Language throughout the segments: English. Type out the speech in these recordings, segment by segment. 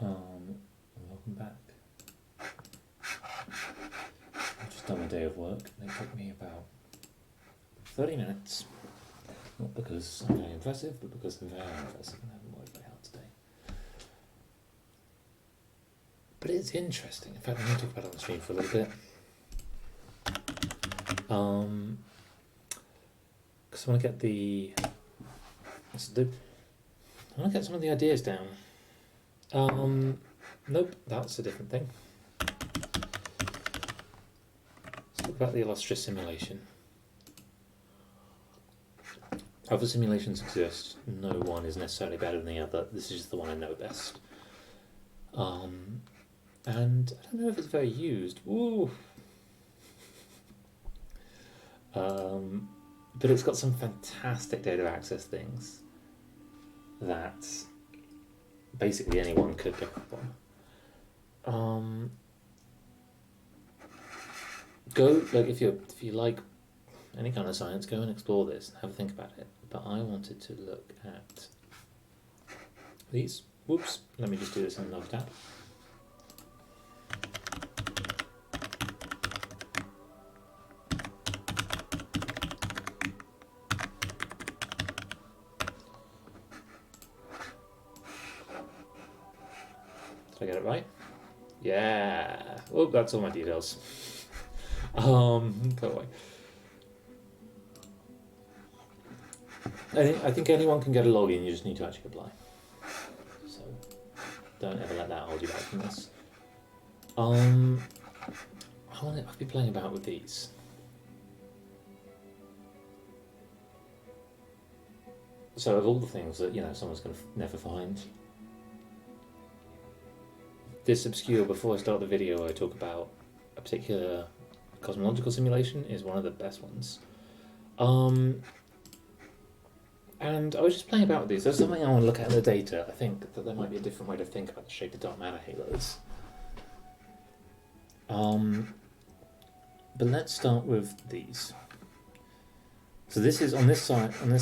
Welcome back. I've just done my day of work and it took me about 30 minutes. Not because I'm very impressive, but because I'm very impressive and I haven't worked very hard today. But it's interesting. In fact, I'm going to talk about it on the stream for a little bit. Because I want to get I want to get some of the ideas down. Nope, that's a different thing. Let's talk about the illustrious simulation. Other simulations exist. No one is necessarily better than the other. This is just the one I know best. And I don't know if it's very used. Ooh. But it's got some fantastic data access things that basically anyone could pick up on. Go, like, if you like any kind of science, go and explore this and have a think about it. But I wanted to look at these. Whoops, let me just do this in another tab. Did I get it right? Yeah. Oh, that's all my details. Go away. I think anyone can get a login, you just need to actually apply. So don't ever let that hold you back from this. I've been playing about with these. So of all the things that, someone's going to never find, this obscure, before I start the video, I talk about a particular cosmological simulation is one of the best ones. And I was just playing about with these. There's something I want to look at in the data. I think that there might be a different way to think about the shape of dark matter halos. But let's start with these. So this is on this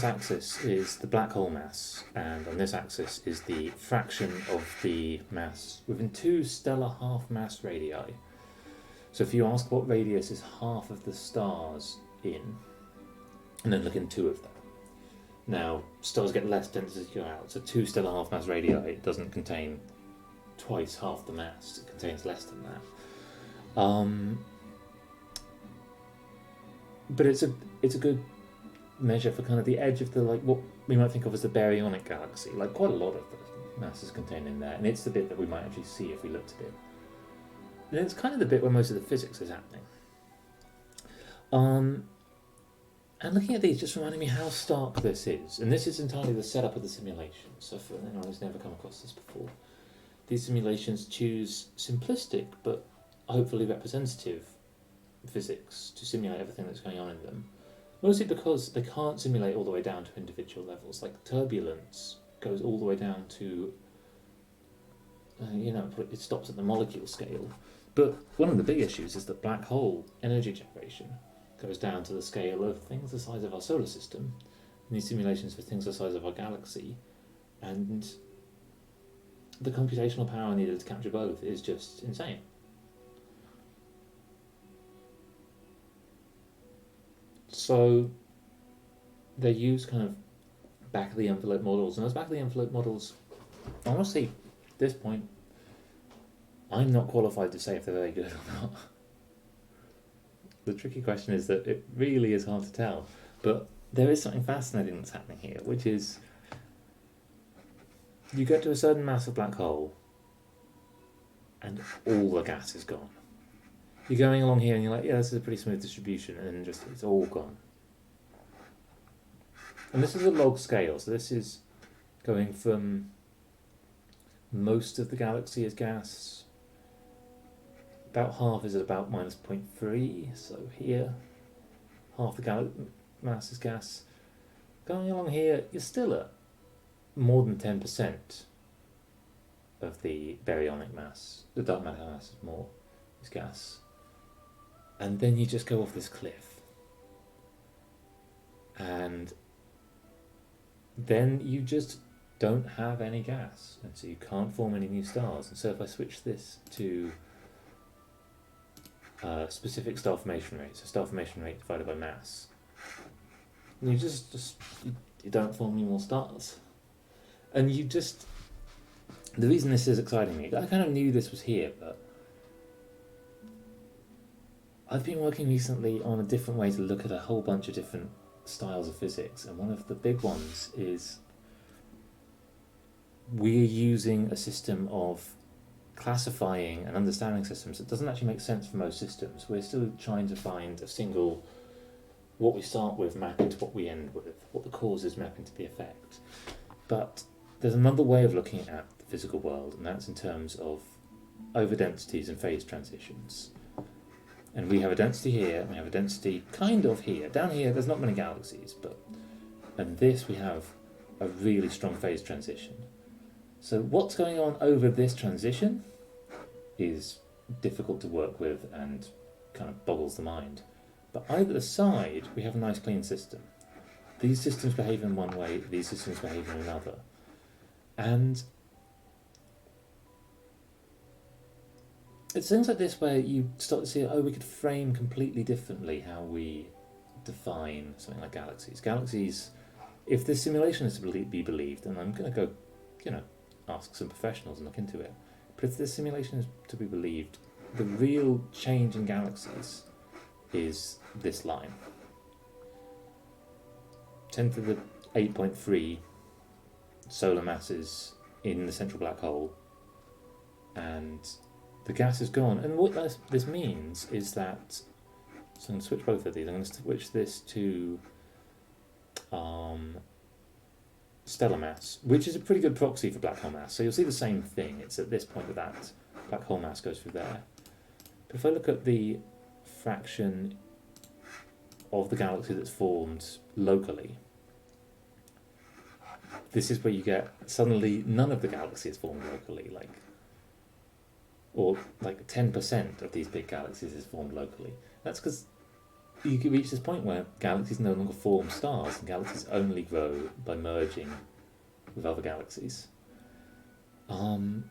axis is the black hole mass, and on this axis is the fraction of the mass within two stellar half-mass radii. So if you ask what radius is half of the stars in, and then look in two of them. Now, stars get less dense as you go out, so two stellar half-mass radii, it doesn't contain twice half the mass, it contains less than that. But it's a good measure for kind of the edge of the, like, what we might think of as the baryonic galaxy. Like, quite a lot of the mass is contained in there, and it's the bit that we might actually see if we looked at it. And it's kind of the bit where most of the physics is happening. And looking at these just reminded me how stark this is. And this is entirely the setup of the simulation. So for anyone who's never come across this before, these simulations choose simplistic but hopefully representative physics to simulate everything that's going on in them. Mostly because they can't simulate all the way down to individual levels. Like turbulence goes all the way down to, it stops at the molecule scale. But one of the big issues is that black hole energy generation goes down to the scale of things the size of our solar system, and these simulations for things the size of our galaxy, and the computational power needed to capture both is just insane. So they use kind of back of the envelope models, and those back of the envelope models, honestly, at this point, I'm not qualified to say if they're very good or not. The tricky question is that it really is hard to tell, but there is something fascinating that's happening here, which is you get to a certain mass of black hole and all the gas is gone. You're going along here and you're like, yeah, this is a pretty smooth distribution, and then just it's all gone. And this is a log scale, so this is going from most of the galaxy is gas, about half is at about minus 0.3, so here, half the mass is gas. Going along here, you're still at more than 10% of the baryonic mass. The dark matter mass is gas. And then you just go off this cliff. And then you just don't have any gas, and so you can't form any new stars. And so if I switch this to specific star formation rate, so star formation rate divided by mass, you you don't form any more stars. And the reason this is exciting me, I kind of knew this was here, but I've been working recently on a different way to look at a whole bunch of different styles of physics, and one of the big ones is we're using a system of classifying and understanding systems that doesn't actually make sense for most systems. We're still trying to find a single, what we start with mapping to what we end with, what the cause is mapping to the effect. But there's another way of looking at the physical world, and that's in terms of overdensities and phase transitions. And we have a density here, and we have a density kind of here. Down here, there's not many galaxies, and this we have a really strong phase transition. So what's going on over this transition is difficult to work with and kind of boggles the mind. But either side, we have a nice clean system. These systems behave in one way, these systems behave in another. And it's things like this where you start to see, we could frame completely differently how we define something like galaxies. Galaxies, if this simulation is to be believed, and I'm going to go, ask some professionals and look into it, but if this simulation is to be believed, the real change in galaxies is this line. 10 to the 8.3 solar masses in the central black hole, and the gas is gone. And what this means is that, so I'm going to switch both of these. I'm going to switch this to stellar mass, which is a pretty good proxy for black hole mass. So you'll see the same thing. It's at this point that black hole mass goes through there. But if I look at the fraction of the galaxy that's formed locally, this is where you get suddenly none of the galaxy is formed locally, or 10% of these big galaxies is formed locally. That's because you could reach this point where galaxies no longer form stars, and galaxies only grow by merging with other galaxies. And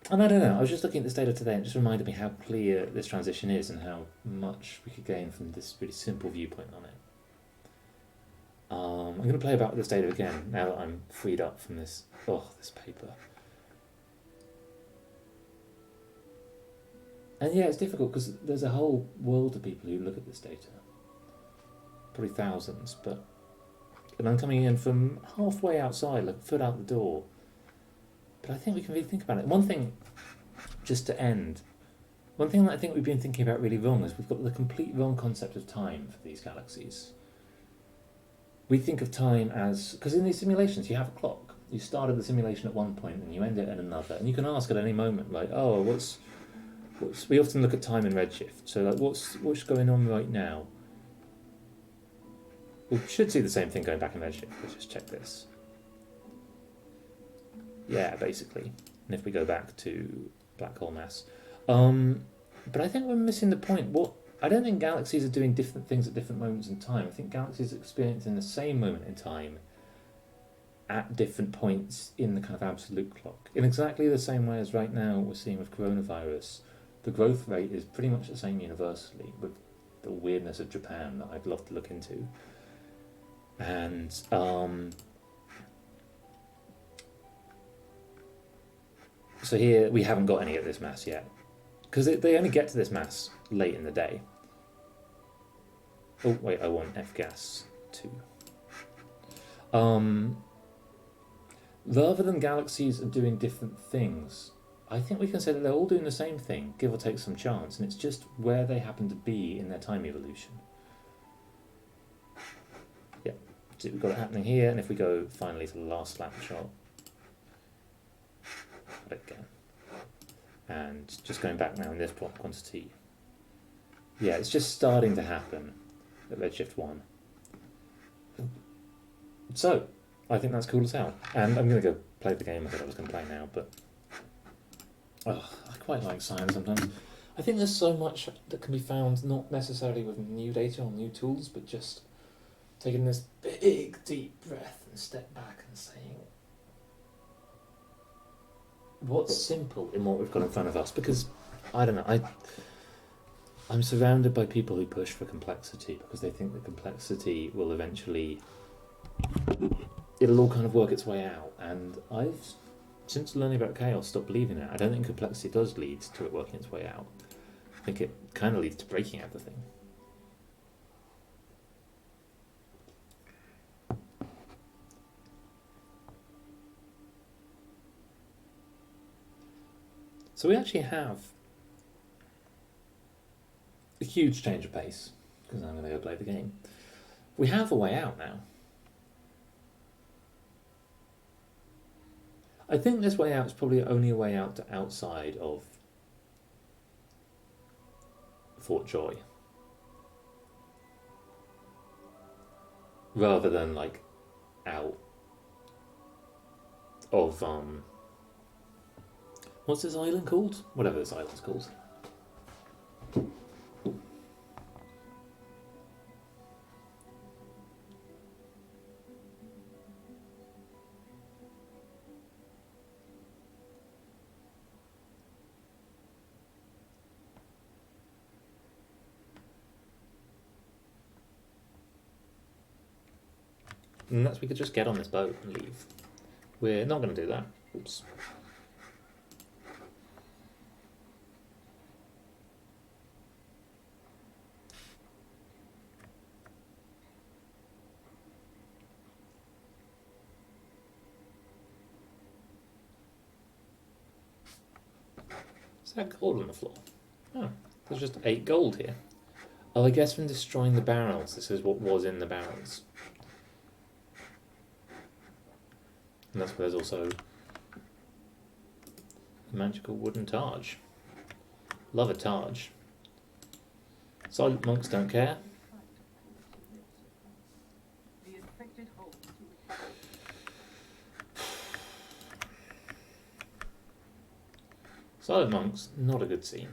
I don't know, I was just looking at this data today and it just reminded me how clear this transition is and how much we could gain from this really simple viewpoint on it. I'm going to play about with this data again now that I'm freed up from this paper. And yeah, it's difficult because there's a whole world of people who look at this data. Probably thousands, and I'm coming in from halfway outside, like a foot out the door. But I think we can really think about it. One thing, just to end, one thing that I think we've been thinking about really wrong is we've got the complete wrong concept of time for these galaxies. We think of time as, because in these simulations you have a clock. You started the simulation at one point and you end it at another, and you can ask at any moment, we often look at time in redshift, so what's going on right now? We should see the same thing going back in redshift. Let's just check this. Yeah, basically. And if we go back to black hole mass. But I think we're missing the point. I don't think galaxies are doing different things at different moments in time. I think galaxies are experiencing the same moment in time at different points in the kind of absolute clock. In exactly the same way as right now we're seeing with coronavirus, the growth rate is pretty much the same universally, with the weirdness of Japan that I'd love to look into. And so here we haven't got any at this mass yet, because they only get to this mass late in the day. Oh wait, I want F-gas too. Rather than galaxies are doing different things, I think we can say that they're all doing the same thing, give or take some chance, and it's just where they happen to be in their time evolution. Yeah, so we've got it happening here, and if we go finally to the last snapshot, again, and just going back now in this plot quantity, yeah, it's just starting to happen at redshift 1. So I think that's cool as hell, and I'm going to go play the game I thought I was going to play now, but I quite like science sometimes. I think there's so much that can be found, not necessarily with new data or new tools, but just taking this big deep breath and step back and saying, what's simple in what we've got in front of us? Because, I don't know, I'm surrounded by people who push for complexity because they think that complexity will eventually, it'll all kind of work its way out. And I've, since learning about chaos, stopped believing it. I don't think complexity does lead to it working its way out. I think it kind of leads to breaking everything. So we actually have a huge change of pace, because I'm going to go play the game. We have a way out now. I think this way out is probably only a way out to outside of Fort Joy. Rather than like out of what's this island called? Whatever this island's called. And that's, we could just get on this boat and leave. We're not going to do that. Oops. Is that gold on the floor? Oh, there's just 8 gold here. Oh, I guess from destroying the barrels, this is what was in the barrels. And that's where there's also a magical wooden Taj. Love a Taj. Silent monks don't care. Silent monks, not a good scene.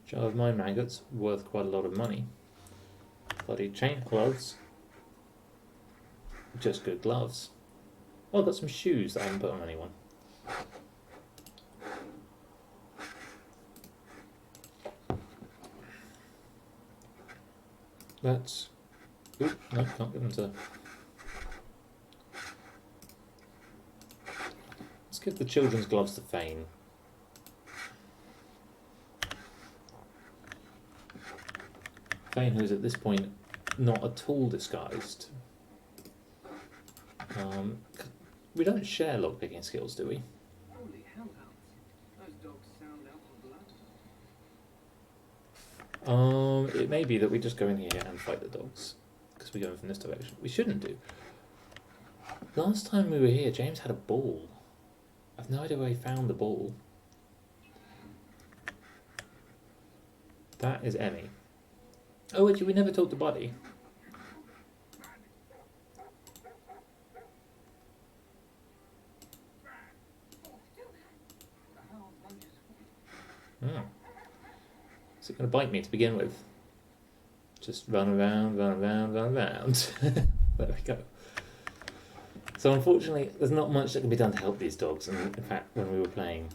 Jar of mine maggots, worth quite a lot of money. Bloody chain clothes. Just good gloves. Oh, I've got some shoes that I haven't put on anyone. That's... Oop, no, can't give them to... Let's give the children's gloves to Fane. Fane, who's at this point not at all disguised. We don't share lockpicking skills, do we? Holy hellhounds. Those dogs sound out for blood. It may be that we just go in here and fight the dogs, because we're going from this direction. We shouldn't do. Last time we were here, James had a ball. I've no idea where he found the ball. That is Emmy. Oh, actually, we never talked to Buddy. Oh. Is it going to bite me to begin with? Just run around, run around, run around. There we go. So unfortunately, there's not much that can be done to help these dogs. And in fact, when we were playing,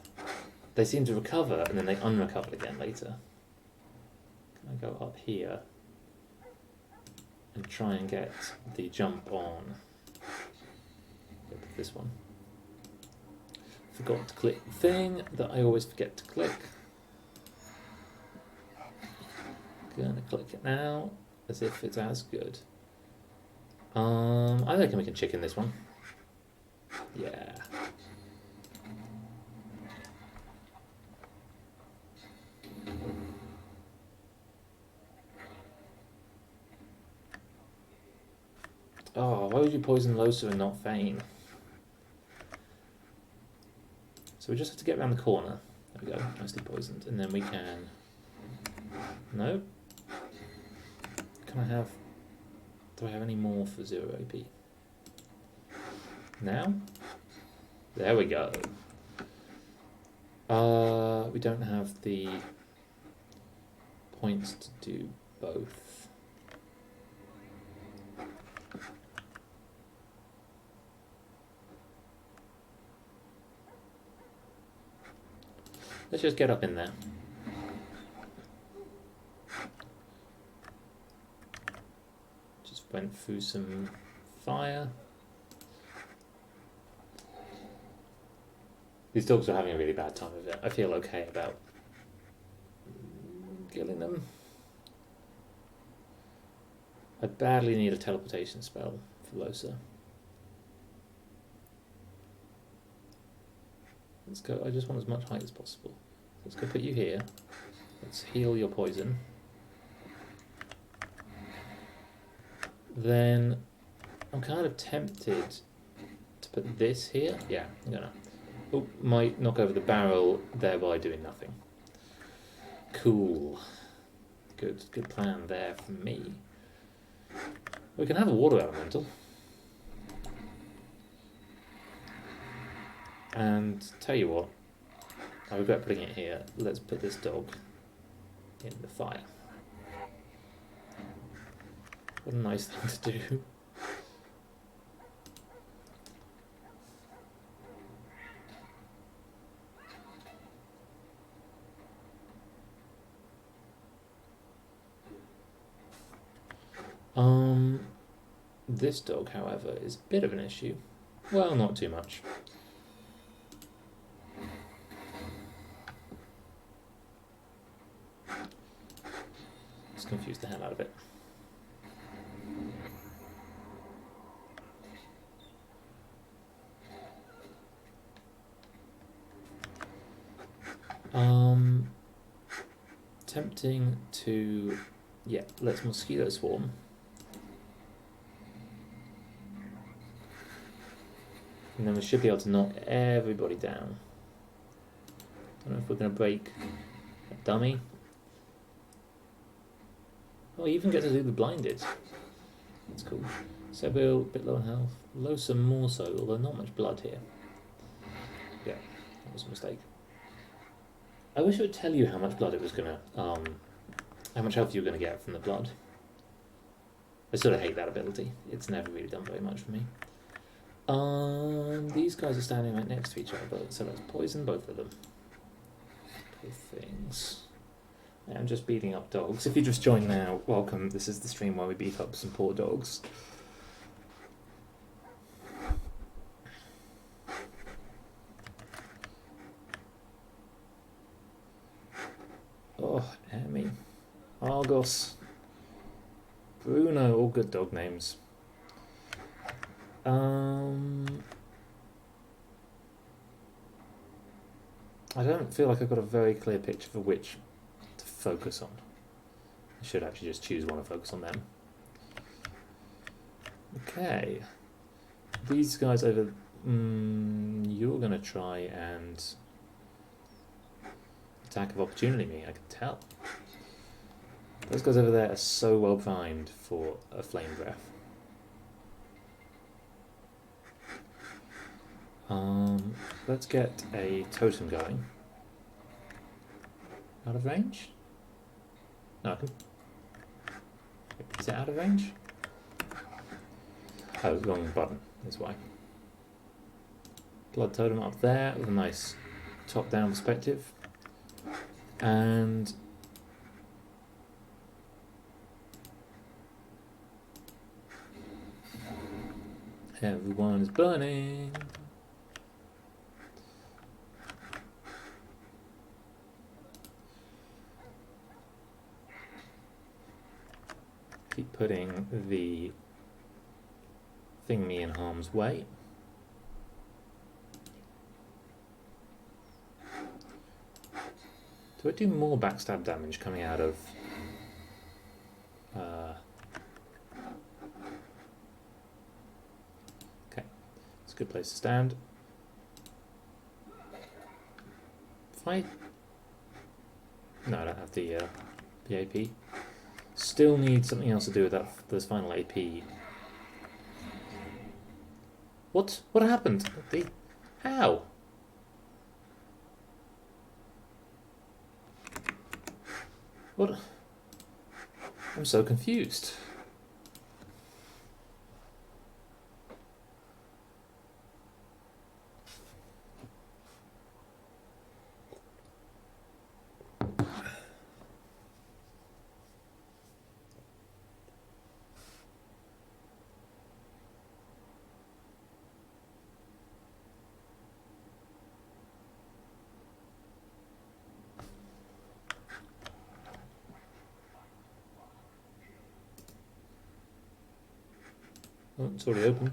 they seem to recover and then they unrecover again later. Can I go up here and try and get the jump on this one? Forgot to click the thing that I always forget to click. Gonna click it now, as if it's as good. I reckon we can chicken this one. Yeah. Oh, why would you poison Losa and not Fane? So we just have to get around the corner. There we go, nicely poisoned. And then we can... No. Can I have... Do I have any more for 0 AP? Now? There we go. We don't have the points to do both. Let's just get up in there. Just went through some fire. These dogs are having a really bad time of it. I feel okay about killing them. I badly need a teleportation spell for Losa. Let's go. I just want as much height as possible. Let's go put you here. Let's heal your poison. Then I'm kind of tempted to put this here. Yeah, I'm gonna. Oh, might knock over the barrel, thereby doing nothing. Cool. Good plan there for me. We can have a water elemental. And tell you what, I regret putting it here. Let's put this dog in the fire. What a nice thing to do. This dog, however, is a bit of an issue. Well, not too much. Just confused the hell out of it. Tempting to, yeah, let's mosquito swarm. And then we should be able to knock everybody down. Don't know if we're going to break a dummy. Oh, you even get to do the blinded. That's cool. Sebil, a bit low on health. Losa more so, although not much blood here. Yeah, that was a mistake. I wish it would tell you how much blood it was going to, how much health you were going to get from the blood. I sort of hate that ability. It's never really done very much for me. These guys are standing right next to each other, so let's poison both of them. Poor things. I'm just beating up dogs. If you just joined now, welcome. This is the stream where we beat up some poor dogs. Oh, Emmy. Argos. Bruno, all good dog names. I don't feel like I've got a very clear picture for which to focus on. I should actually just choose one to focus on them. Okay. These guys over... you're going to try and... attack of opportunity me, I can tell. Those guys over there are so well primed for a flame breath. Let's get a totem going. Out of range? No, I can... Is it out of range? Oh, wrong button, is why. Blood totem up there with a nice top-down perspective. And... everyone is burning. Keep putting the thingy in harm's way. Do I do more backstab damage coming out of... okay, it's a good place to stand. Fight? No, I don't have the AP. Still need something else to do with that. This final AP. What happened? How? What? I'm so confused. Oh, it's already open.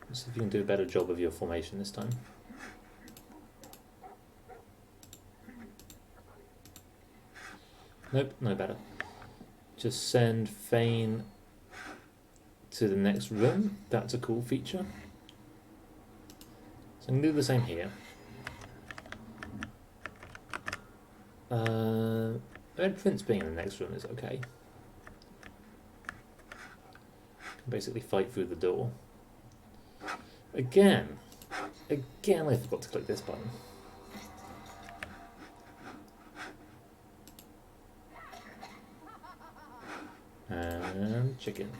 Let's see if you can do a better job of your formation this time. Nope, no better. Just send Fane to the next room. That's a cool feature. So I'm going to do the same here. Red Prince being in the next room is okay. Can basically fight through the door. Again, I forgot to click this button. And chicken.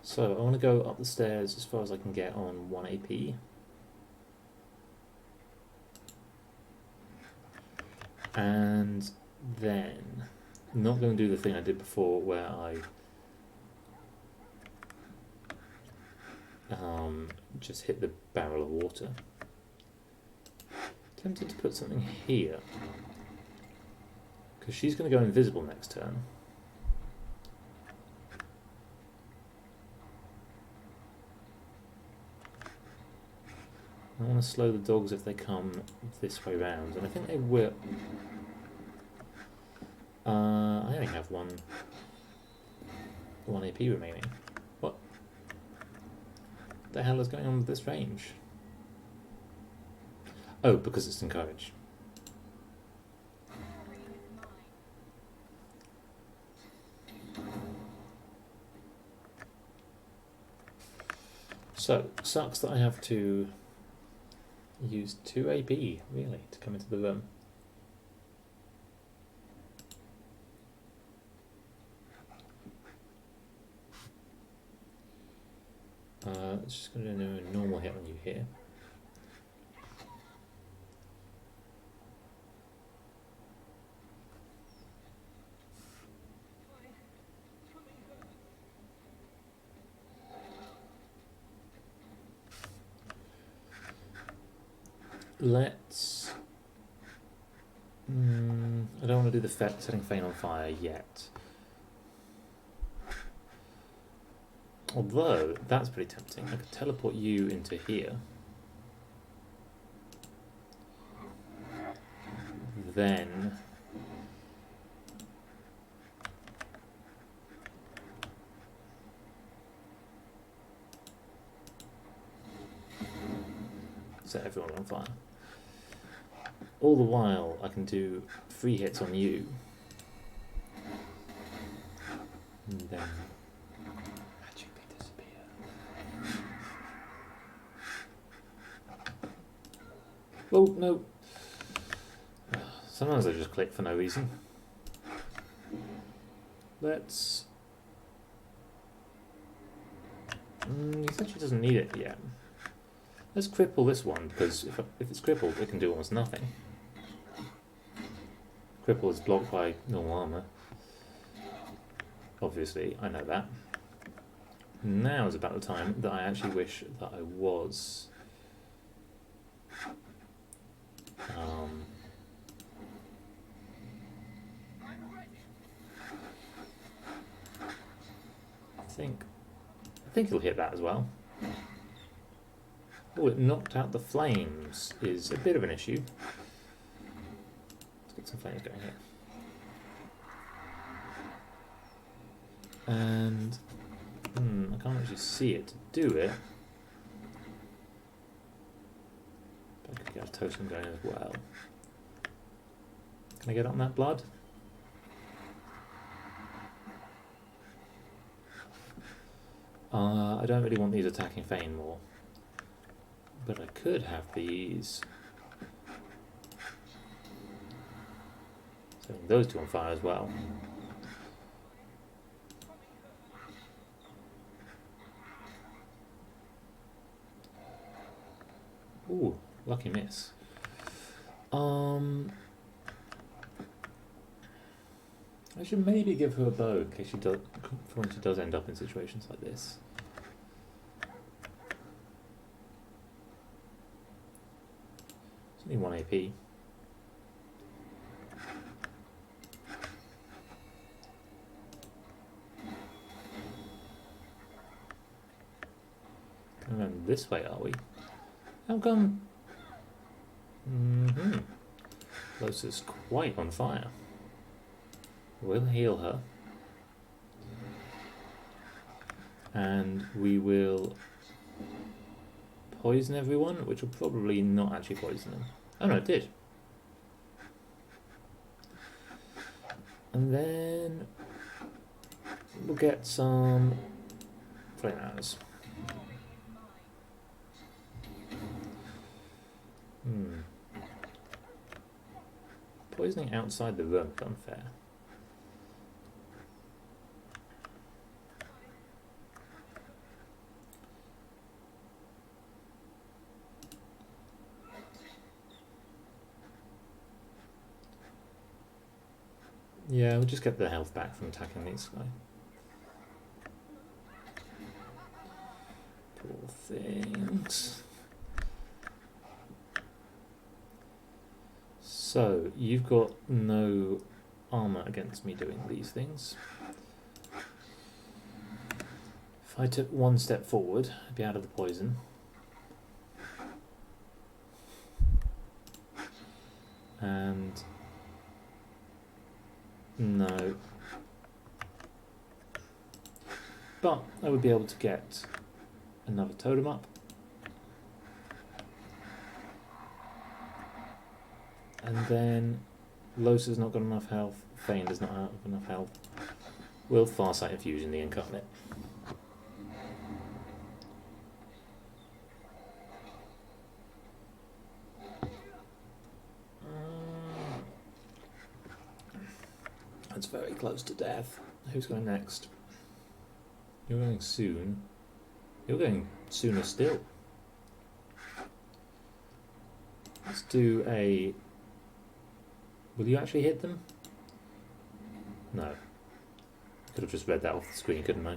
So I want to go up the stairs as far as I can get on 1 AP. And then I'm not going to do the thing I did before where I just hit the barrel of water. Tempted to put something here because she's going to go invisible next turn. I want to slow the dogs if they come this way round, and I think they will. I only have one AP remaining. What the hell is going on with this range? Oh, because it's encouraged. So, sucks that I have to use 2 AP, really, to come into the room. It's just going to do a normal hit on you here. Let's... I don't want to do the setting Fane on fire yet. Although, that's pretty tempting. I could teleport you into here. Then... set everyone on fire. All the while, I can do 3 hits on you. And then... magically disappear. Oh, no. Sometimes I just click for no reason. Let's... he said she doesn't need it yet. Let's cripple this one, because if it's crippled, it can do almost nothing. Cripple is blocked by normal armour. Obviously, I know that. Now is about the time that I actually wish that I was... I think it'll hit that as well. Oh, it knocked out the flames is a bit of an issue. Let's get some flames going here. And I can't actually see it to do it. But I could get a totem going as well. Can I get on that blood? I don't really want these attacking Fane more. But I could have these. Setting those two on fire as well. Ooh, lucky miss. I should maybe give her a bow in case she does, for when she does end up in situations like this. It's only 1 AP. Going this way, are we? How come? Los is quite on fire. We'll heal her. And we will poison everyone, which will probably not actually poison them. Oh no, it did. And then we'll get some flame arrows. Poisoning outside the room is unfair. Yeah, we'll just get the health back from attacking these guys. Poor things. So, you've got no armour against me doing these things. If I took one step forward, I'd be out of the poison. And no. But I would be able to get another totem up. And then Los has not got enough health, Fane does not have enough health. Will Farsight Infusion the Incarnate. That's very close to death. Who's going next? You're going soon. You're going sooner still. Let's do a... Will you actually hit them? No. Could have just read that off the screen, couldn't I?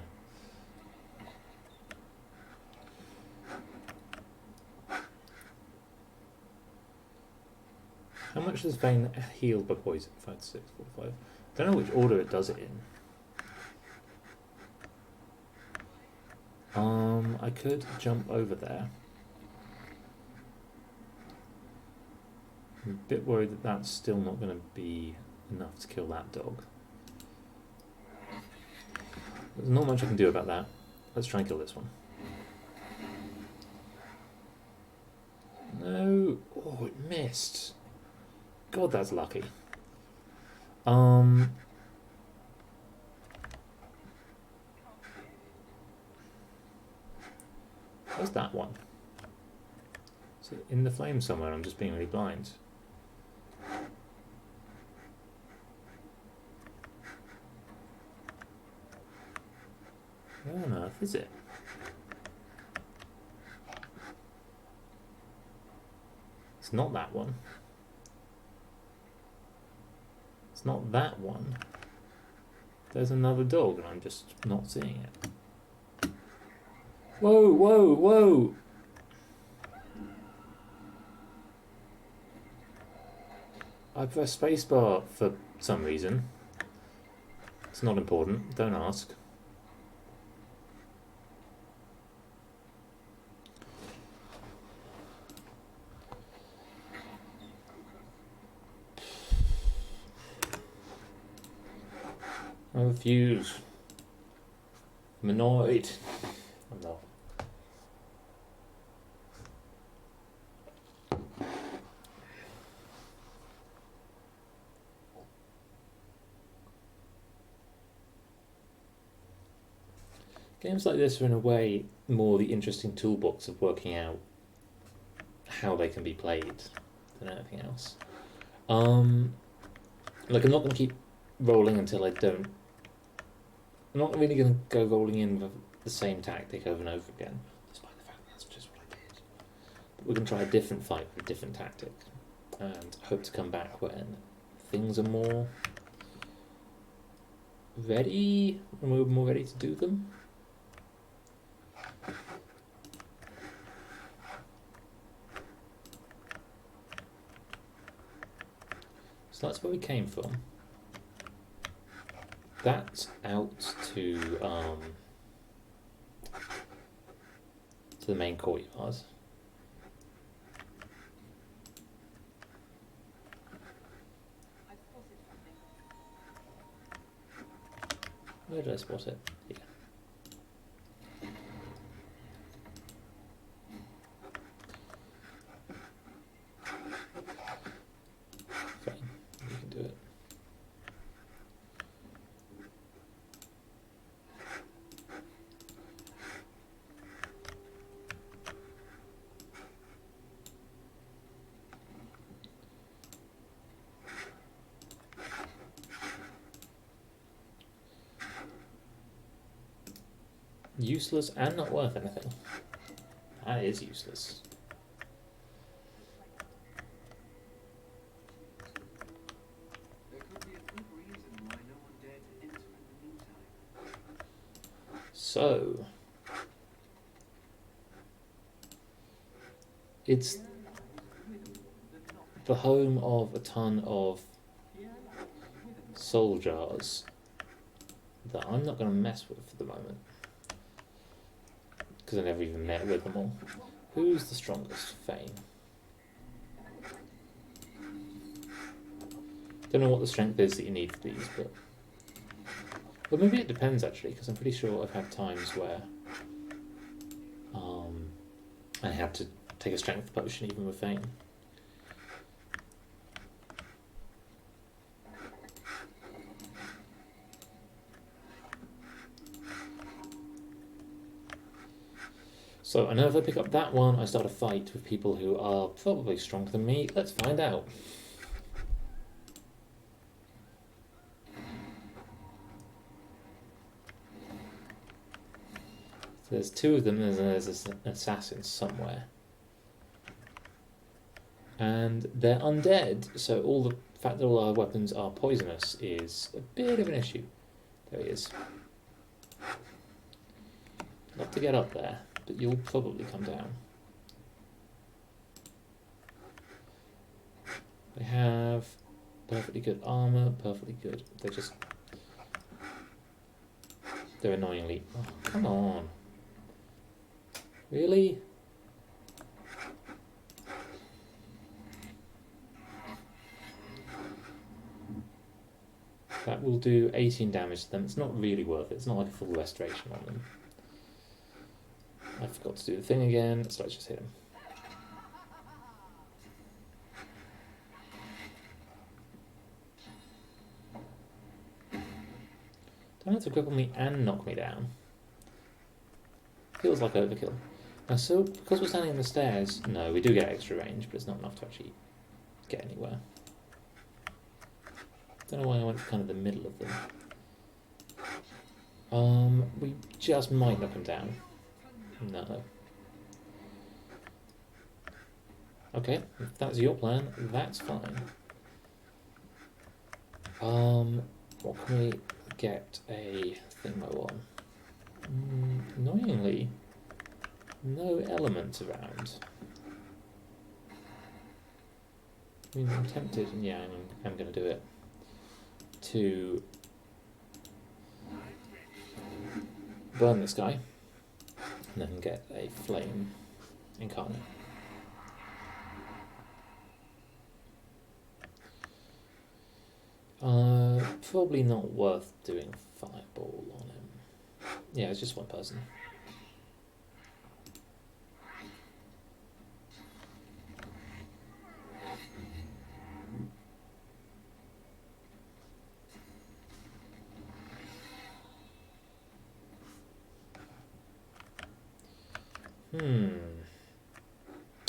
How much does Vayne heal by poison? 5, 6, 4, 5. I don't know which order it does it in. I could jump over there. I'm a bit worried that that's still not going to be enough to kill that dog. There's not much I can do about that. Let's try and kill this one. No! Oh, it missed. God, that's lucky. Where's that one? Is it in the flame somewhere? I'm just being really blind. Where on earth is it? It's not that one. It's not that one. There's another dog and I'm just not seeing it. Whoa, whoa, whoa! I pressed spacebar for some reason. It's not important, don't ask. I refuse. I'm annoyed. I'm not. Games like this are in a way more the interesting toolbox of working out how they can be played than anything else. Like I'm not going to keep rolling until I don't. I'm not really going to go rolling in with the same tactic over and over again, despite the fact that's just what I did. But we're going to try a different fight with a different tactic, and hope to come back when things are more ready, and we're more ready to do them. So that's where we came from. That's out to the main courtyard. Where did I spot it? Yeah. Fine, we can do it. Useless and not worth anything. That is useless. There could be a good reason why no one dared to enter in the meantime. So it's the home of a ton of soul jars that I'm not going to mess with for the moment, because I never even met with them all. Who's the strongest? Fane. Don't know what the strength is that you need for these, but well, maybe it depends actually, because I'm pretty sure I've had times where I had to take a strength potion even with Fane. So I know if I pick up that one, I start a fight with people who are probably stronger than me. Let's find out. So there's two of them, and there's an assassin somewhere. And they're undead, so all the fact that all our weapons are poisonous is a bit of an issue. There he is. Love to get up there, but you'll probably come down. They have perfectly good armor, perfectly good. They're annoyingly. Oh, come on. Really? That will do 18 damage to them. It's not really worth it. It's not like a full restoration on them. I forgot to do the thing again, so let's just hit him. Don't have to cripple me and knock me down. Feels like overkill. Now, so because we're standing on the stairs, no, we do get extra range, but it's not enough to actually get anywhere. Don't know why I went for kind of the middle of them. We just might knock him down. No. Okay, if that's your plan, that's fine. What can we get a thingo on? Annoyingly, no elements around. I mean, I'm tempted, and yeah, I'm going to do it, to burn this guy, and then get a flame incarnate. Probably not worth doing fireball on him. Yeah, it's just one person.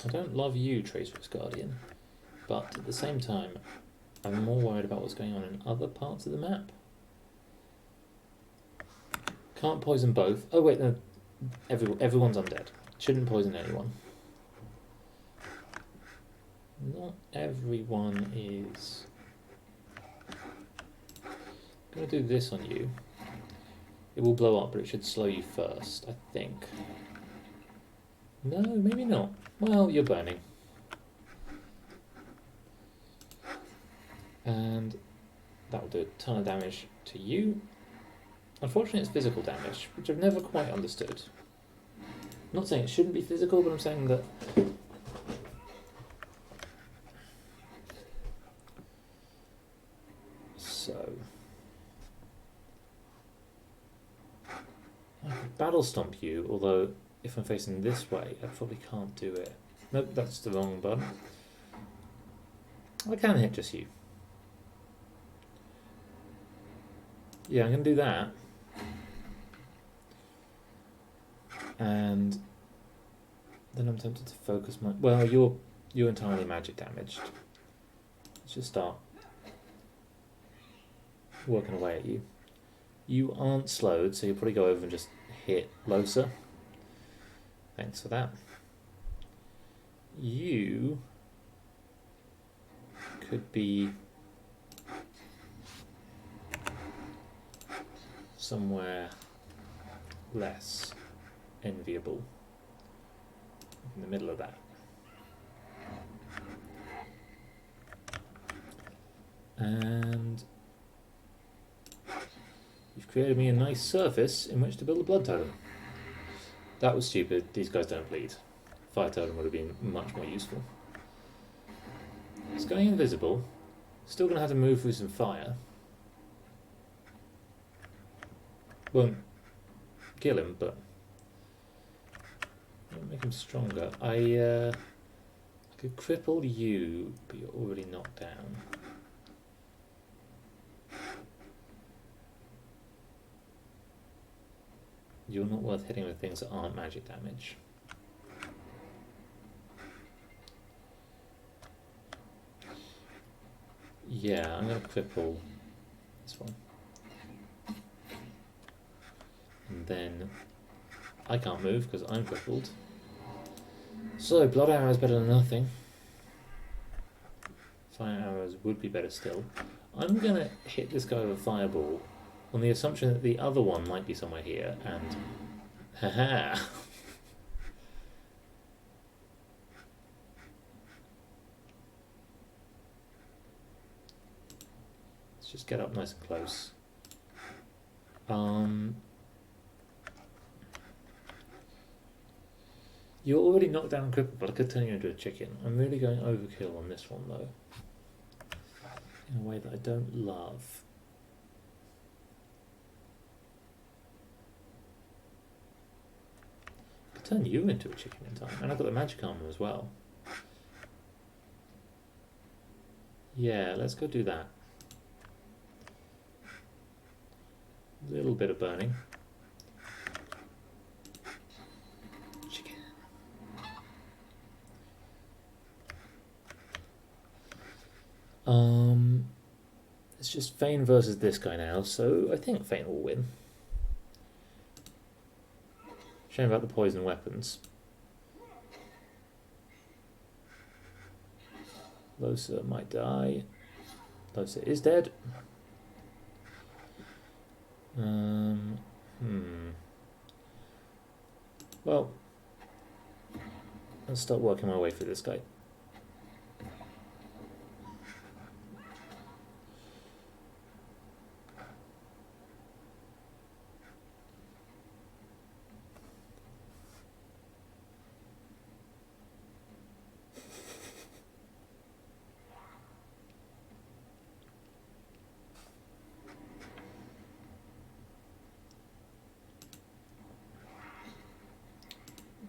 I don't love you, Traitorous Guardian, but at the same time, I'm more worried about what's going on in other parts of the map. Can't poison both. Oh wait, no. Everyone's undead. Shouldn't poison anyone. Not everyone is. I'm gonna do this on you. It will blow up, but it should slow you first, I think. No, maybe not. Well, you're burning. And that will do a ton of damage to you. Unfortunately, it's physical damage, which I've never quite understood. I'm not saying it shouldn't be physical, but I'm saying that... So... I could battle stomp you, although if I'm facing this way, I probably can't do it. Nope, that's the wrong button. I can hit just you. Yeah, I'm going to do that. And then I'm tempted to focus my... Well, you're entirely magic damaged. Let's just start working away at you. You aren't slowed, so you'll probably go over and just hit Losa. Thanks for that. You could be somewhere less enviable in the middle of that. And you've created me a nice surface in which to build a blood totem. That was stupid. These guys don't bleed. Fire totem would have been much more useful. It's going invisible. Still going to have to move through some fire. Won't kill him, but won't make him stronger. I could cripple you, but you're already knocked down. You're not worth hitting with things that aren't magic damage. Yeah, I'm going to cripple this one. And then I can't move because I'm crippled. So, blood arrow is better than nothing. Fire arrows would be better still. I'm going to hit this guy with a fireball on the assumption that the other one might be somewhere here, and haha. Let's just get up nice and close. You're already knocked down and crippled, but I could turn you into a chicken. I'm really going overkill on this one though, in a way that I don't love. I could turn you into a chicken in time, and I've got the magic armor as well. Yeah, let's go do that. A little bit of burning. Chicken. It's just Fane versus this guy now, so I think Fane will win. Shame about the poison weapons. Losa might die. Losa is dead. Well, let's start working my way through this guy.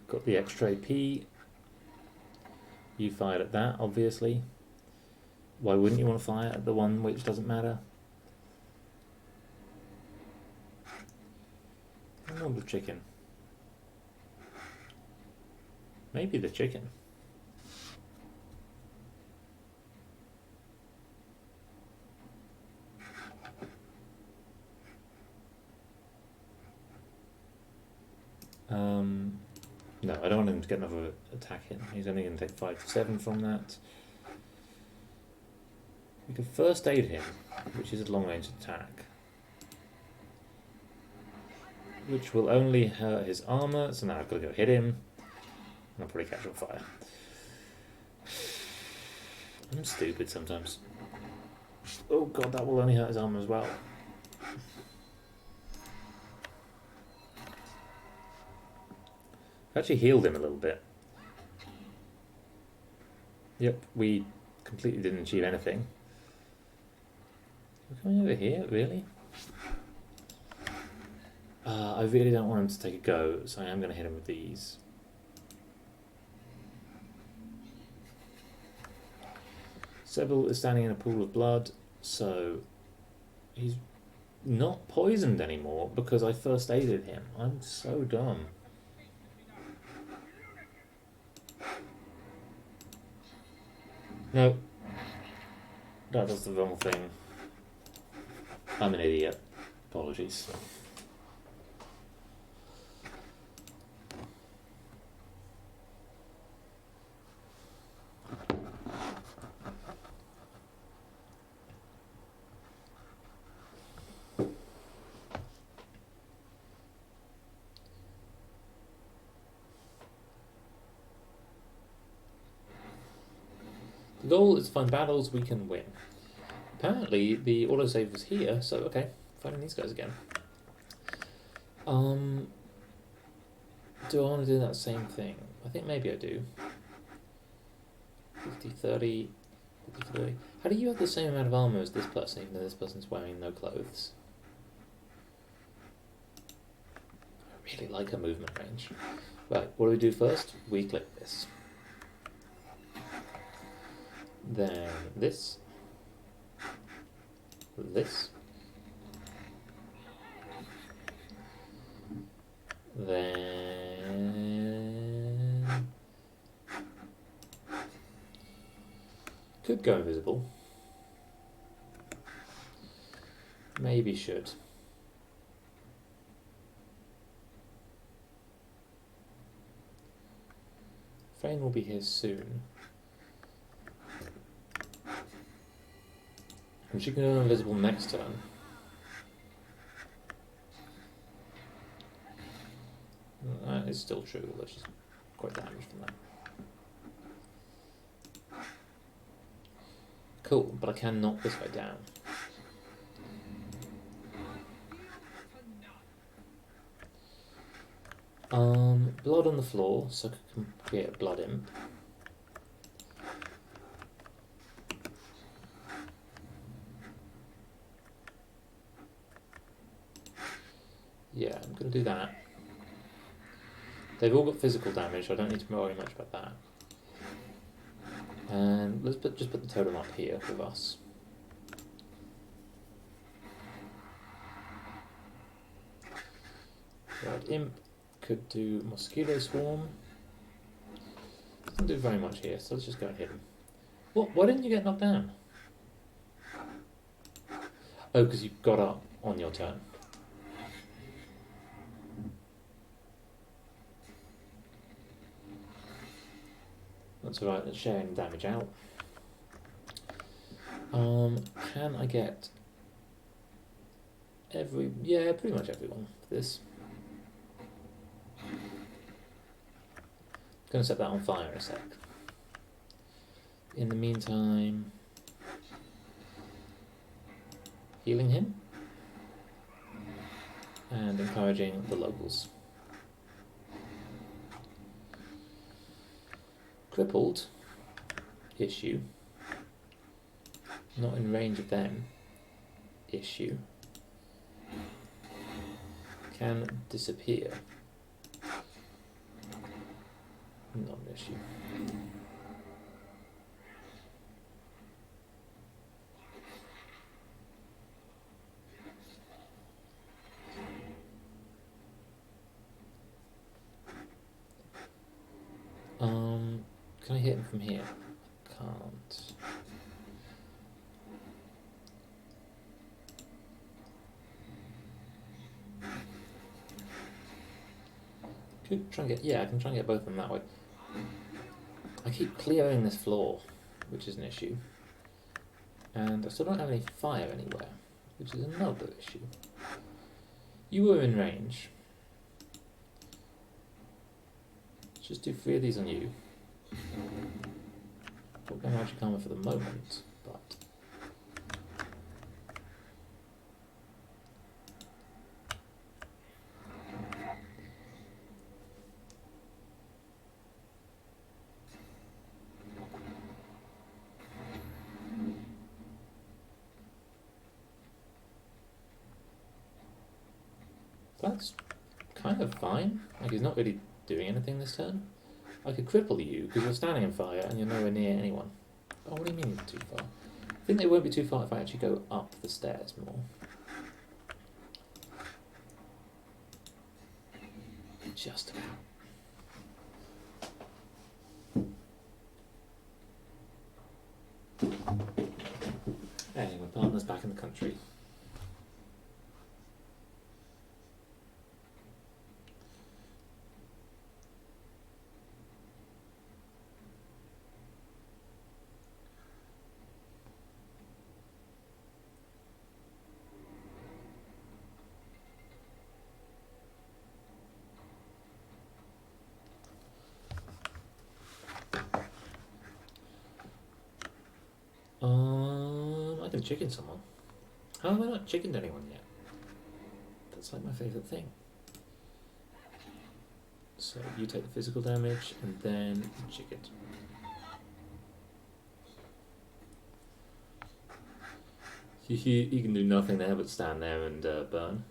Got the extra AP. You fired at that, obviously. Why wouldn't you want to fire at the one which doesn't matter? Number chicken. Maybe the chicken. No, I don't want him to get another attack in. He's only going to take 5 to 7 from that. We can first aid him, which is a long range attack, which will only hurt his armour, so now I've got to go hit him, and I'll probably catch on fire. I'm stupid sometimes. Oh god, that will only hurt his armour as well. I've actually healed him a little bit. Yep, we completely didn't achieve anything. We're coming over here, really? I really don't want him to take a go, so I am going to hit him with these. Sebel is standing in a pool of blood, so he's not poisoned anymore because I first aided him. I'm so dumb. No, that was the wrong thing. I'm an idiot. Apologies. The goal is to find battles we can win. Apparently, the autosave was here, so okay, fighting these guys again. Do I want to do that same thing? I think maybe I do. 50, 30, 50, 30. How do you have the same amount of armor as this person, even though this person's wearing no clothes? I really like her movement range. Right, what do we do first? We click this. Then this. This. Then could go invisible. Maybe should. Frayne will be here soon. And she can go invisible next turn. That is still true, although she's quite damaged from that. Cool, but I can knock this guy down. Blood on the floor, so I can create a blood imp. Yeah, I'm going to do that. They've all got physical damage, so I don't need to worry much about that. And let's just put the totem up here with us. Right, imp could do mosquito swarm. Doesn't do very much here, so let's just go and hit him. What? Why didn't you get knocked down? Oh, because you got up on your turn. That's alright, let's share any damage out. Can I get yeah, pretty much everyone for this. Gonna set that on fire in a sec. In the meantime, healing him and encouraging the locals. Crippled, issue. Not in range of them, issue. Can disappear. Not an issue. Can I hit him from here? I can't. Could try and get, yeah, I can try and get both of them that way. I keep clearing this floor, which is an issue. And I still don't have any fire anywhere, which is another issue. You were in range. Let's just do 3 of these on you. Got one magic armor for the moment, but that's kind of fine. Like, he's not really doing anything this turn. I could cripple you because you're standing in fire and you're nowhere near anyone. Oh, what do you mean you're too far? I think they won't be too far if I actually go up the stairs more. Just about. Hey, my partner's back in the country. I can chicken someone. How have I not chickened anyone yet? That's like my favourite thing. So you take the physical damage and then chicken. You can do nothing there but stand there and burn.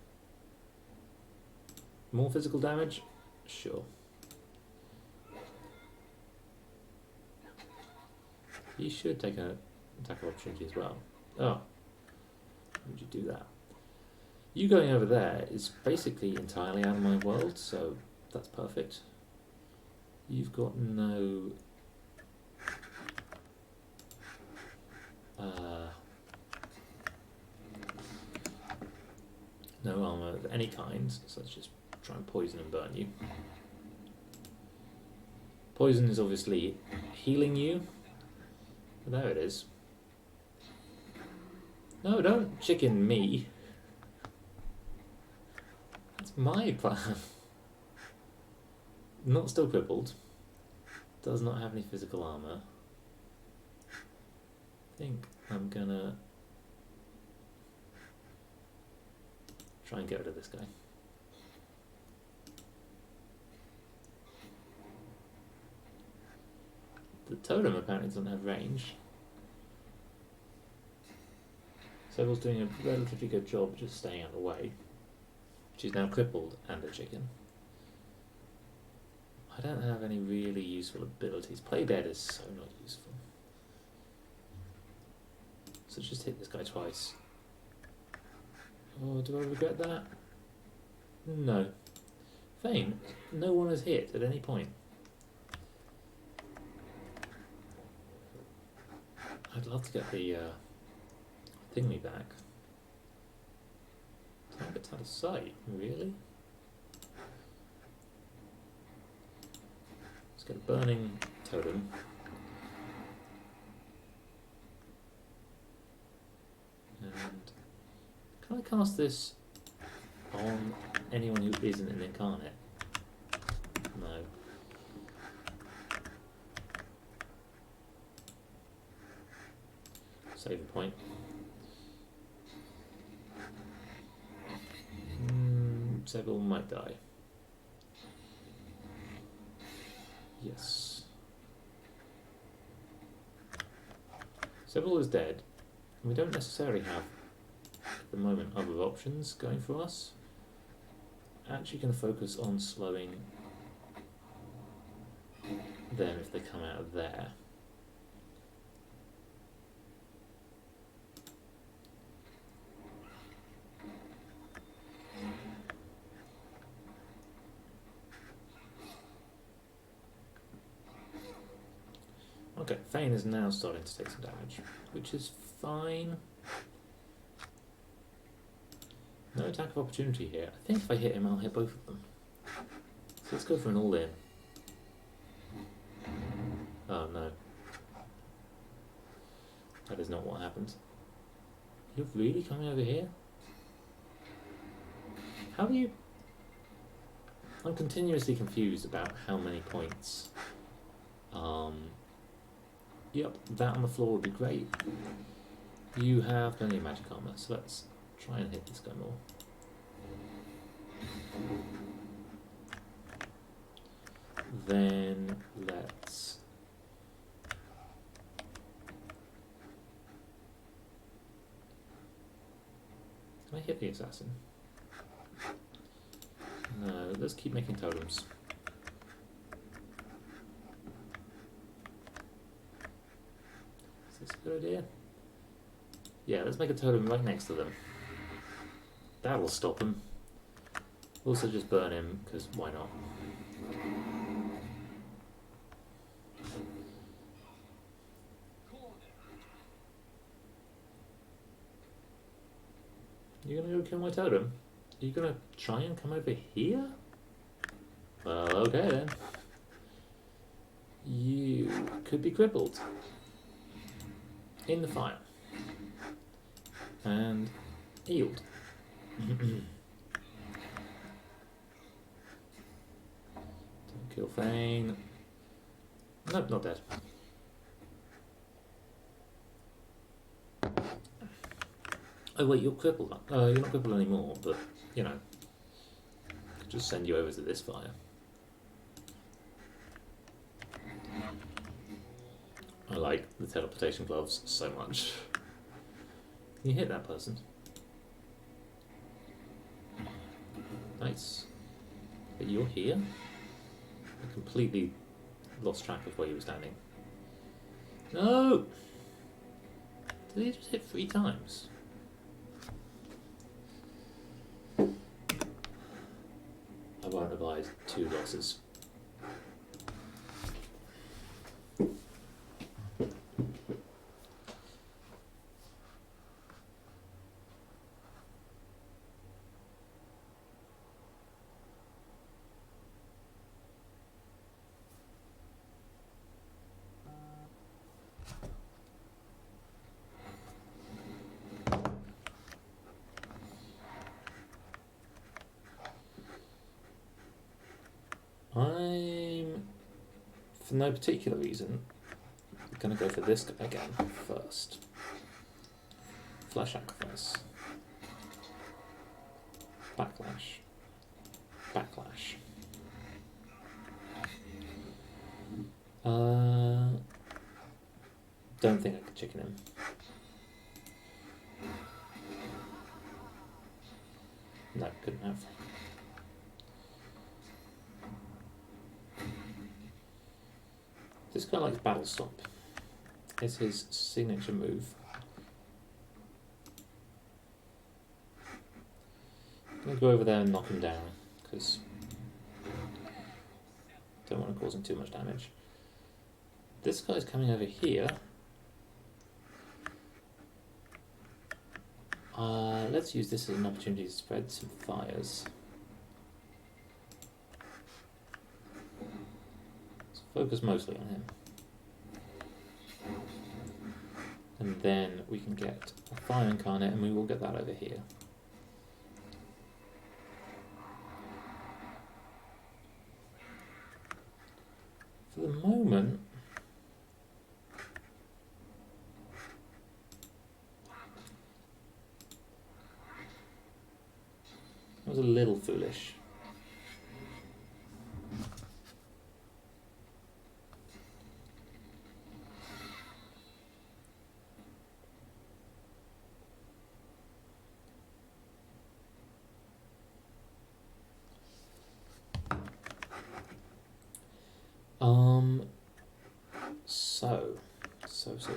More physical damage? Sure. You should take an attack of opportunity as well. Oh. Why would you do that? You going over there is basically entirely out of my world, so that's perfect. You've got no... no armour of any kind, so let's just try and poison and burn you. Poison is obviously healing you. There it is. No, don't chicken me. That's my plan. Not still crippled. Does not have any physical armour. I think I'm gonna try and get rid of this guy. The totem apparently doesn't have range. Sevil's doing a relatively good job just staying out of the way. She's now crippled and a chicken. I don't have any really useful abilities. Play dead is so not useful. So just hit this guy twice. Oh, do I regret that? No. Fame, no one has hit at any point. I'd love to get the thingy back. Target's out of sight, really? Let's get a burning totem. And can I cast this on anyone who isn't an incarnate? No. Save a point. Several might die. Yes. Several is dead. We don't necessarily have, at the moment, other options going for us. Actually going to focus on slowing them if they come out of there. Okay, Fane is now starting to take some damage, which is fine. No attack of opportunity here. I think if I hit him, I'll hit both of them. So let's go for an all-in. Oh no. That is not what happened. You're really coming over here? How are you? I'm continuously confused about how many points. Yep, that on the floor would be great. You have plenty of magic armor, so let's try and hit this guy more. Then let's... Can I hit the assassin? No, let's keep making totems. Is this a good idea? Yeah, let's make a totem right next to them. That'll stop him. Also just burn him, because why not? You gonna go kill my totem? Are you gonna try and come over here? Well, okay then. You could be crippled. In the fire. And healed. Don't kill Fane. Nope, not dead. Oh wait, you're crippled. You're not crippled anymore, but you know, could just send you over to this fire. I like the teleportation gloves so much. Can you hit that person? Nice. But you're here? I completely lost track of where you were standing. No! Did he just hit 3 times? I won't abide 2 losses. I'm, for no particular reason, going to go for this guy again first. Flash sacrifice. Backlash. Backlash. Don't think I could chicken him. No, couldn't have. This guy likes Battle Stomp. It's his signature move. I'm going to go over there and knock him down, because I don't want to cause him too much damage. This guy's coming over here. Let's use this as an opportunity to spread some fires. Let's focus mostly on him. And then we can get a fire incarnate and we will get that over here. For the moment, that was a little foolish.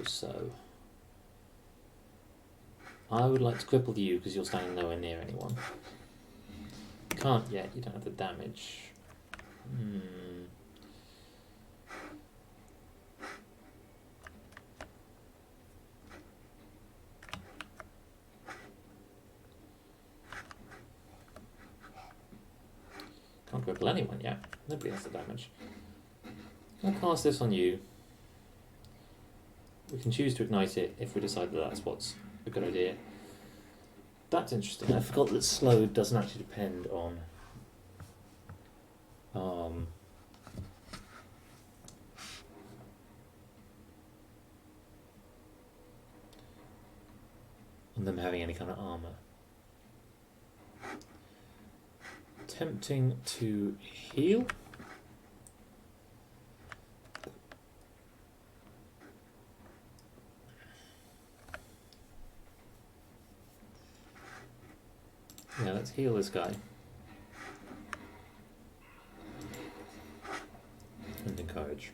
So. I would like to cripple you because you're standing nowhere near anyone. Can't yet, you don't have the damage. cripple anyone yet. Nobody has the damage. I'll cast this on you. We can choose to ignite it if we decide that that's what's a good idea. That's interesting. I forgot that slow doesn't actually depend on them having any kind of armor. Tempting to heal. Yeah, let's heal this guy. And encourage.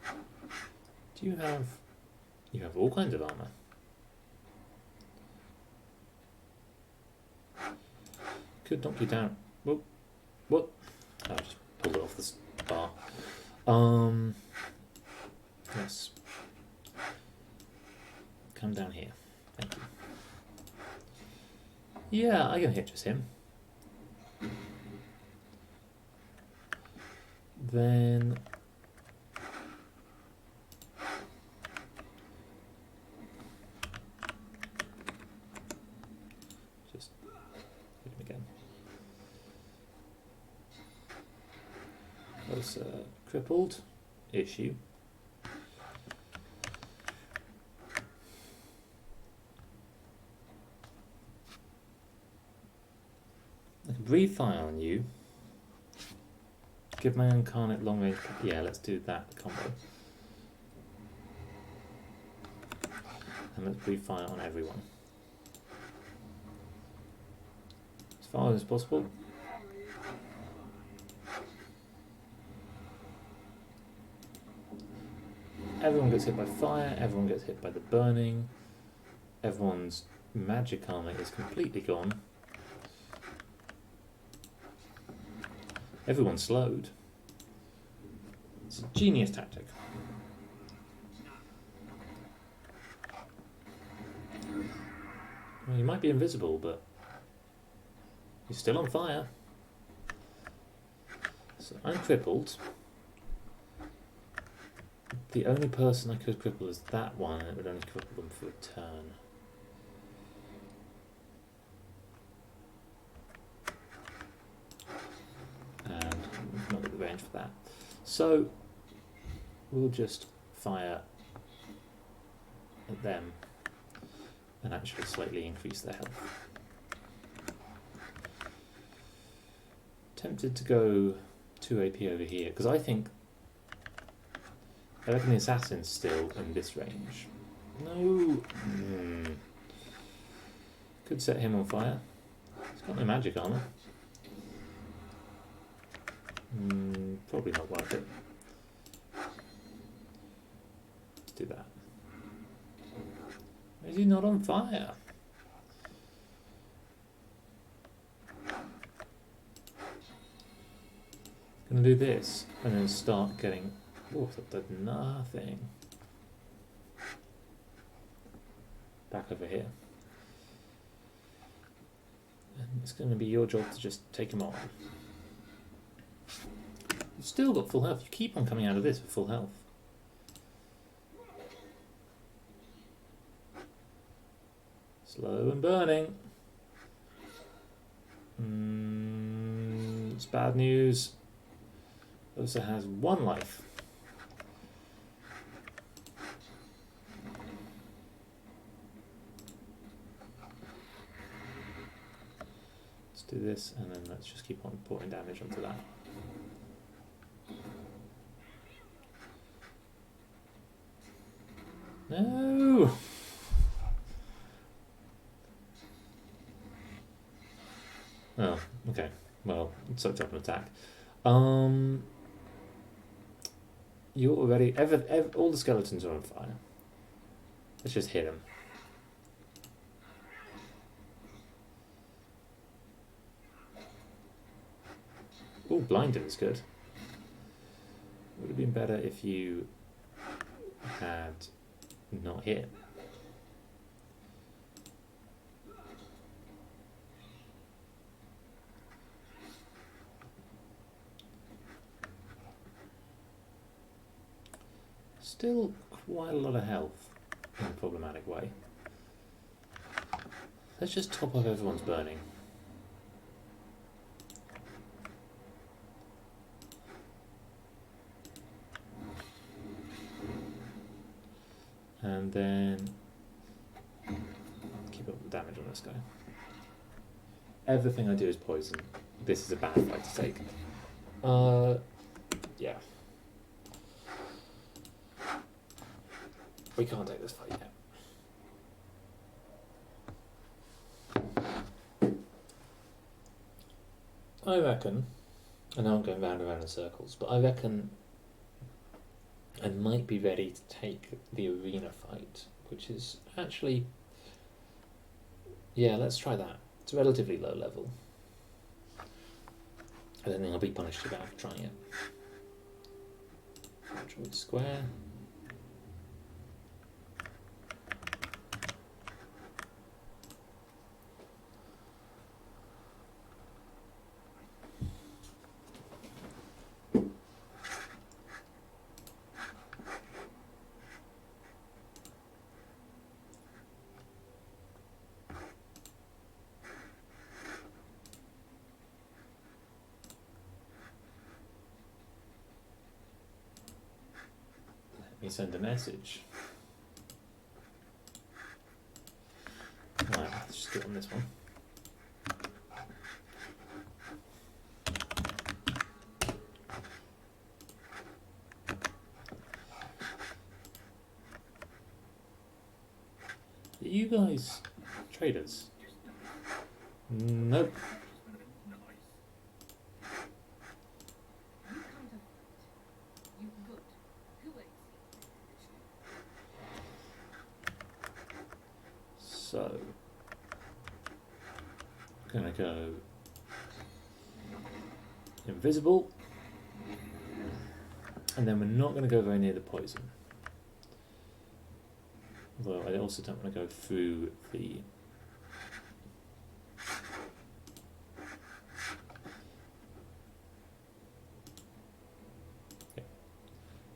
Do you have... You have all kinds of armor. Could knock you down. Whoop. What? I just pulled it off this bar. Yes. Come down here. Thank you. Yeah, I can hit just him. Then... just hit him again. Was crippled. Issue. I can breathe fire on you. Give my incarnate long range. Yeah, let's do that combo. And let's breathe fire on everyone. As far as possible. Everyone gets hit by fire, everyone gets hit by the burning, everyone's magic armor is completely gone. Everyone's slowed. It's a genius tactic. Well, you might be invisible, but you're still on fire. So I'm crippled. The only person I could cripple is that one, and it would only cripple them for a turn. And we've not got the range for that. So we'll just fire at them and actually slightly increase their health. Tempted to go 2 AP over here, because I reckon the assassin's still in this range. No! Could set him on fire. He's got no magic armor. Probably not worth it. Let's do that. Is he not on fire? Gonna do this and then start getting... Oh, that did nothing. Back over here. And it's going to be your job to just take him on. You've still got full health. You keep on coming out of this with full health. Slow and burning. It's bad news. Also has 1 life. Let's do this, and then let's just keep on pouring damage onto that. No! Oh, okay. Well, it sucked up an attack. You already... all the skeletons are on fire. Let's just hit them. Oh, blinded is good. Would have been better if you had not hit. Still quite a lot of health in a problematic way. Let's just top off everyone's burning. And then keep up the damage on this guy. Everything I do is poison. This is a bad fight to take. Yeah. We can't take this fight yet. I reckon, I know I'm going round and round in circles, but I reckon I might be ready to take the arena fight, which is actually, yeah, let's try that. It's relatively low level. I don't think I'll be punished too bad for trying it. Droid square. Let me send a message. Right, let's just do it on this one. Are you guys traders? Nope. So, I'm gonna go invisible, and then we're not gonna go very near the poison. Although I also don't want to go through the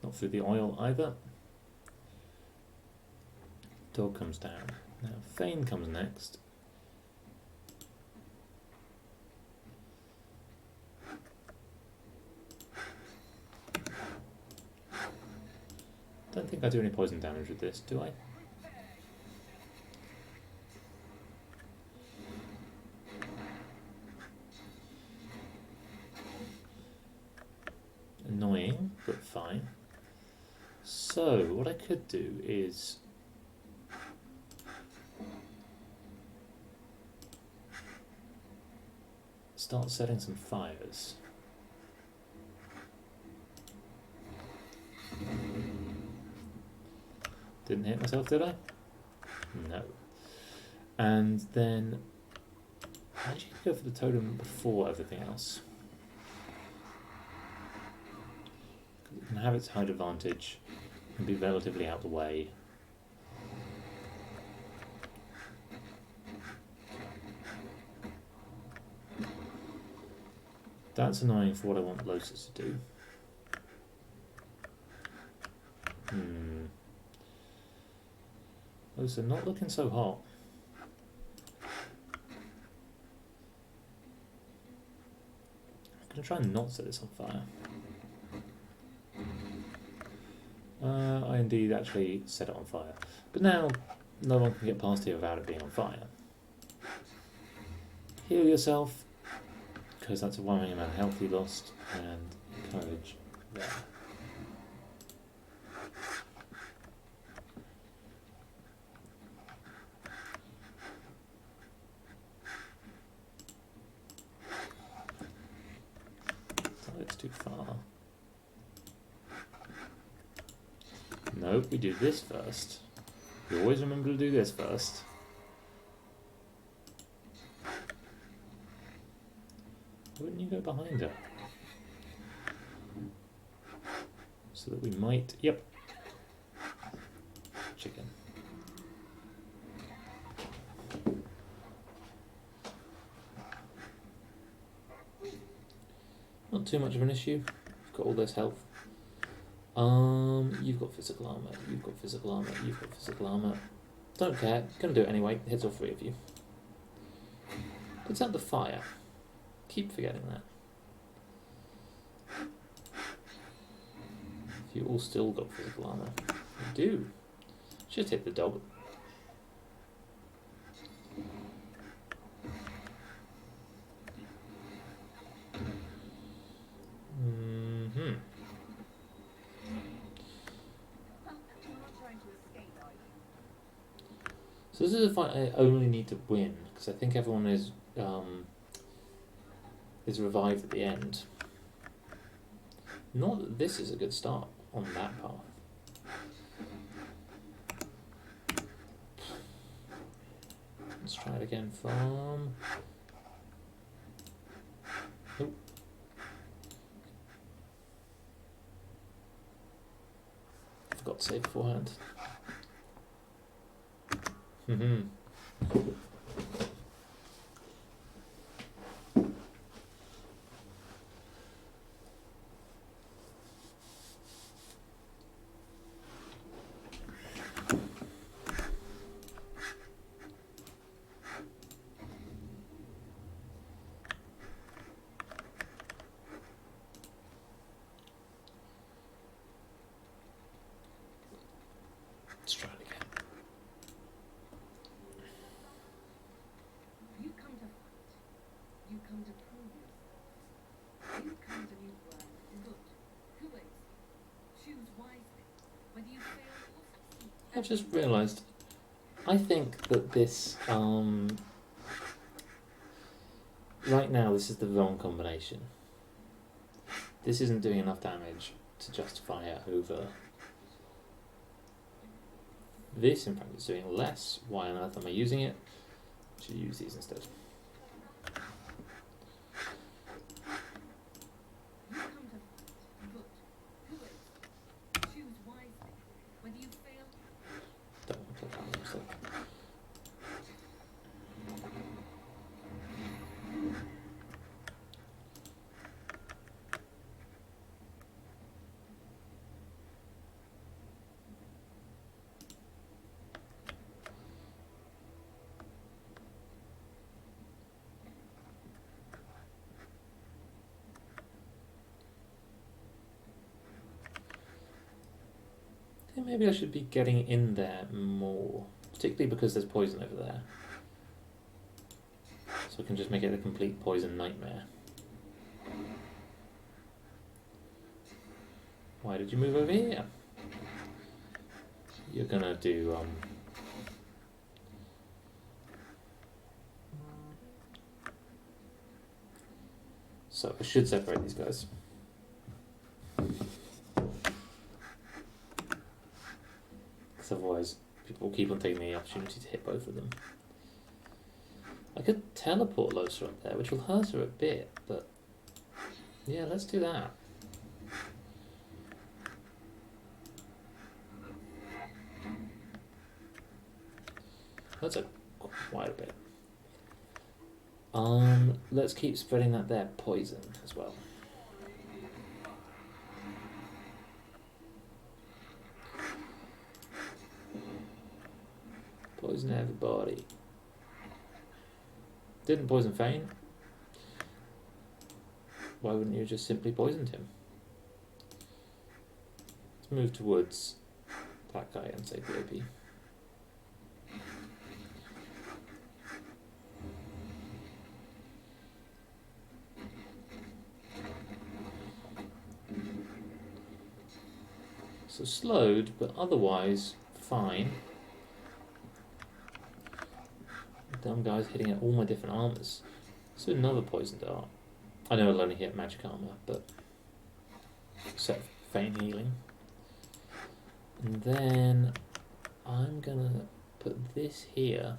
not through the oil either. Dog comes down. Now Thane comes next. Don't think I do any poison damage with this, do I? Annoying, but fine. So, what I could do is start setting some fires. Didn't hit myself, did I? No. And then I actually go for the totem before everything else. It can have its height advantage and be relatively out the way. That's annoying for what I want Lotus to do. Lotus not looking so hot. I'm going to try and not set this on fire. I indeed actually set it on fire. But now, no one can get past here without it being on fire. Heal yourself, because that's a worrying amount of health you lost, and courage there. It's too far. Nope, we do this first. You always remember to do this first. Wouldn't you go behind her? So that we might... Yep. Chicken. Not too much of an issue. We've got all this health. You've got physical armor. You've got physical armor. You've got physical armor. Don't care. Gonna do it anyway. Hits all three of you. Puts out the fire. Keep forgetting that. You all still got physical armor. You do. Just hit the dog. Mm-hmm. So this is a fight I only need to win, because I think everyone is revived at the end. Not that this is a good start on that path. Let's try it again from... Oh. Forgot to save beforehand. Mm-hmm. Let's try it again. You come to fight. You come to prove yourself. You come to meet work. Good. Who is? Choose wisely. Whether you fail or succeed. I've just realised, I think that this, right now this is the wrong combination. This isn't doing enough damage to justify it over. This, in fact, is doing less. Why on earth am I using it? I should use these instead. You come to fight. Good. Who is? Choose wisely. Whether you fail. Don't want to click on them, so. I think maybe I should be getting in there more, particularly because there's poison over there. So we can just make it a complete poison nightmare. Why did you move over here? You're gonna do, So I should separate these guys. Because otherwise people will keep on taking the opportunity to hit both of them. I could teleport Losa up there, which will hurt her a bit, but yeah, let's do that. That's quite a bit. Let's keep spreading that there poison as well. Poison everybody. Didn't poison Fane. Why wouldn't you have just simply poisoned him? Let's move towards that guy and save the AP. So slowed, but otherwise fine. Dumb guy's hitting at all my different armors. Let's do another poison dart. I know I'll only hit magic armor, but set feign healing. And then I'm gonna put this here,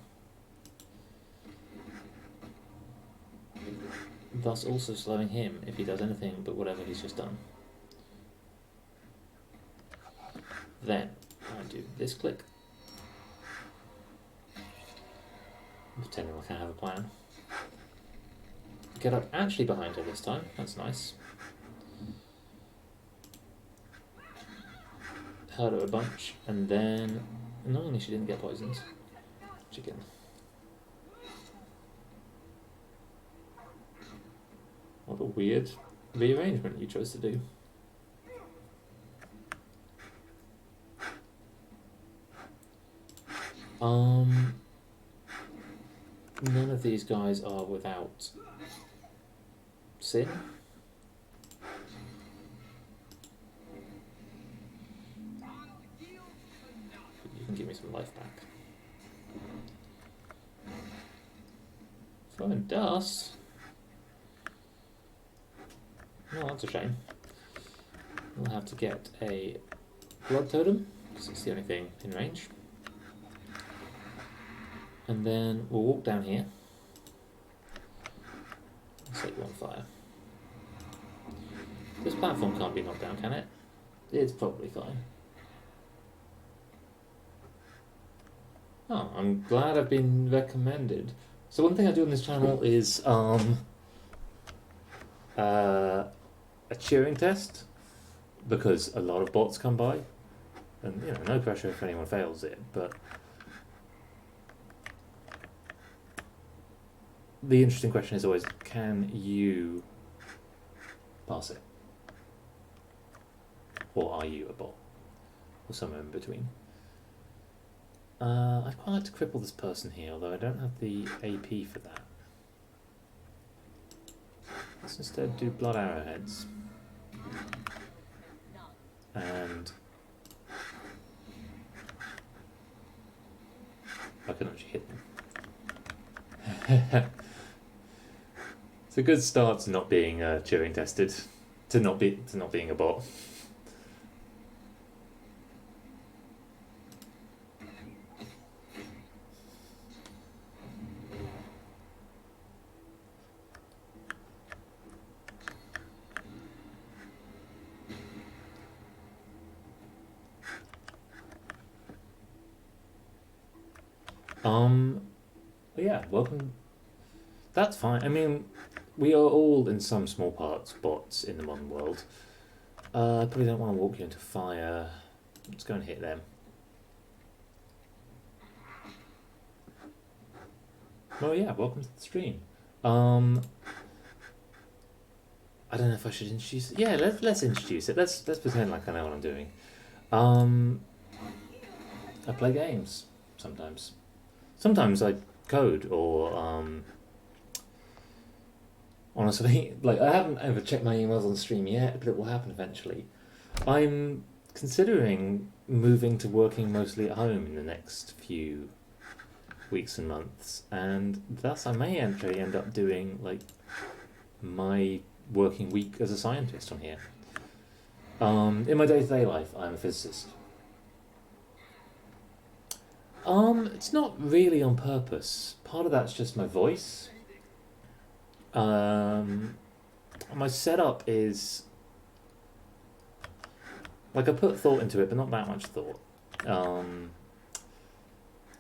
thus also slowing him if he does anything but whatever he's just done. Then I do this click, pretending like I have a plan. Get up actually behind her this time, that's nice. hurt her a bunch, and then annoyingly she didn't get poisoned. Chicken. What a weird rearrangement you chose to do. None of these guys are without sin. You can give me some life back. Throwing dust? No, that's a shame. We'll have to get a blood totem, because it's the only thing in range. And then we'll walk down here. Set you on fire. This platform can't be knocked down, can it? It's probably fine. Oh, I'm glad I've been recommended. So one thing I do on this channel is a cheering test, because a lot of bots come by, and you know, no pressure if anyone fails it, but the interesting question is always, can you pass it? Or are you a bot? Or somewhere in between. I'd quite like to cripple this person here, although I don't have the AP for that. Let's instead do blood arrowheads. And I can actually hit them. It's a good start to not being Turing tested, to not being a bot. Yeah, welcome. That's fine. I mean, we are all in some small parts bots in the modern world. I probably don't want to walk you into fire. Let's go and hit them. Oh yeah, welcome to the stream. I don't know if I should introduce it. Yeah, let's introduce it. Let's pretend like I know what I'm doing. I play games sometimes. Sometimes I code, or honestly, like, I haven't ever checked my emails on stream yet, but it will happen eventually. I'm considering moving to working mostly at home in the next few weeks and months, and thus I may actually end up doing like my working week as a scientist on here. In my day-to-day life, I'm a physicist. It's not really on purpose. Part of that's just my voice. My setup is like, I put thought into it, but not that much thought.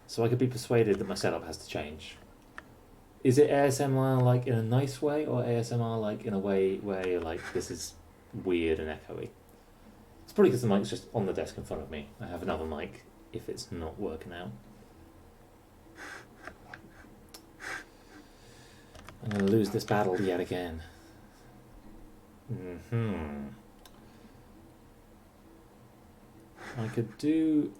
So I could be persuaded that my setup has to change. Is it ASMR like in a nice way, or ASMR like in a way where you're like, this is weird and echoey? It's probably because the mic's just on the desk in front of me. I have another mic if it's not working out. I'm going to lose this battle yet again. I could do...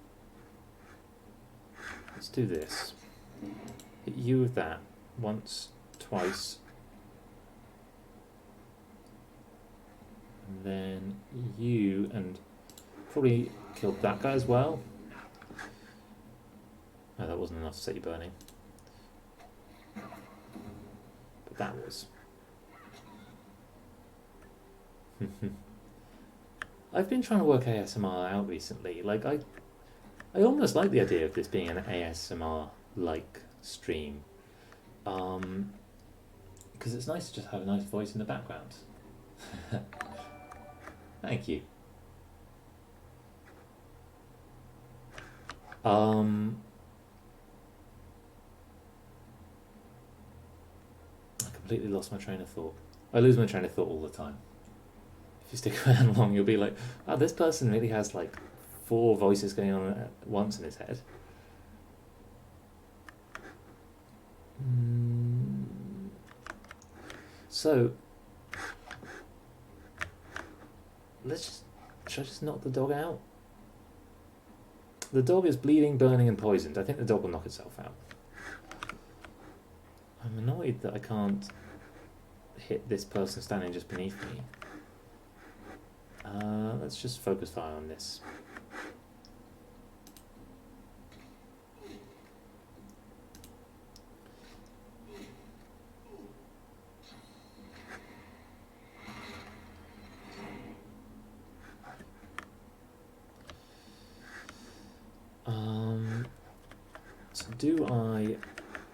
Let's do this. Hit you with that. Once, twice. And then you, and probably killed that guy as well. Oh, that wasn't enough to set you burning. But that was. I've been trying to work ASMR out recently. Like, I almost like the idea of this being an ASMR-like stream. Because it's nice to just have a nice voice in the background. Thank you. I completely lost my train of thought. I lose my train of thought all the time. If you stick around long, you'll be like, oh, this person really has like 4 voices going on at once in his head. So, should I just knock the dog out? The dog is bleeding, burning, and poisoned. I think the dog will knock itself out. I'm annoyed that I can't hit this person standing just beneath me. Let's just focus fire on this. So do I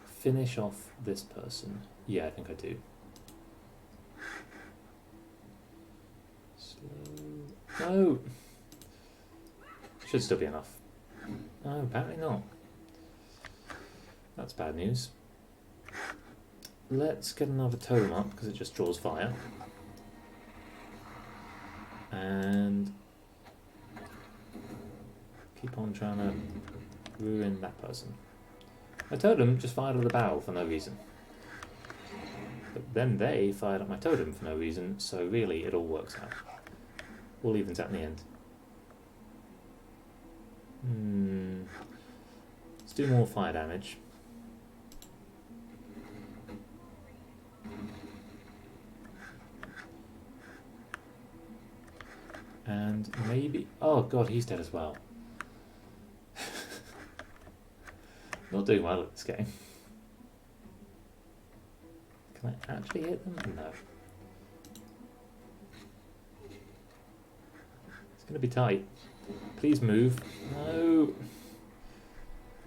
finish off this person? Yeah, I think I do. Slow. No! Should still be enough. No, apparently not. That's bad news. Let's get another totem up because it just draws fire. And keep on trying to ruin that person. My totem just fired at the barrel for no reason. But then they fired at my totem for no reason, so really it all works out. All evens out in the end. Let's do more fire damage. And maybe... Oh god, he's dead as well. Not doing well at this game. Can I actually hit them? No. It's going to be tight. Please move. No.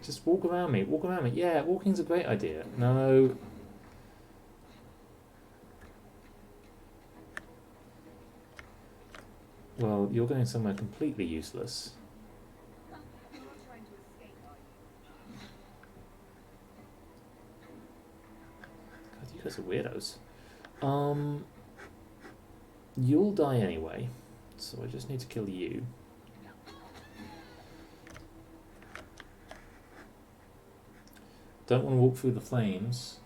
Just walk around me. Walk around me. Yeah, walking's a great idea. No. Well, you're going somewhere completely useless. You guys are weirdos. You'll die anyway, so I just need to kill you. Don't want to walk through the flames.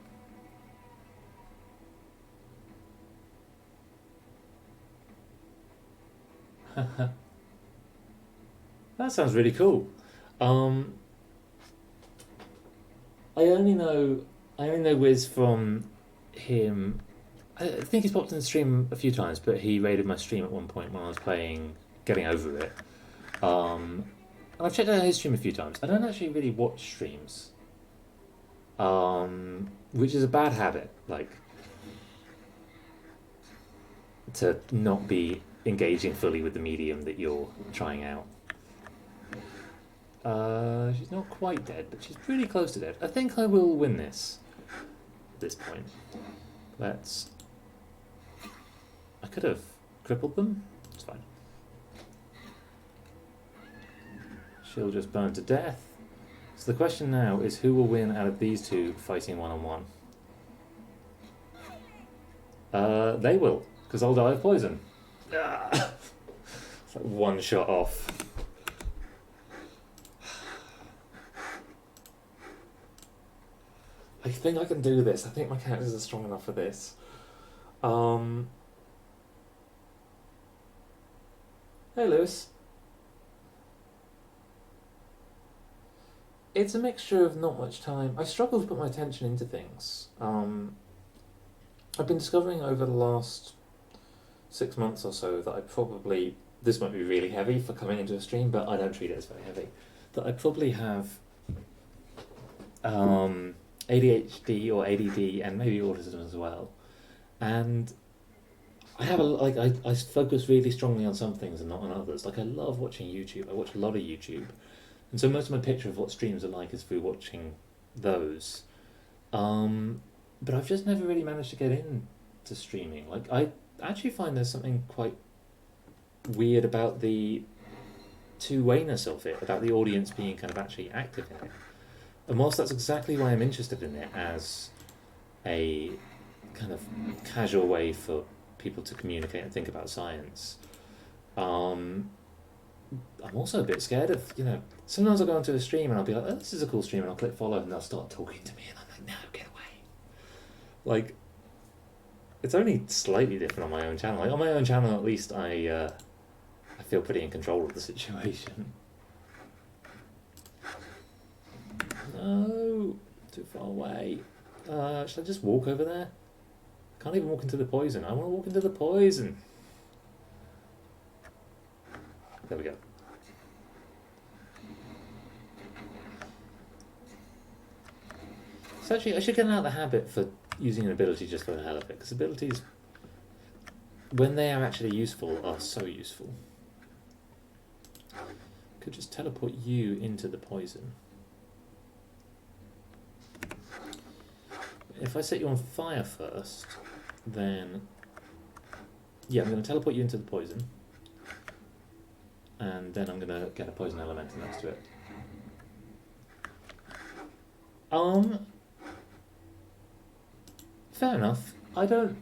That sounds really cool. I only know Wiz from him. I think he's popped in the stream a few times, but he raided my stream at one point when I was playing Getting Over It. I've checked out his stream a few times. I don't actually really watch streams, which is a bad habit. Like, to not be engaging fully with the medium that you're trying out. She's not quite dead, but she's pretty close to dead. I think I will win this at this point. I could have crippled them. It's fine. She'll just burn to death. So the question now is who will win out of these two fighting one-on-one? They will, because I'll die of poison. It's like one shot off. I think I can do this. I think my characters are strong enough for this. Hey, Lewis. It's a mixture of not much time. I struggle to put my attention into things. I've been discovering over the last 6 months or so that I probably... This might be really heavy for coming into a stream, but I don't treat it as very heavy. That I probably have ADHD or ADD and maybe autism as well. And I have I focus really strongly on some things and not on others. Like, I love watching YouTube. I watch a lot of YouTube. And so most of my picture of what streams are like is through watching those. But I've just never really managed to get into streaming. Like, I actually find there's something quite weird about the two-wayness of it, about the audience being kind of actually active in it. And whilst that's exactly why I'm interested in it as a kind of casual way for people to communicate and think about science, I'm also a bit scared of, sometimes I'll go onto a stream and I'll be like, oh, this is a cool stream, and I'll click follow and they'll start talking to me and I'm like, no, get away. Like, it's only slightly different on my own channel. Like, on my own channel, at least I feel pretty in control of the situation. No, too far away. Should I just walk over there? Can't even walk into the poison. I want to walk into the poison. There we go. So actually, I should get out of the habit for using an ability just for the hell of it, because abilities, when they are actually useful, are so useful. Could just teleport you into the poison. If I set you on fire first, then yeah, I'm going to teleport you into the poison, and then I'm going to get a poison elemental next to it. Fair enough. I don't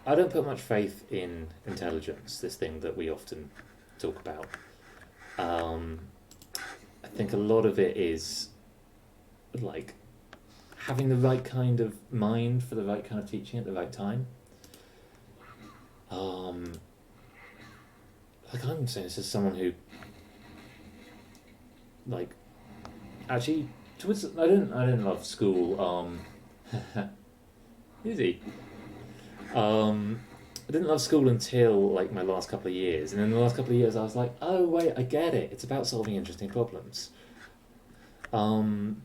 put much faith in intelligence, this thing that we often talk about. I think a lot of it is like having the right kind of mind for the right kind of teaching at the right time. Like, I'm saying this as someone who, like, actually, I didn't love school. Easy. I didn't love school until like my last couple of years, and in the last couple of years, I was like, oh wait, I get it. It's about solving interesting problems. But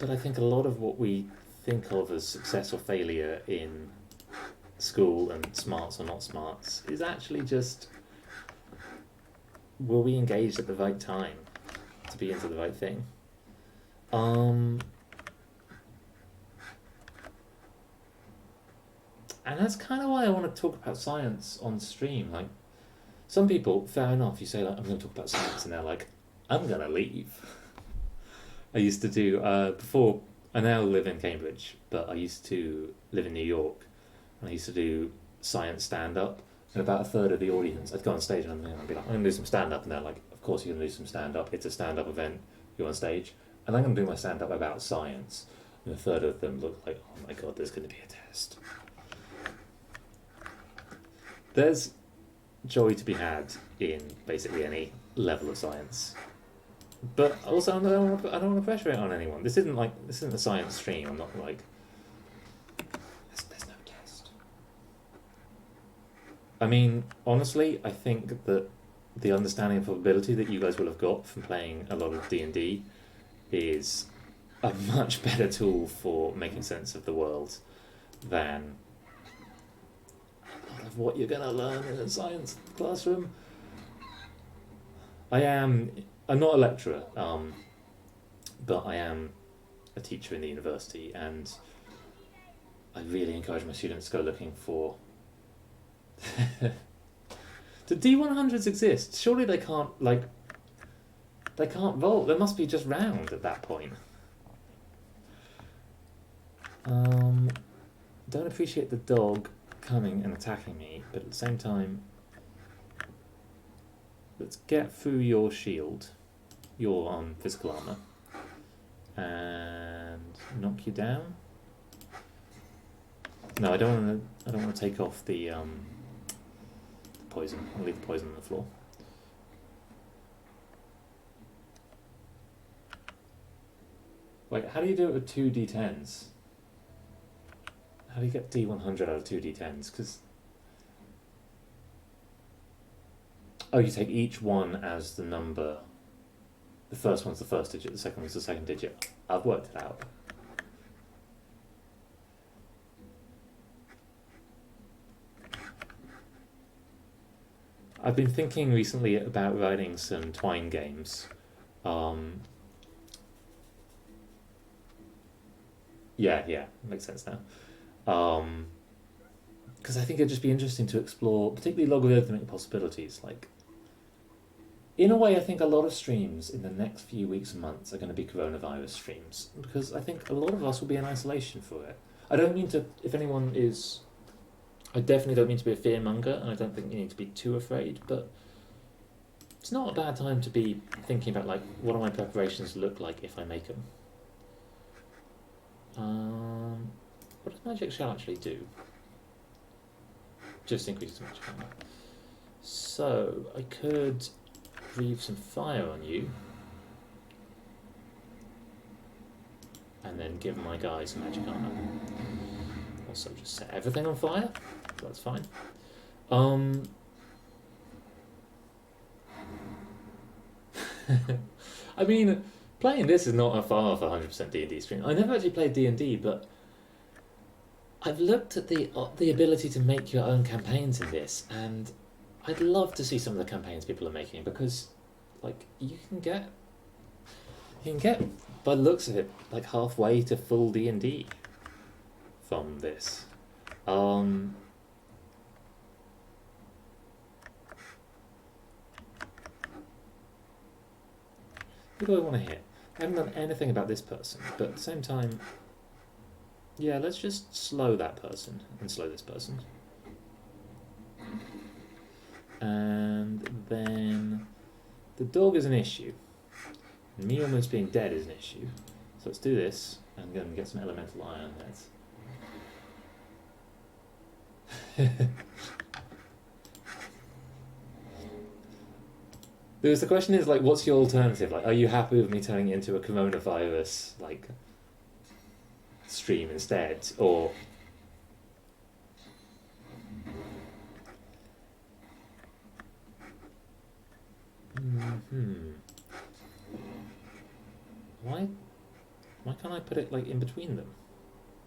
I think a lot of what we think of as success or failure in school and smarts or not smarts is actually just, were we engaged at the right time to be into the right thing? And that's kind of why I want to talk about science on stream. Like, some people, fair enough, you say like, I'm going to talk about science, and they're like, I'm going to leave. I used to do, before, I now live in Cambridge, but I used to live in New York, and I used to do science stand-up, and about a third of the audience, I'd go on stage and I'd be like, I'm going to do some stand-up, and they're like, of course you're going to do some stand-up, it's a stand-up event, you're on stage, and I'm going to do my stand-up about science, and a third of them look like, oh my god, there's going to be a test. There's joy to be had in basically any level of science, but also I don't want to pressure it on anyone. This isn't a science stream. I'm not like, there's no test. I mean, honestly, I think that the understanding of probability that you guys will have got from playing a lot of D&D is a much better tool for making sense of the world than of what you're going to learn in a science classroom. I'm not a lecturer, but I am a teacher in the university, and I really encourage my students to go looking for... Do D100s exist? Surely they can't, like... They can't roll. They must be just round at that point. Don't appreciate the dog coming and attacking me, but at the same time, let's get through your shield, your physical armor, and knock you down. No, I don't want to take off the poison. I'll leave the poison on the floor. Wait, how do you do it with 2 d10s? How do you get D100 out of 2 d10s? Because... Oh, you take each one as the number. The first one's the first digit, the second one's the second digit. I've worked it out. I've been thinking recently about writing some Twine games. Yeah, makes sense now. Because I think it'd just be interesting to explore, particularly logarithmic possibilities. Like, in a way, I think a lot of streams in the next few weeks and months are going to be coronavirus streams, because I think a lot of us will be in isolation for it. I don't mean to, if anyone is I definitely don't mean to be a fearmonger, and I don't think you need to be too afraid, but it's not a bad time to be thinking about, like, what do my preparations look like if I make them? What does Magic Shell actually do? Just increases magic armor. So, I could breathe some fire on you, and then give my guy some magic armor. Also, just set everything on fire. That's fine. I mean, playing this is not a far off 100% D&D stream. I never actually played D&D, but I've looked at the ability to make your own campaigns in this, and I'd love to see some of the campaigns people are making, because, like, you can get, by the looks of it, like halfway to full D&D from this. Who do I want to hit? I haven't done anything about this person, but at the same time, yeah, let's just slow that person and slow this person. And then the dog is an issue. Me almost being dead is an issue. So let's do this and go and get some elemental iron heads. The question is, like, what's your alternative? Like, are you happy with me turning it into a coronavirus, like, stream instead? Or... Why can't I put it, like, in between them?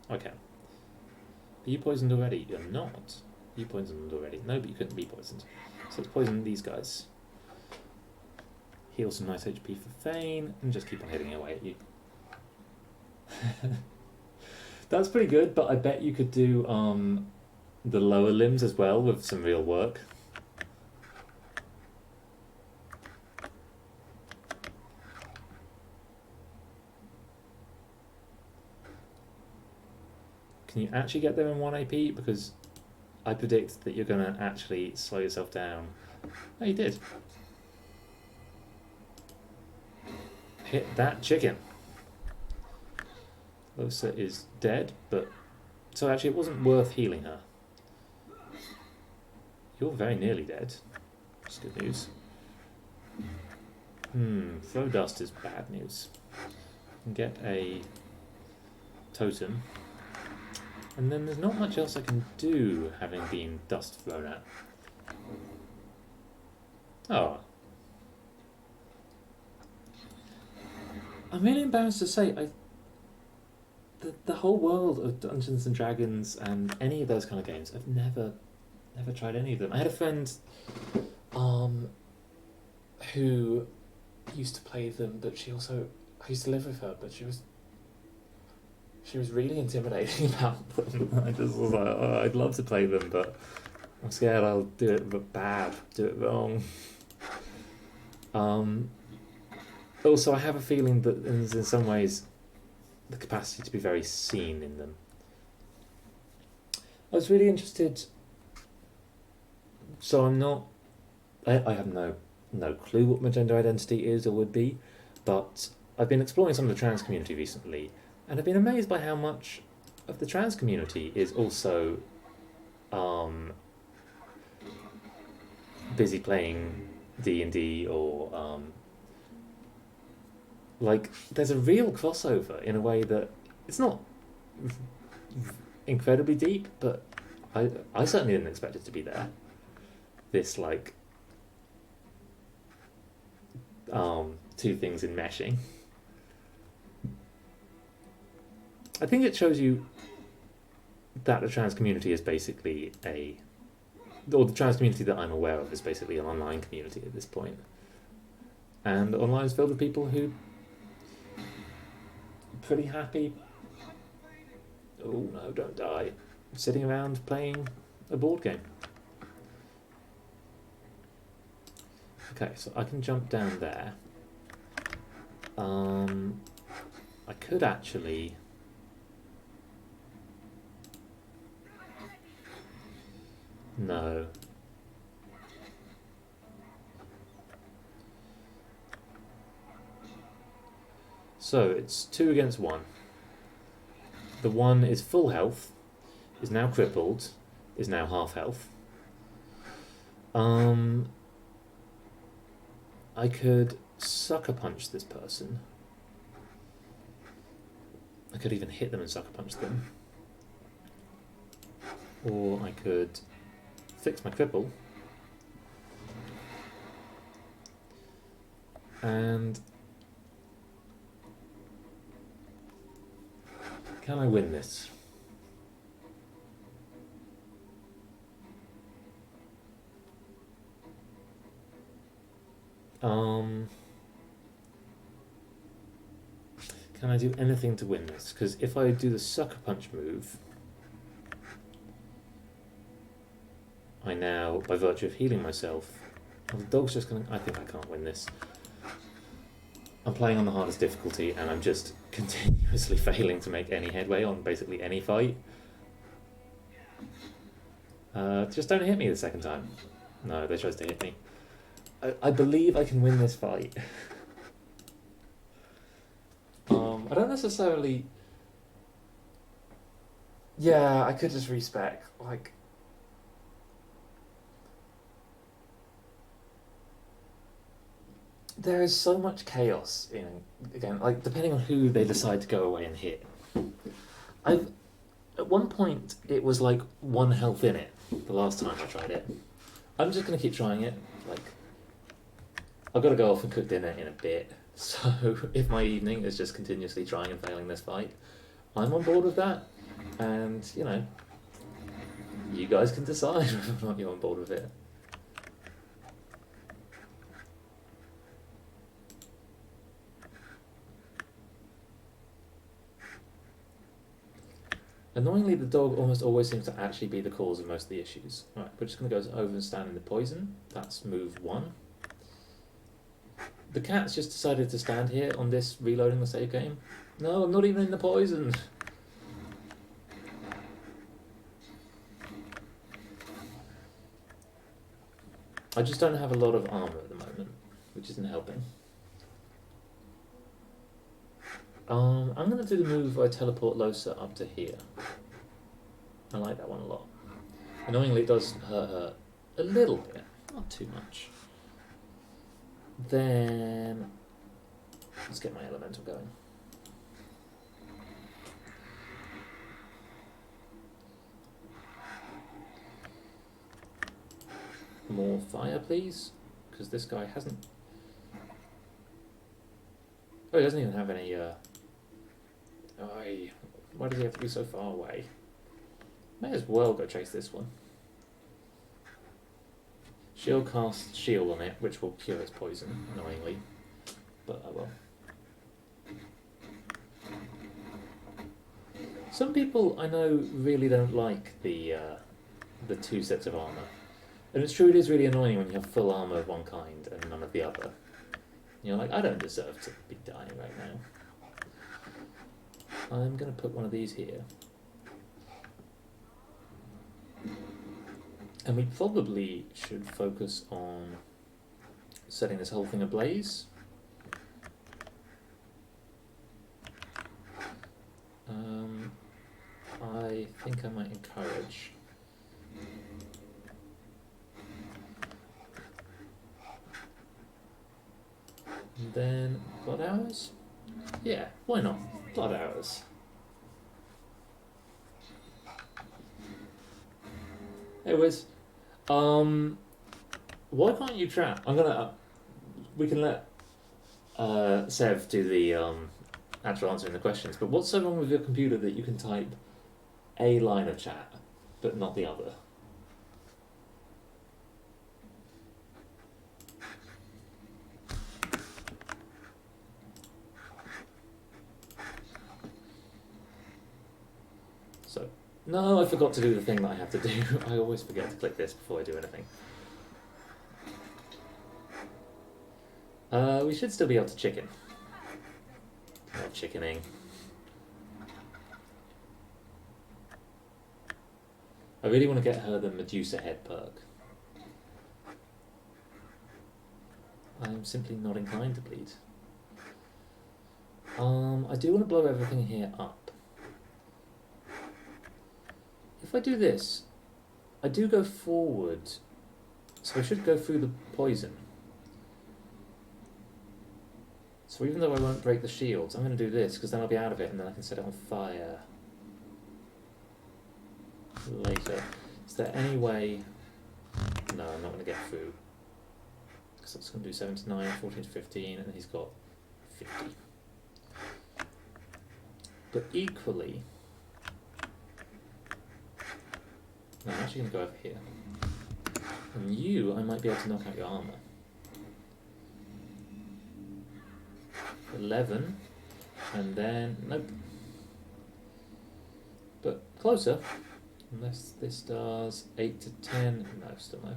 Okay. Are you poisoned already? You're not. You poisoned already. No, but you couldn't be poisoned. So let's poison these guys. Heal some nice HP for Fane, and just keep on hitting away at you. That's pretty good, but I bet you could do the lower limbs as well with some real work. Can you actually get there in 1 AP? Because I predict that you're going to actually slow yourself down. Oh, you did. Hit that chicken. Losa is dead, but... So actually it wasn't worth healing her. You're very nearly dead. That's good news. Throw dust is bad news. I can get a totem. And then there's not much else I can do, having been dust thrown at. Oh. I'm really embarrassed to say, the whole world of Dungeons and Dragons and any of those kind of games, I've never tried any of them. I had a friend who used to play them, but I used to live with her, but she was really intimidating about them. I just was like, oh, I'd love to play them, but I'm scared I'll do it bad, do it wrong. Also, I have a feeling that there's in some ways the capacity to be very seen in them. I was really interested, so I have no clue what my gender identity is or would be, but I've been exploring some of the trans community recently, and I've been amazed by how much of the trans community is also busy playing D&D or like, there's a real crossover in a way that it's not incredibly deep, but I certainly didn't expect it to be there. This, like, two things enmeshing. I think it shows you that the trans community is basically or the trans community that I'm aware of is basically an online community at this point. And online is filled with people who are pretty happy. Oh no, don't die. Sitting around playing a board game. Okay, so I can jump down there. I could actually... No. So it's 2 against 1. The 1 is full health, is now crippled, is now half health. I could sucker punch this person. I could even hit them and sucker punch them. Or I could fix my cripple. And can I win this? Can I do anything to win this? Because if I do the sucker punch move, I now, by virtue of healing myself, well, the dog's just gonna. I think I can't win this. I'm playing on the hardest difficulty, and I'm just continuously failing to make any headway on basically any fight. Just don't hit me the second time. No, they chose to hit me. I believe I can win this fight. I don't necessarily. Yeah, I could just respec. Like, there is so much chaos in, again, like, depending on who they decide to go away and hit. At one point, it was like 1 health in it, the last time I tried it. I'm just going to keep trying it. Like, I've got to go off and cook dinner in a bit, so if my evening is just continuously trying and failing this fight, I'm on board with that, and, you know, you guys can decide whether or not you're on board with it. Annoyingly, the dog almost always seems to actually be the cause of most of the issues. Right, we're just going to go over and stand in the poison. That's move 1. The cat's just decided to stand here on this reloading the save game. No, I'm not even in the poison. I just don't have a lot of armour at the moment, which isn't helping. I'm going to do the move where I teleport Losa up to here. I like that one a lot. Annoyingly, it does hurt her a little bit, not too much. Then let's get my elemental going. More fire, please, because this guy hasn't. Oh, he doesn't even have any. Why does he have to be so far away? May as well go chase this one. She'll cast shield on it, which will cure its poison, annoyingly. But I will. Some people I know really don't like the 2 sets of armour. And it's true, it is really annoying when you have full armour of one kind and none of the other. You're like, I don't deserve to be dying right now. I'm going to put one of these here. And we probably should focus on setting this whole thing ablaze. I think I might encourage. And then blood arrows? Yeah, why not? Blood arrows. Hey Wiz. Why can't you trap? I'm gonna. We can let Sev do the actual answering the questions. But what's so wrong with your computer that you can type a line of chat, but not the other? So, no, I forgot to do the thing that I have to do. I always forget to click this before I do anything. We should still be able to chicken. Not chickening. I really want to get her the Medusa head perk. I'm simply not inclined to bleed. I do want to blow everything here up. If I do this, I do go forward, so I should go through the poison. So even though I won't break the shields, I'm going to do this, because then I'll be out of it, and then I can set it on fire later. Is there any way... No, I'm not going to get through. Because that's going to do 7 to 9, 14 to 15, and he's got 50. But equally... No, I'm actually going to go over here. And you, I might be able to knock out your armour. 11, and then... Nope. But closer. Unless this does 8 to 10. No, still no.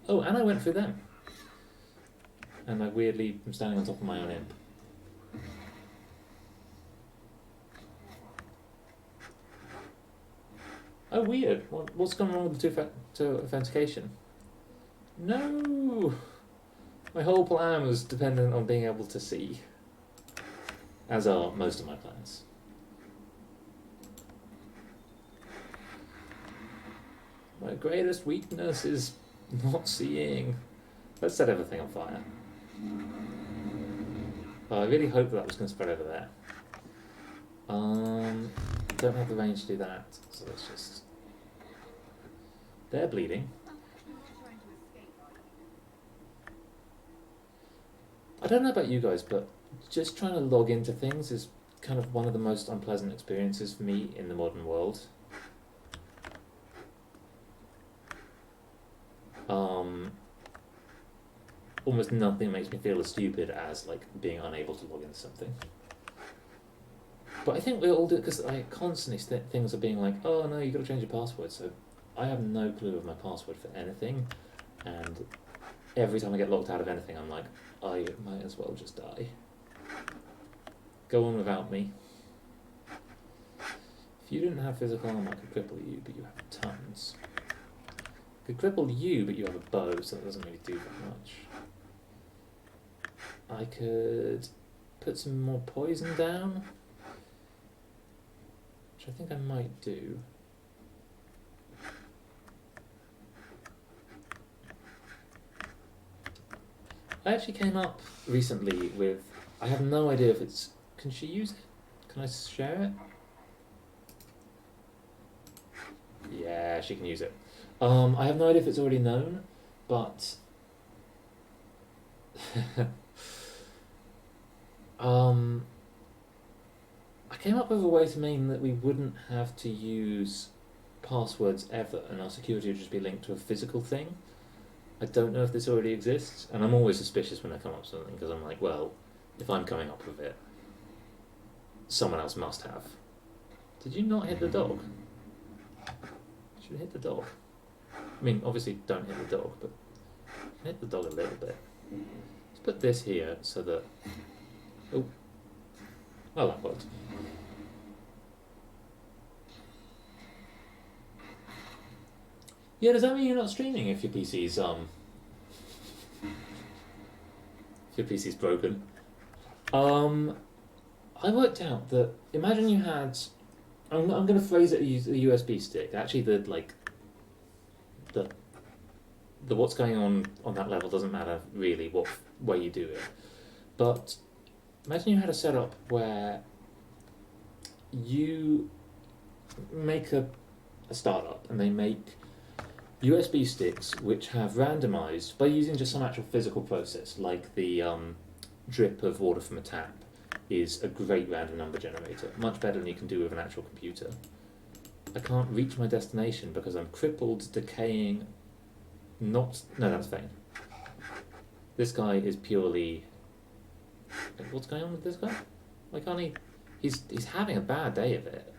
Oh, and I went through them. And I weirdly am standing on top of my own imp. Oh, weird. What's gone wrong with the two authentication? No! My whole plan was dependent on being able to see. As are most of my plans. My greatest weakness is not seeing. Let's set everything on fire. Oh, I really hope that was going to spread over there. Don't have the range to do that, so let's just... They're bleeding. I don't know about you guys, but just trying to log into things is kind of one of the most unpleasant experiences for me in the modern world. Almost nothing makes me feel as stupid as like being unable to log into something. But I think we all do it because I constantly things are being like, oh no, you got to change your password. So I have no clue of my password for anything, and every time I get locked out of anything, I'm like, I might as well just die. Go on without me. If you didn't have physical armor, I could cripple you, but you have tons. I could cripple you, but you have a bow, so that doesn't really do that much. I could put some more poison down, which I think I might do. I actually came up recently with, I have no idea if it's, can she use it? Can I share it? Yeah, she can use it. I have no idea if it's already known, but I came up with a way to mean that we wouldn't have to use passwords ever, and our security would just be linked to a physical thing. I don't know if this already exists, and I'm always suspicious when I come up with something, because I'm like, well, if I'm coming up with it, someone else must have. Did you not hit the dog? You should hit the dog. I mean, obviously don't hit the dog, but hit the dog a little bit. Let's put this here so that... Oh. Well, that worked. Yeah, does that mean you're not streaming if your PC's broken? I worked out that, imagine you had, I'm going to phrase it as a USB stick. Actually, the what's going on that level doesn't matter really what way you do it. But imagine you had a setup where you make a startup and they make USB sticks which have randomized by using just some actual physical process, like the drip of water from a tap is a great random number generator, much better than you can do with an actual computer. I can't reach my destination because I'm crippled, decaying, no, that's fine. This guy is purely... What's going on with this guy? Why can't he... He's having a bad day of it.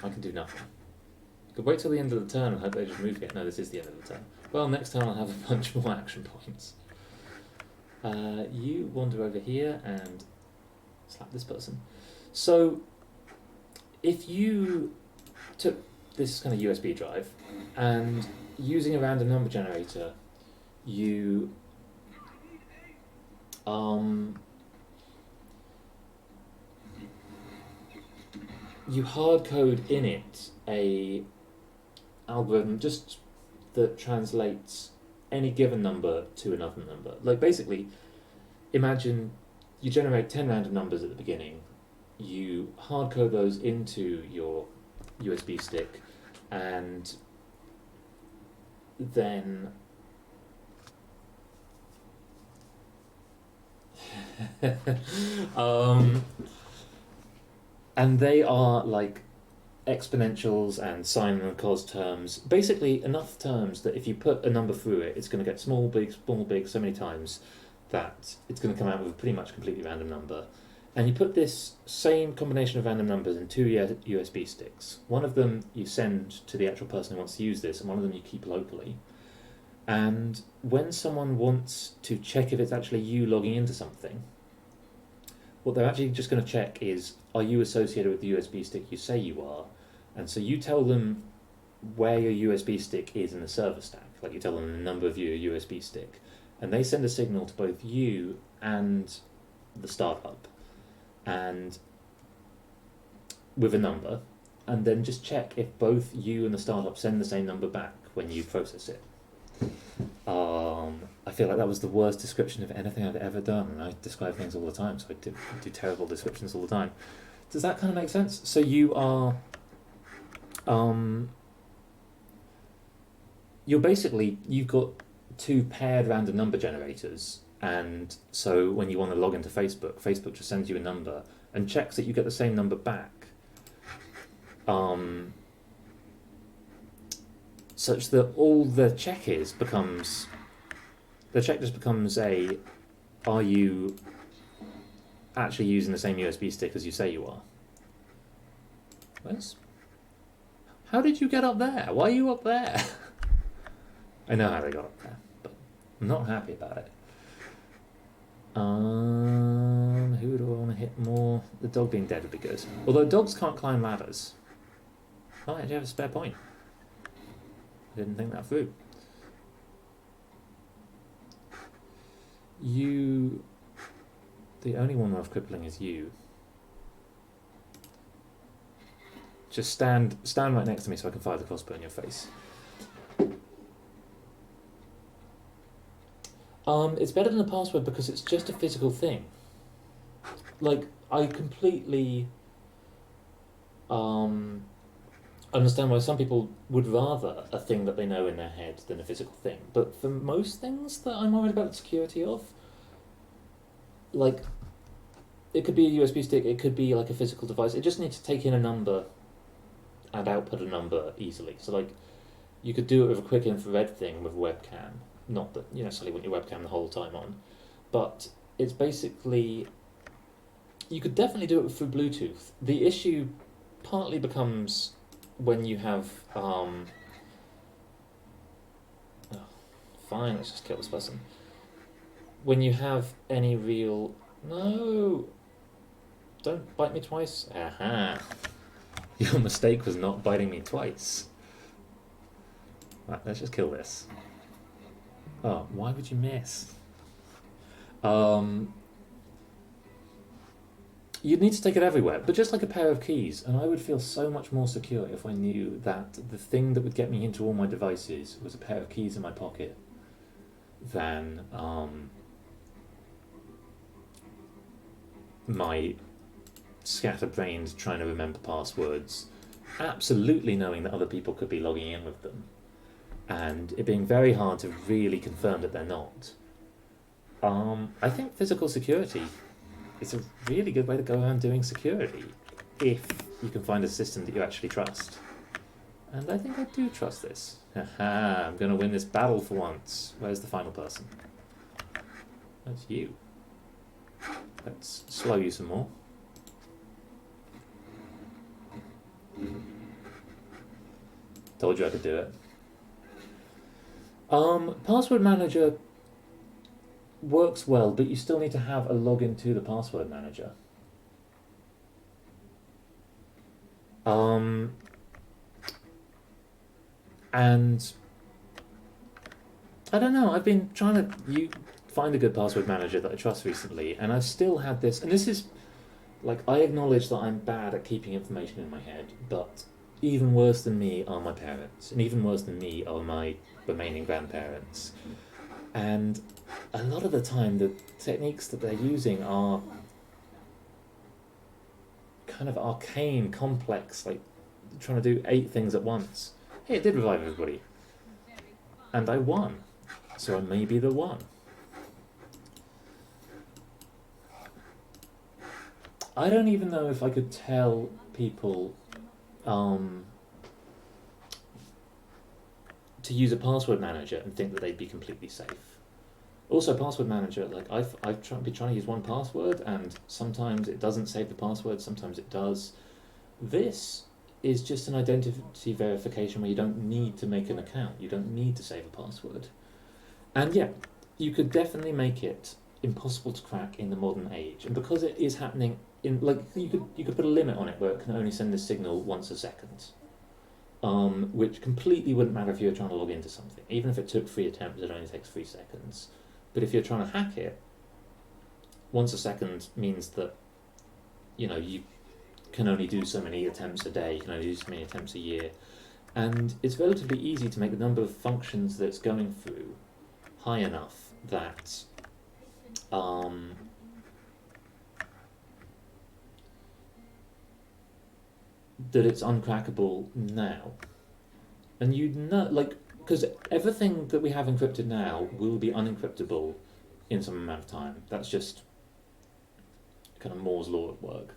I can do nothing. I could wait till the end of the turn and hope they just move it. No, this is the end of the turn. Well, next turn I'll have a bunch more action points. You wander over here and slap this person. So if you took this kind of USB drive and using a random number generator, you you hard code in it a algorithm just that translates any given number to another number. Like basically, imagine you generate 10 random numbers at the beginning, you hard code those into your USB stick, and then and they are like exponentials and sine and cos terms, basically enough terms that if you put a number through it, it's going to get small, big, so many times that it's going to come out with a pretty much completely random number. And you put this same combination of random numbers in two USB sticks. One of them you send to the actual person who wants to use this, and one of them you keep locally. And when someone wants to check if it's actually you logging into something, what they're actually just going to check is, are you associated with the USB stick you say you are? And so you tell them where your USB stick is in the server stack, like you tell them the number of your USB stick, and they send a signal to both you and the startup, and with a number, and then just check if both you and the startup send the same number back when you process it. I feel like that was the worst description of anything I've ever done, and I describe things all the time, so I do terrible descriptions all the time. Does that kind of make sense? So you are, you've got two paired random number generators, and so when you want to log into Facebook, Facebook just sends you a number and checks that you get the same number back, such that all the check just becomes a, are you actually using the same USB stick as you say you are? How did you get up there? Why are you up there? I know how they got up there, but I'm not happy about it. Who do I want to hit more? The dog being dead would be good. Although dogs can't climb ladders. Oh, I actually have a spare point. I didn't think that through. The only one worth crippling is you. Just stand right next to me so I can fire the crossbow in your face. It's better than a password because it's just a physical thing. Like, I completely understand why some people would rather a thing that they know in their head than a physical thing. But for most things that I'm worried about the security of, like, it could be a USB stick, it could be like a physical device, it just needs to take in a number and output a number easily. So like, you could do it with a quick infrared thing with a webcam. Not that you necessarily want your webcam the whole time on, but it's basically, you could definitely do it through Bluetooth. The issue partly becomes when you have, fine, let's just kill this person. When you have any real, no, don't bite me twice. Aha. Your mistake was not biting me twice. Right, let's just kill this. Oh, why would you miss? You'd need to take it everywhere, but just like a pair of keys, and I would feel so much more secure if I knew that the thing that would get me into all my devices was a pair of keys in my pocket than my scatterbrained trying to remember passwords, absolutely knowing that other people could be logging in with them, and it being very hard to really confirm that they're not. I think physical security is a really good way to go around doing security if you can find a system that you actually trust. And I think I do trust this. Haha, I'm going to win this battle for once. Where's the final person? That's you. Let's slow you some more. Told you I could do it. Password manager works well, but you still need to have a login to the password manager. Um, and I don't know. I've been trying to find a good password manager that I trust recently, and I've still had this. And this is like, I acknowledge that I'm bad at keeping information in my head, but even worse than me are my parents, and even worse than me are my remaining grandparents. And a lot of the time, the techniques that they're using are kind of arcane, complex, like trying to do 8 things at once. Hey, it did revive everybody, and I won, so I may be the one. I don't even know if I could tell people to use a password manager and think that they'd be completely safe. Also, password manager, like I've been trying to use 1Password, and sometimes it doesn't save the password, sometimes it does. This is just an identity verification where you don't need to make an account, you don't need to save a password. And yeah, you could definitely make it impossible to crack in the modern age, and because it is happening in, like, you could put a limit on it where it can only send this signal once a second. Which completely wouldn't matter if you were trying to log into something. Even if it took 3 attempts, it only takes 3 seconds. But if you're trying to hack it, once a second means that, you can only do so many attempts a day, you can only do so many attempts a year. And it's relatively easy to make the number of functions that it's going through high enough that that it's uncrackable now. And because everything that we have encrypted now will be unencryptable in some amount of time. That's just kind of Moore's law at work.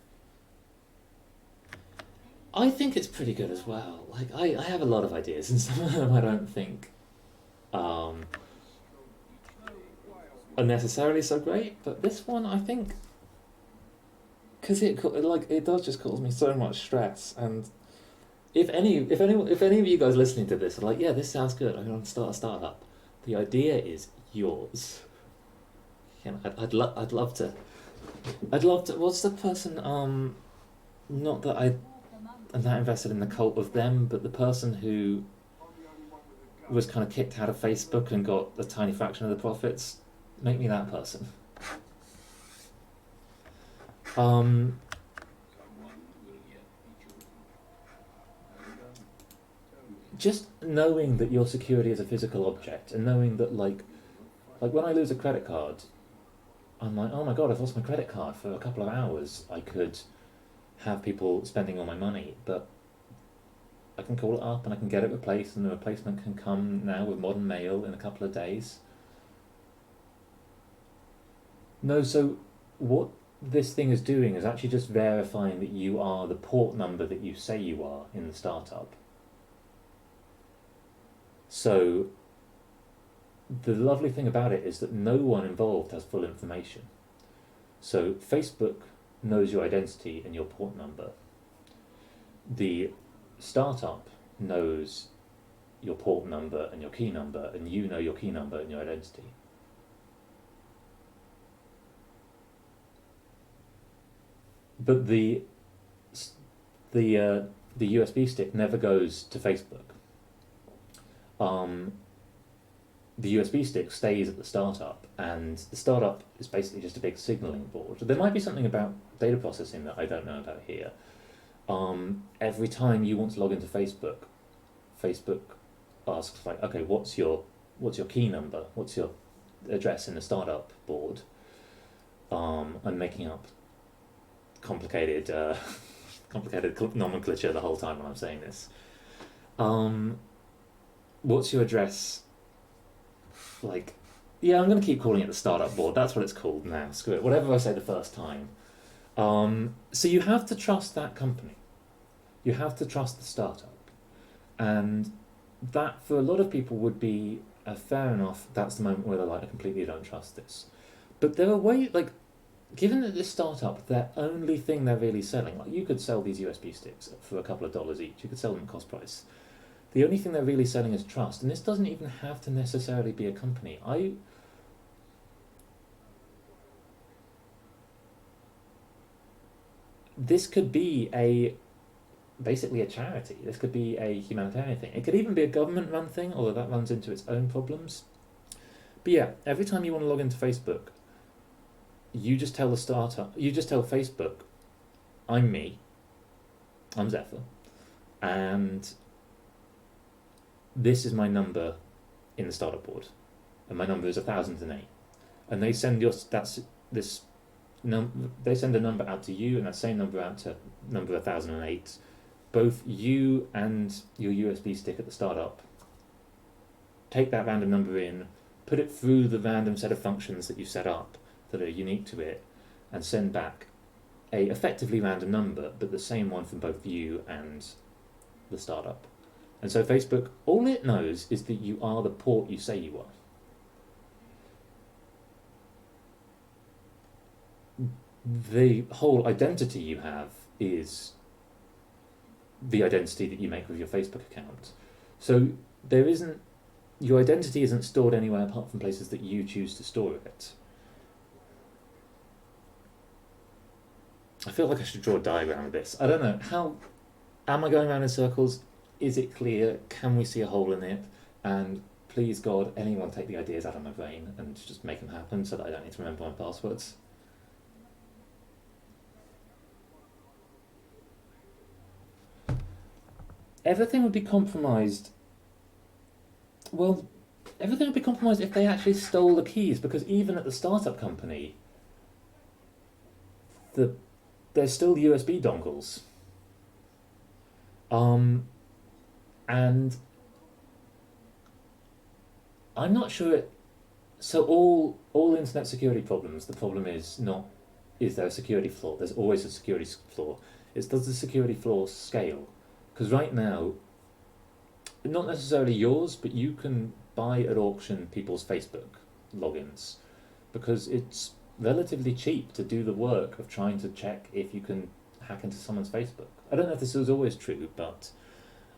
I think it's pretty good as well. Like, I have a lot of ideas, and some of them I don't think are necessarily so great, but this one I think, because it does just cause me so much stress. And if any of you guys listening to this are like, yeah, this sounds good, I'm gonna start a startup, the idea is yours. I'd love to. What's the person? Not that I'm that invested in the cult of them, but the person who was kind of kicked out of Facebook and got a tiny fraction of the profits. Make me that person. Just knowing that your security is a physical object, and knowing that like when I lose a credit card, I'm like, oh my god, I've lost my credit card for a couple of hours. I could have people spending all my money, but I can call it up and I can get it replaced, and the replacement can come now with modern mail in a couple of days. No, so what this thing is doing is actually just verifying that you are the port number that you say you are in the startup. So the lovely thing about it is that no one involved has full information. So Facebook knows your identity and your port number. The startup knows your port number and your key number, and you know your key number and your identity. But the USB stick never goes to Facebook. The USB stick stays at the startup, and the startup is basically just a big signaling board. There might be something about data processing that I don't know about here. Every time you want to log into Facebook, Facebook asks like, okay, what's your key number? What's your address in the startup board? I'm making up complicated nomenclature the whole time when I'm saying this. What's your address? Like, yeah, I'm going to keep calling it the startup board. That's what it's called now. Screw it. Whatever I say the first time. So you have to trust that company. You have to trust the startup. And that, for a lot of people, would be fair enough. That's the moment where they're like, I completely don't trust this. But there are ways, like, given that this startup, their only thing they're really selling, like, you could sell these USB sticks for a couple of dollars each. You could sell them at cost price. The only thing they're really selling is trust. And this doesn't even have to necessarily be a company. This could be basically a charity. This could be a humanitarian thing. It could even be a government-run thing, although that runs into its own problems. But yeah, every time you want to log into Facebook, you just tell Facebook, I'm me, I'm Zephyr, and this is my number in the startup board, and my number is 1008, and they send they send a number out to you, and that same number out to number 1008. Both you and your USB stick at the startup take that random number in, put it through the random set of functions that you set up that are unique to it, and send back a effectively random number, but the same one from both you and the startup. And so Facebook, all it knows is that you are the port you say you are. The whole identity you have is the identity that you make with your Facebook account. So your identity isn't stored anywhere apart from places that you choose to store it. I feel like I should draw a diagram of this. I don't know. How am I going around in circles? Is it clear? Can we see a hole in it? And please God, anyone take the ideas out of my brain and just make them happen so that I don't need to remember my passwords. Everything would be compromised. Well, everything would be compromised if they actually stole the keys, because even at the startup company, there's still USB dongles. And I'm not sure so all internet security problems, the problem is not, is there a security flaw? There's always a security flaw. It's, does the security flaw scale? Because right now, not necessarily yours, but you can buy at auction people's Facebook logins, because it's relatively cheap to do the work of trying to check if you can hack into someone's Facebook. I don't know if this was always true, but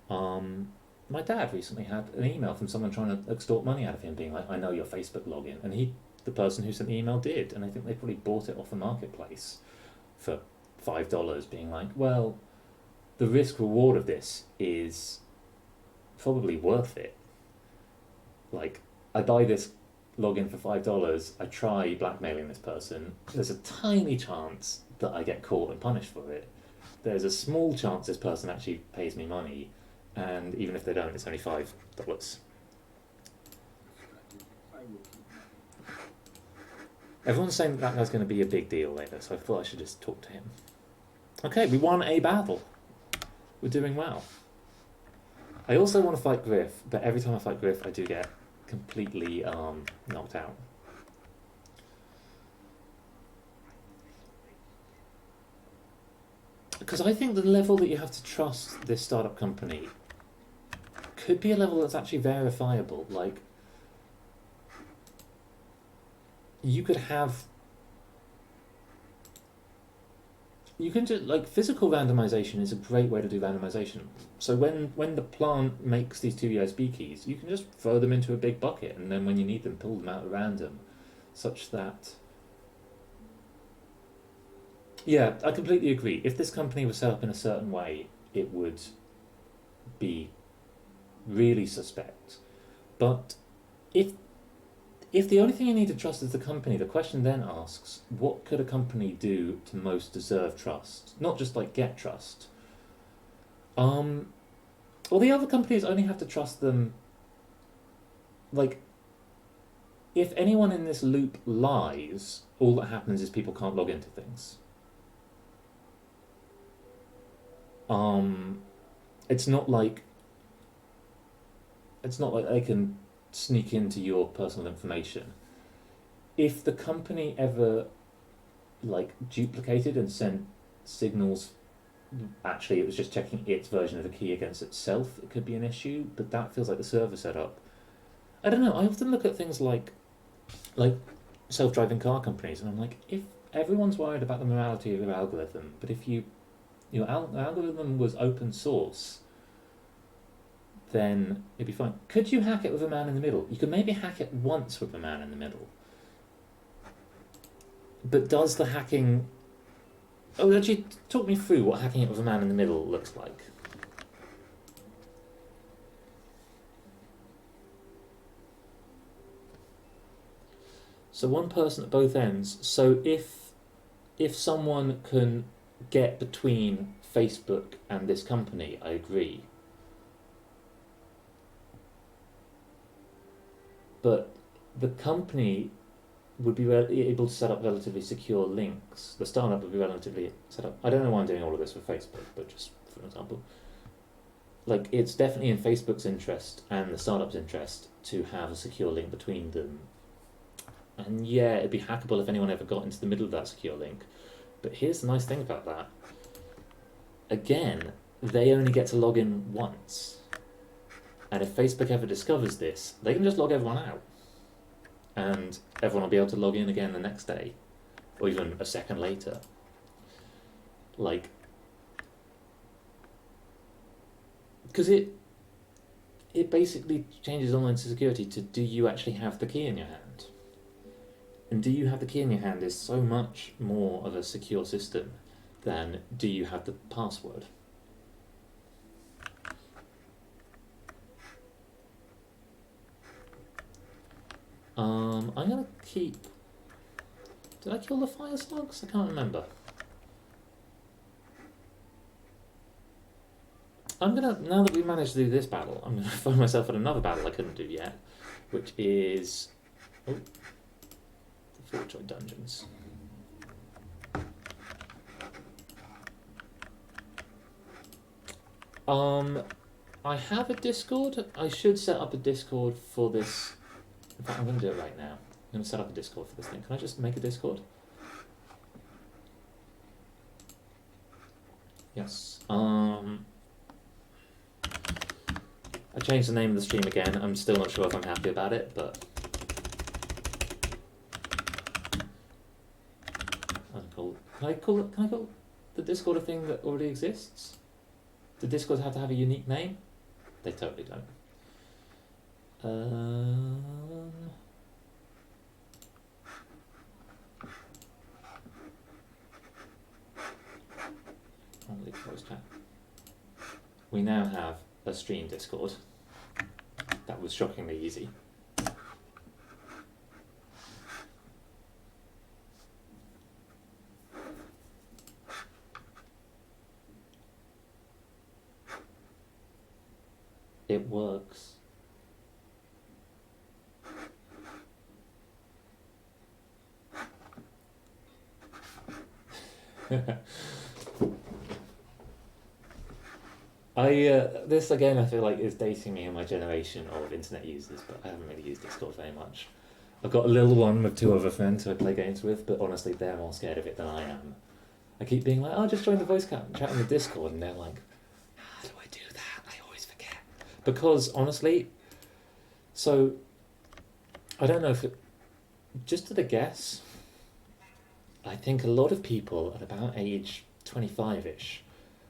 my dad recently had an email from someone trying to extort money out of him, being like, I know your Facebook login. And the person who sent the email did, and I think they probably bought it off the marketplace for $5, being like, well, the risk reward of this is probably worth it. Like, I buy this login for $5, I try blackmailing this person, there's a tiny chance that I get caught and punished for it. There's a small chance this person actually pays me money, and even if they don't, it's only $5. Everyone's saying that guy's going to be a big deal later, so I thought I should just talk to him. Okay, we won a battle. We're doing well. I also want to fight Griff, but every time I fight Griff, I do get completely knocked out. Because I think the level that you have to trust this startup company could be a level that's actually verifiable. Like, you could have... You can do, like, physical randomization is a great way to do randomization. So when the plant makes these two USB keys, you can just throw them into a big bucket, and then when you need them, pull them out at random, such that... Yeah, I completely agree. If this company was set up in a certain way, it would be really suspect. But if the only thing you need to trust is the company, the question then asks, what could a company do to most deserve trust? Not just like get trust. Well, the other companies only have to trust them. Like, if anyone in this loop lies, all that happens is people can't log into things. It's not like they can sneak into your personal information. If the company ever like duplicated and sent signals, actually it was just checking its version of the key against itself, it could be an issue, but that feels like the server setup. I don't know, I often look at things like self-driving car companies, and I'm like, if everyone's worried about the morality of your algorithm, but if your algorithm was open source, then it'd be fine. Could you hack it with a man in the middle? You could maybe hack it once with a man in the middle. But does the hacking Oh, actually, talk me through what hacking it with a man in the middle looks like. So one person at both ends. So if someone can get between Facebook and this company, I agree. But the company would be able to set up relatively secure links. The startup would be relatively set up. I don't know why I'm doing all of this for Facebook, but just for an example, like it's definitely in Facebook's interest and the startup's interest to have a secure link between them. And yeah, it'd be hackable if anyone ever got into the middle of that secure link. But here's the nice thing about that. Again, they only get to log in once. And if Facebook ever discovers this, they can just log everyone out. And everyone will be able to log in again the next day. Or even a second later. Like, because it basically changes online security to, do you actually have the key in your hand? And do you have the key in your hand is so much more of a secure system than do you have the password. I'm gonna keep... Did I kill the fire slugs? I can't remember. I'm gonna, now that we managed to do this battle, I'm gonna find myself at another battle I couldn't do yet, which is the Fortroid dungeons. I have a Discord. I should set up a Discord for this. In fact, I'm gonna do it right now. I'm gonna set up a Discord for this thing. Can I just make a Discord? Yes. I changed the name of the stream again. I'm still not sure if I'm happy about it, but can I call the Discord a thing that already exists? Do Discords have to have a unique name? They totally don't. Only voice chat. We now have a stream Discord. That was shockingly easy. It works. This again I feel like is dating me and my generation of internet users, but I haven't really used Discord very much. I've got a little one with 2 other friends who I play games with, but honestly they're more scared of it than I am. I keep being like, oh, just join the voice chat on the Discord, and they're like, how do I do that? I always forget. Because honestly, so I don't know if it, just at a guess, I think a lot of people at about age 25-ish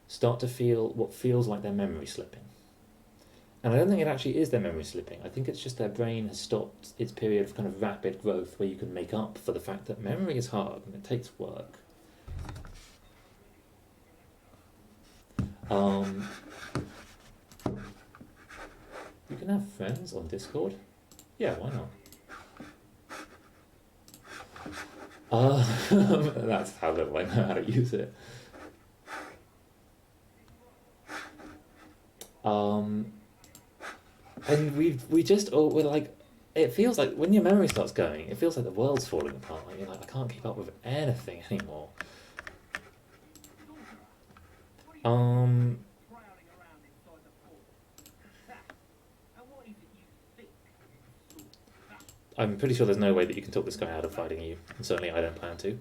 start to feel what feels like their memory slipping. And I don't think it actually is their memory slipping. I think it's just their brain has stopped its period of kind of rapid growth where you can make up for the fact that memory is hard and it takes work. You can have friends on Discord? Yeah, why not? That's how little I know how to use it. And we're like, it feels like when your memory starts going, it feels like the world's falling apart. Like you're like, I can't keep up with anything anymore. I'm pretty sure there's no way that you can talk this guy out of fighting you, and certainly I don't plan to.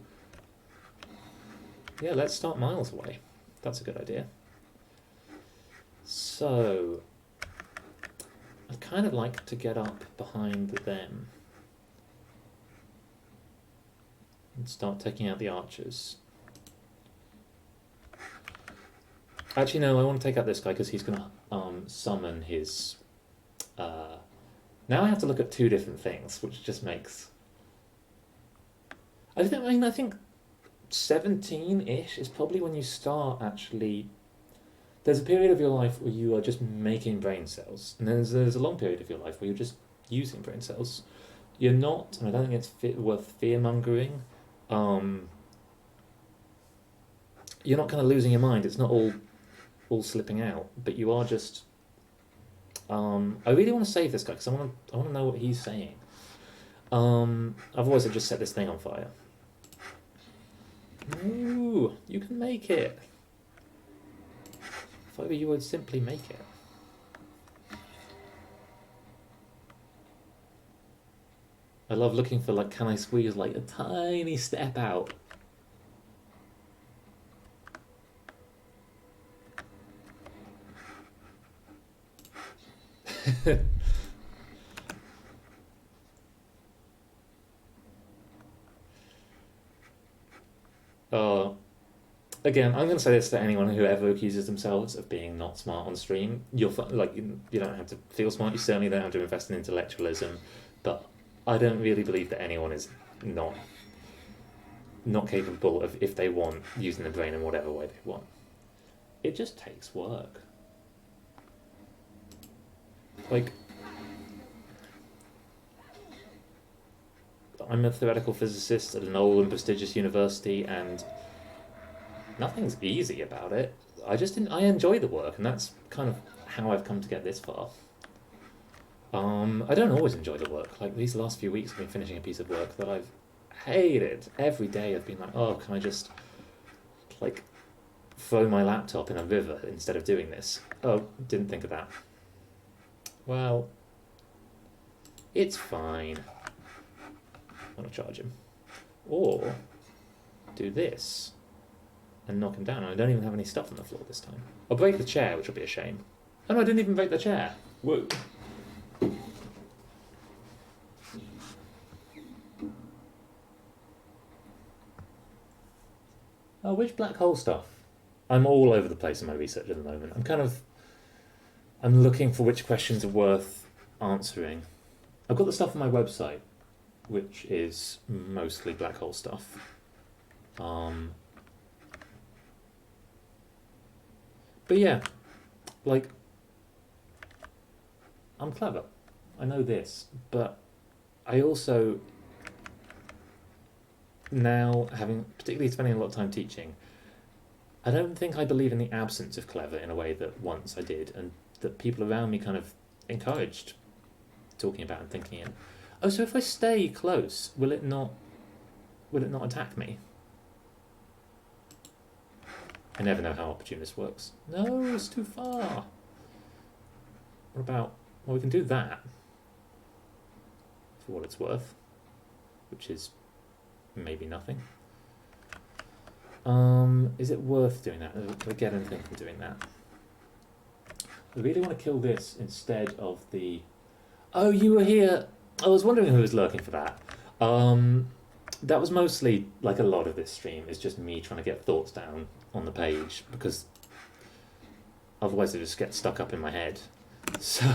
Yeah, let's start miles away. That's a good idea. So, I'd kind of like to get up behind them and start taking out the archers. Actually, no, I want to take out this guy because he's going to summon his... Now I have to look at 2 different things, which just makes... I think 17-ish is probably when you start actually. There's a period of your life where you are just making brain cells, and then there's a long period of your life where you're just using brain cells. You're not, and I don't think it's worth fear mongering. Um, you're not kind of losing your mind. It's not all slipping out, but you are just. I really want to save this guy because I want to know what he's saying. Otherwise, I just set this thing on fire. Ooh, you can make it. If I were you, would simply make it. I love looking for like, can I squeeze like a tiny step out? Oh, again, I'm going to say this to anyone who ever accuses themselves of being not smart on stream. Like you don't have to feel smart. You certainly don't have to invest in intellectualism, but I don't really believe that anyone is not capable of, if they want, using the brain in whatever way they want. It just takes work. Like, I'm a theoretical physicist at an old and prestigious university, and nothing's easy about it. I enjoy the work, and that's kind of how I've come to get this far. I don't always enjoy the work. Like these last few weeks, I've been finishing a piece of work that I've hated. Every day, I've been like, oh, can I just like throw my laptop in a river instead of doing this? Oh, didn't think of that. Well, it's fine. I'm gonna charge him, or do this and knock him down. I don't even have any stuff on the floor this time. I'll break the chair, which will be a shame. Oh no, I didn't even break the chair. Whoa. Oh, which black hole stuff? I'm all over the place in my research at the moment. I'm looking for which questions are worth answering. I've got the stuff on my website, which is mostly black hole stuff. But yeah, like, I'm clever. I know this, but I also, now having, particularly spending a lot of time teaching, I don't think I believe in the absence of clever in a way that once I did, and that people around me kind of encouraged talking about and thinking in. Oh, so if I stay close, will it not attack me? I never know how opportunist works. No, it's too far. What about, well, we can do that for what it's worth, which is maybe nothing. Is it worth doing that? Do I get anything from doing that? I really want to kill this instead of the... Oh, you were here. I was wondering who was lurking for that. That was mostly, like a lot of this stream, is just me trying to get thoughts down on the page, because otherwise they just get stuck up in my head. So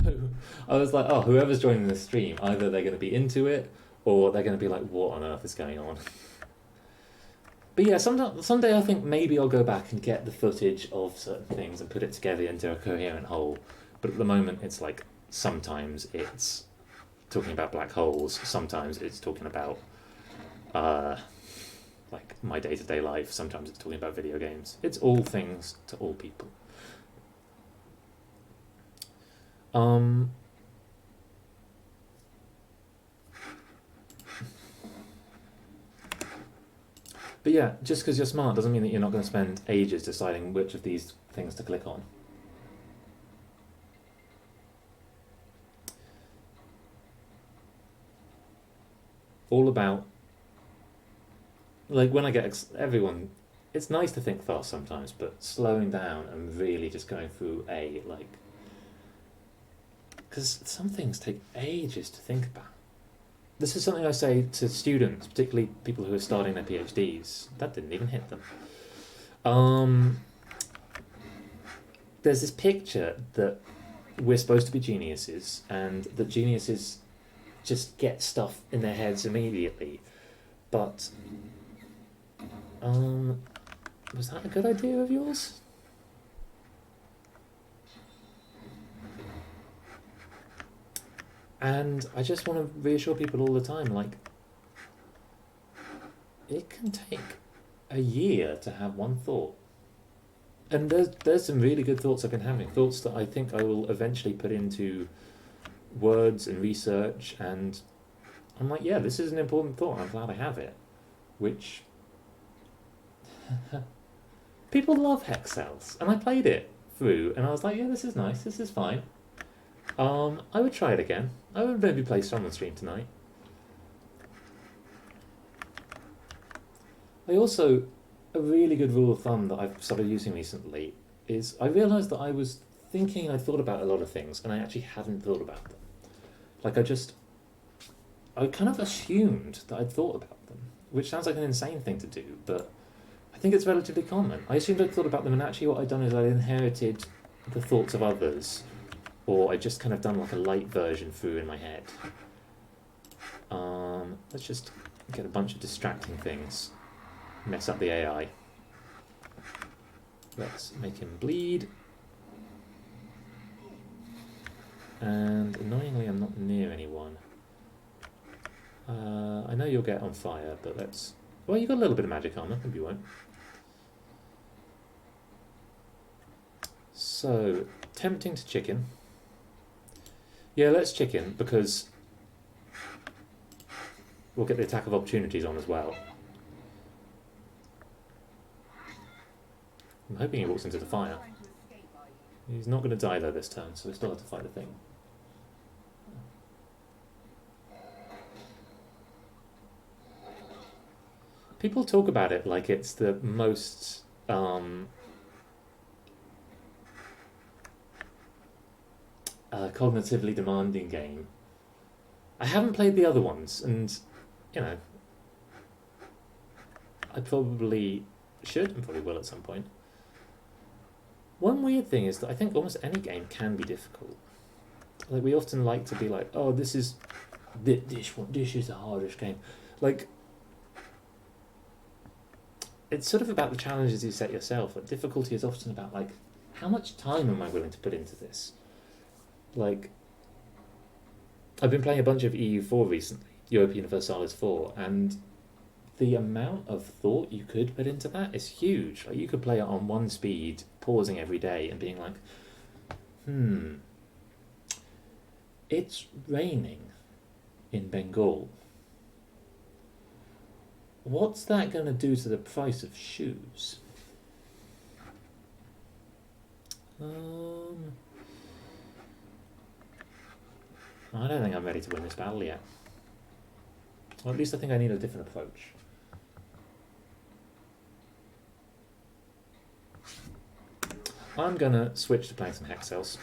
I was like, oh, whoever's joining this stream, either they're going to be into it, or they're going to be like, what on earth is going on? But yeah, someday I think maybe I'll go back and get the footage of certain things and put it together into a coherent whole. But at the moment, it's like, sometimes it's talking about black holes, sometimes it's talking about like my day-to-day life, sometimes it's talking about video games. It's all things to all people. But yeah, just because you're smart doesn't mean that you're not going to spend ages deciding which of these things to click on. All about, like, when I get everyone, it's nice to think fast sometimes, but slowing down and really just going through because some things take ages to think about. This is something I say to students, particularly people who are starting their PhDs. That didn't even hit them. There's this picture that we're supposed to be geniuses, and that geniuses just get stuff in their heads immediately. But Was that a good idea of yours? And I just want to reassure people all the time, like, it can take a year to have one thought. And there's some really good thoughts I've been having, thoughts that I think I will eventually put into words and research, and I'm like, yeah, this is an important thought, I'm glad I have it. Which people love hex cells, and I played it through, and I was like, yeah, this is nice, this is fine. I would try it again. I would maybe play some on stream tonight. I also, a really good rule of thumb that I've started using recently is I realised that I was thinking I thought about a lot of things and I actually hadn't thought about them. Like I kind of assumed that I'd thought about them, which sounds like an insane thing to do, but I think it's relatively common. I assumed I'd thought about them, and actually what I'd done is I'd inherited the thoughts of others, or I'd just kind of done like a light version through in my head. Let's just get a bunch of distracting things. Mess up the AI. Let's make him bleed. And annoyingly, I'm not near anyone. I know you'll get on fire, but let's... Well, you've got a little bit of magic armor, maybe you won't. So, tempting to chicken. Yeah, let's chicken, because we'll get the attack of opportunities on as well. I'm hoping he walks into the fire. He's not going to die though this turn, so we still have to fight the thing. People talk about it like it's the most cognitively demanding game. I haven't played the other ones, and you know, I probably should and probably will at some point. One weird thing is that I think almost any game can be difficult. Like, we often like to be like, oh, this is the hardest game. Like, it's sort of about the challenges you set yourself. Like, difficulty is often about, like, how much time am I willing to put into this? Like, I've been playing a bunch of EU4 recently, Europa Universalis 4, and the amount of thought you could put into that is huge. Like, you could play it on one speed, pausing every day and being like, it's raining in Bengal. What's that going to do to the price of shoes? I don't think I'm ready to win this battle yet. Or at least I think I need a different approach. I'm going to switch to playing some hex cells.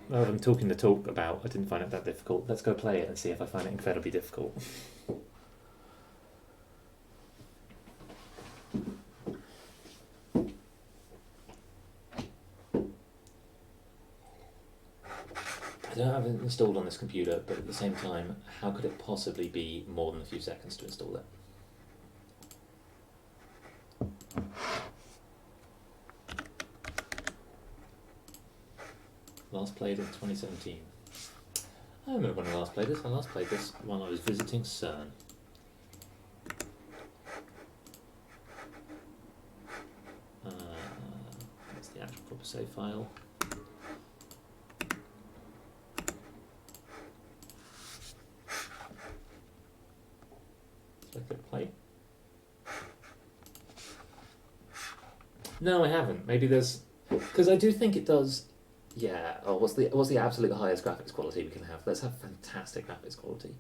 Rather than talking the talk about I didn't find it that difficult, let's go play it and see if I find it incredibly difficult. I don't have it installed on this computer, but at the same time, how could it possibly be more than a few seconds to install it? Last played in 2017. I remember when I last played this. I last played this while I was visiting CERN. That's the actual proper save file. Did I click play? No, I haven't. Maybe there's... Because I do think it does... Yeah, oh, what's the absolute highest graphics quality we can have? Let's have fantastic graphics quality.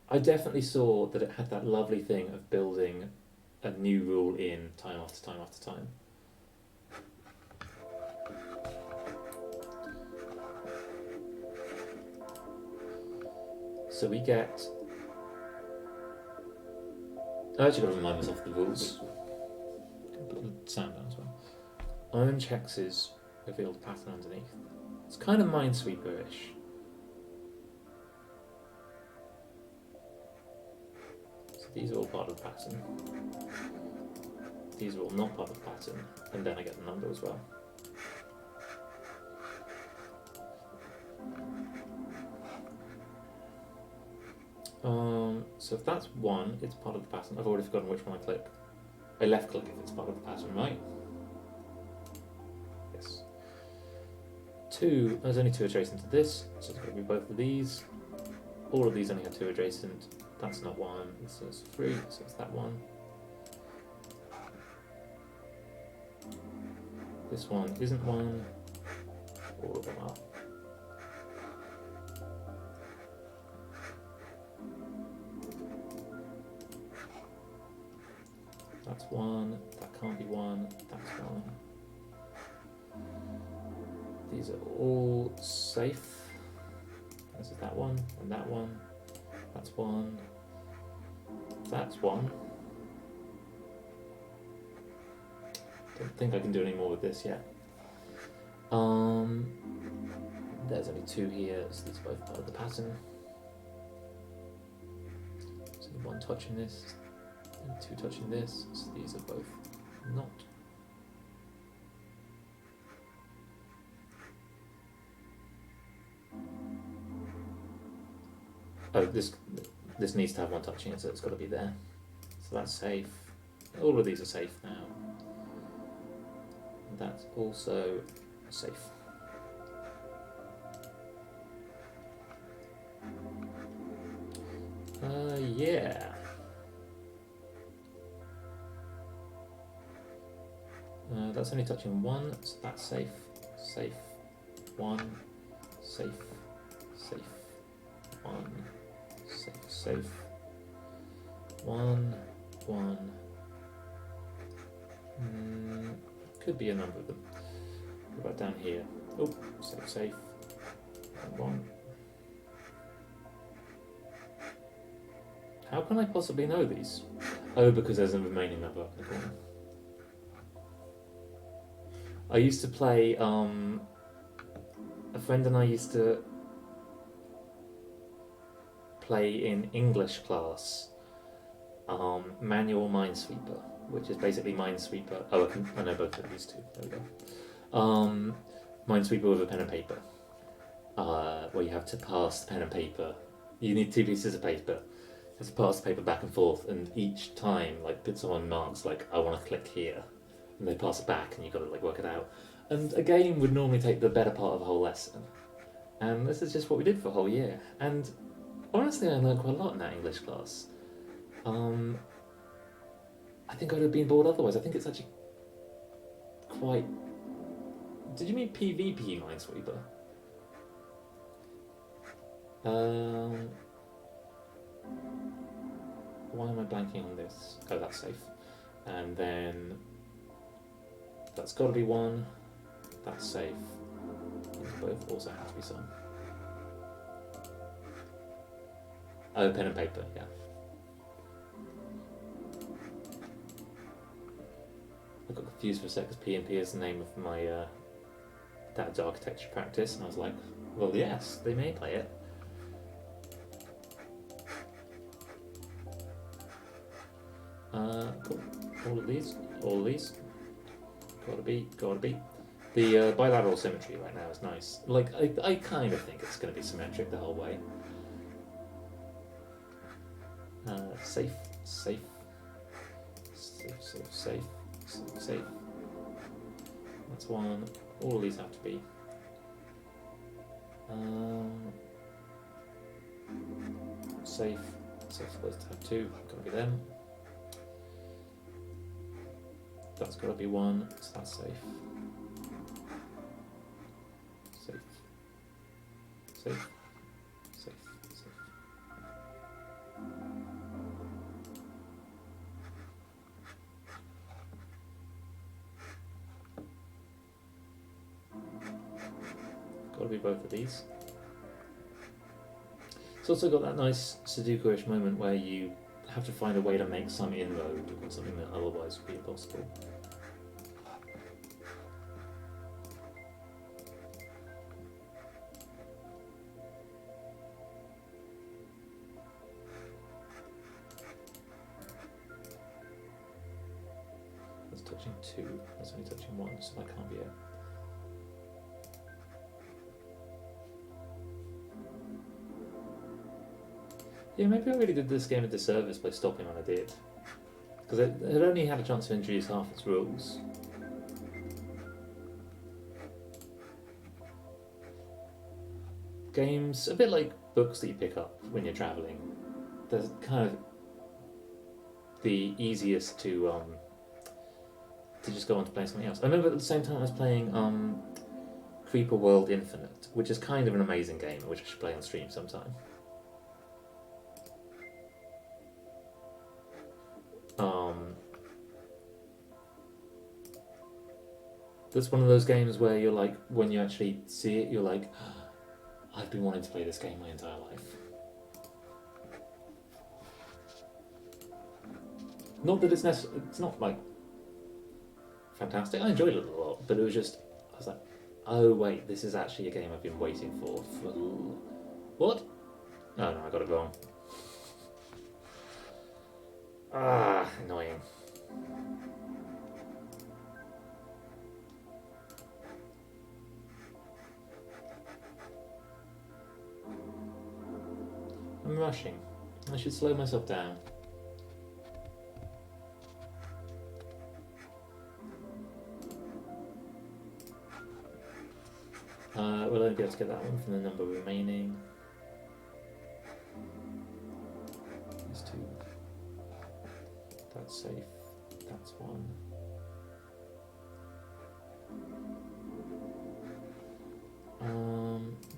I definitely saw that it had that lovely thing of building a new rule in time after time after time. So we get... I actually got to remind myself of the rules. Put the sound down as well. Orange hexes reveal the pattern underneath. It's kind of Minesweeper-ish. So these are all part of the pattern. These are all not part of the pattern, and then I get the number as well. So if that's 1, it's part of the pattern. I've already forgotten which one I click. I left click if it's part of the pattern, right? Yes. 2, there's only 2 adjacent to this, so it's going to be both of these. All of these only have 2 adjacent. That's not 1, this is 3, so it's that one. This one isn't 1. All of them are. That's 1, that can't be 1, that's 1. These are all safe. This is that one, and that one. That's 1. That's 1. Don't think I can do any more with this yet. There's only 2 here, so these are both part of the pattern. So 1 touching this, and 2 touching this, so these are both not. Oh, this needs to have 1 touching it, so it's got to be there. So that's safe. All of these are safe now. And that's also safe. Yeah. That's only touching 1, so that's safe. Safe. 1. Safe. Safe. 1. Safe. Safe. 1. 1. Could be a number of them. What about down here? Oh, safe. Safe. 1. How can I possibly know these? Oh, because there's a remaining number up in the corner. I used to play, a friend and I used to play in English class, manual Minesweeper, which is basically Minesweeper. Oh, I know both of these two. There we go. Minesweeper with a pen and paper, where you have to pass the pen and paper. You need 2 pieces of paper. You have to pass the paper back and forth, and each time, like, someone marks, like, I want to click here, and they pass it back, and you've got to, like, work it out. And a game would normally take the better part of a whole lesson, and this is just what we did for a whole year. And honestly, I learned quite a lot in that English class. I think I'd have been bored otherwise. I think it's actually quite... Did you mean PvP Minesweeper? Why am I blanking on this? Oh, that's safe. And then that's got to be 1. That's safe. These both also have to be some. Oh, pen and paper, yeah. I got confused for a sec because P&P is the name of my dad's architecture practice, and I was like, well, yes, they may play it. Cool. All of these. Gotta be. The bilateral symmetry right now is nice. Like, I kind of think it's going to be symmetric the whole way. Safe. That's 1. All of these have to be. Safe. Safe's supposed to have 2. Gotta be them. That's got to be 1, so that's safe. Safe. Got to be both of these. It's also got that nice Sudoku-ish moment where you have to find a way to make some inroad on something that otherwise would be impossible. 2. That's only touching 1, so that can't be it. Yeah, maybe I really did this game a disservice by stopping when I did. Because it had only had a chance to introduce half its rules. Games, a bit like books that you pick up when you're travelling. They're kind of the easiest to just go on to play something else. I remember at the same time I was playing Creeper World Infinite, which is kind of an amazing game, which I should play on stream sometime. That's one of those games where you're like, when you actually see it, you're like, I've been wanting to play this game my entire life. Not that it's not like fantastic. I enjoyed it a lot, but it was just, I was like, oh wait, this is actually a game I've been waiting for what? Oh no, I got it wrong. Ah, annoying. I'm rushing. I should slow myself down. We'll only be able to get that one from the number remaining. These 2. That's safe. That's 1.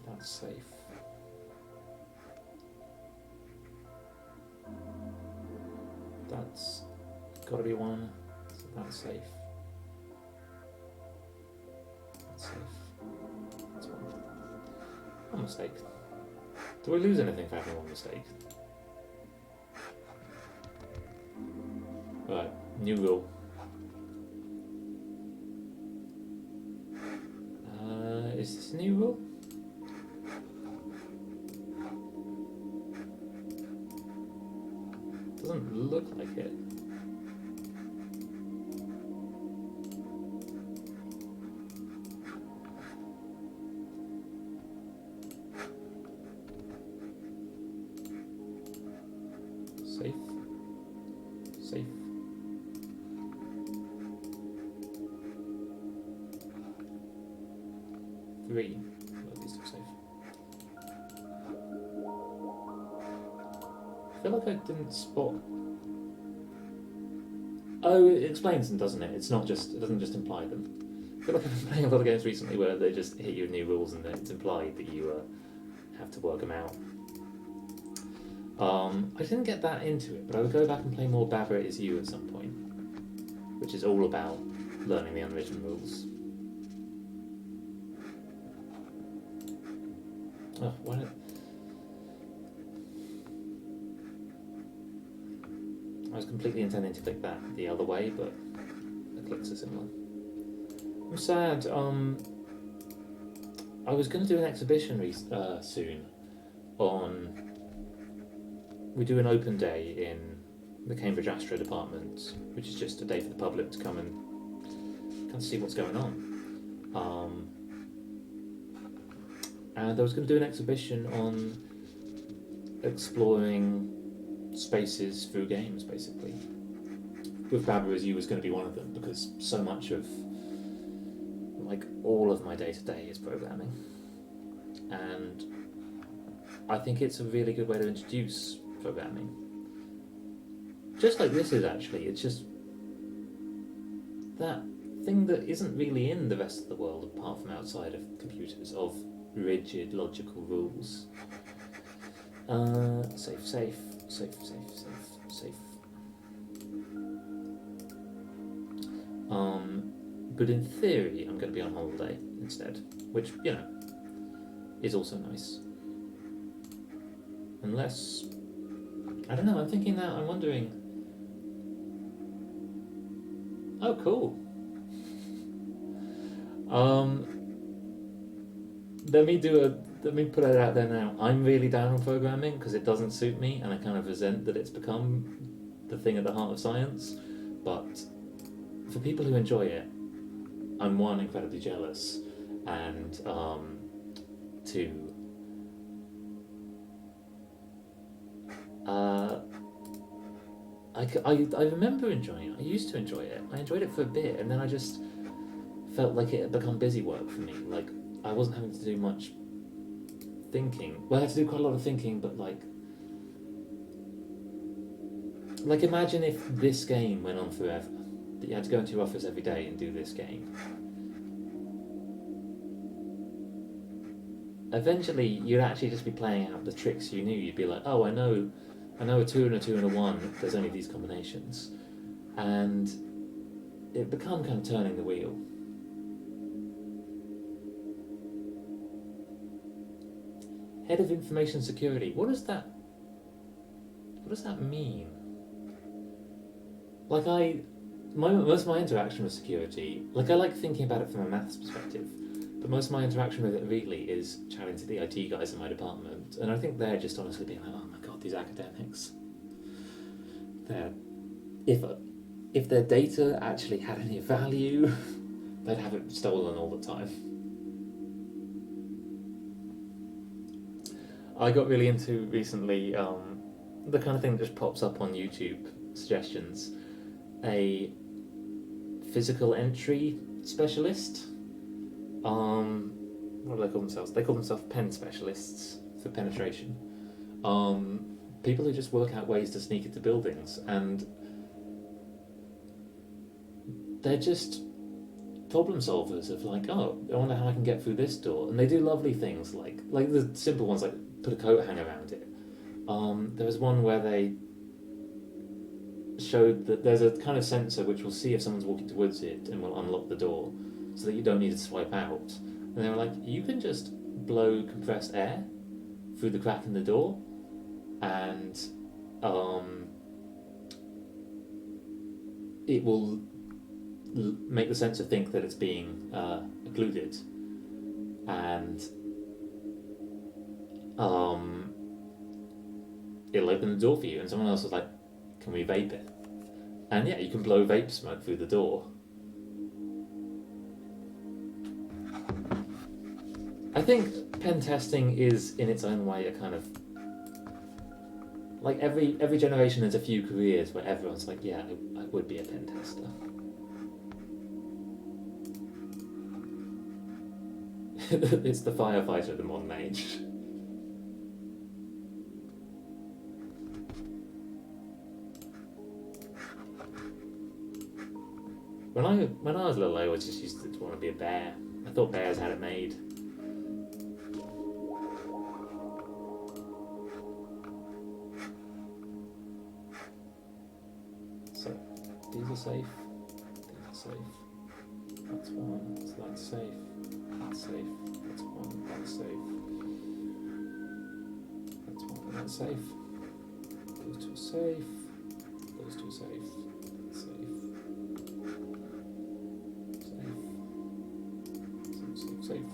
That's safe. That's gotta be 1. So that's safe. That's safe. That's 1. One mistake. Do I lose anything for having 1 mistake? Right, new rule. Is this a new rule? Doesn't look like it. Safe. Safe. Three. Well, these look safe. I feel like I didn't spot. Oh, it explains them, doesn't it? It's not just. It doesn't just imply them. I feel like I've been playing a lot of games recently where they just hit you with new rules and it's implied that you have to work them out. I didn't get that into it, but I would go back and play more Barbara Is You at some point, which is all about learning the unwritten rules. Oh, why don't... I was completely intending to click that the other way, but the clicks are similar. I'm sad. I was going to do an exhibition soon on... We do an open day in the Cambridge Astro department, which is just a day for the public to come and see what's going on. And I was going to do an exhibition on exploring spaces through games, basically. With Barbara As You was going to be one of them, because so much of, like, all of my day-to-day is programming. And I think it's a really good way to introduce programming. Just like this is actually, it's just that thing that isn't really in the rest of the world apart from outside of computers, of rigid logical rules. Safe, safe, safe, safe, safe, safe. But in theory, I'm going to be on holiday instead, which, you know, is also nice. Unless, I don't know, I'm thinking that, I'm wondering. Oh, cool. Let me put it out there now. I'm really down on programming because it doesn't suit me, and I kind of resent that it's become the thing at the heart of science. But for people who enjoy it, I'm one, incredibly jealous, and two, I remember enjoying it. I used to enjoy it. I enjoyed it for a bit, and then I just felt like it had become busy work for me. Like, I wasn't having to do much thinking. Well, I had to do quite a lot of thinking, but like imagine if this game went on forever. That you had to go into your office every day and do this game. Eventually, you'd actually just be playing out the tricks you knew. You'd be like, oh, I know a 2 and a 2 and a 1. There's only these combinations, and it become kind of turning the wheel. Head of Information Security. What does that mean? Like most of my interaction with security, like I like thinking about it from a maths perspective, but most of my interaction with it really is chatting to the IT guys in my department, and I think they're just honestly being like, oh my god, these academics. If their data actually had any value, they'd have it stolen all the time. I got really into recently the kind of thing that just pops up on YouTube suggestions. A physical entry specialist. What do they call themselves? They call themselves pen specialists for penetration. People who just work out ways to sneak into buildings, and they're just problem solvers of like, oh, I wonder how I can get through this door, and they do lovely things like the simple ones like put a coat hanger around it. There was one where they showed that there's a kind of sensor which will see if someone's walking towards it and will unlock the door so that you don't need to swipe out. And they were like, you can just blow compressed air through the crack in the door, and it will make the sensor think that it's being occluded, and it'll open the door for you. And someone else was like, can we vape it? And yeah, you can blow vape smoke through the door. I think pen testing is in its own way a kind of like every generation there's a few careers where everyone's like, yeah, I would be a pen tester. It's the firefighter of the modern age. When I was little, I always just used to want to be a bear. I thought bears had it made. So these are safe. These are safe. That's one. So that's safe. That's safe. That's one. That's safe. That's one. That's safe. Those two are safe. Those two are safe. That's safe. Safe.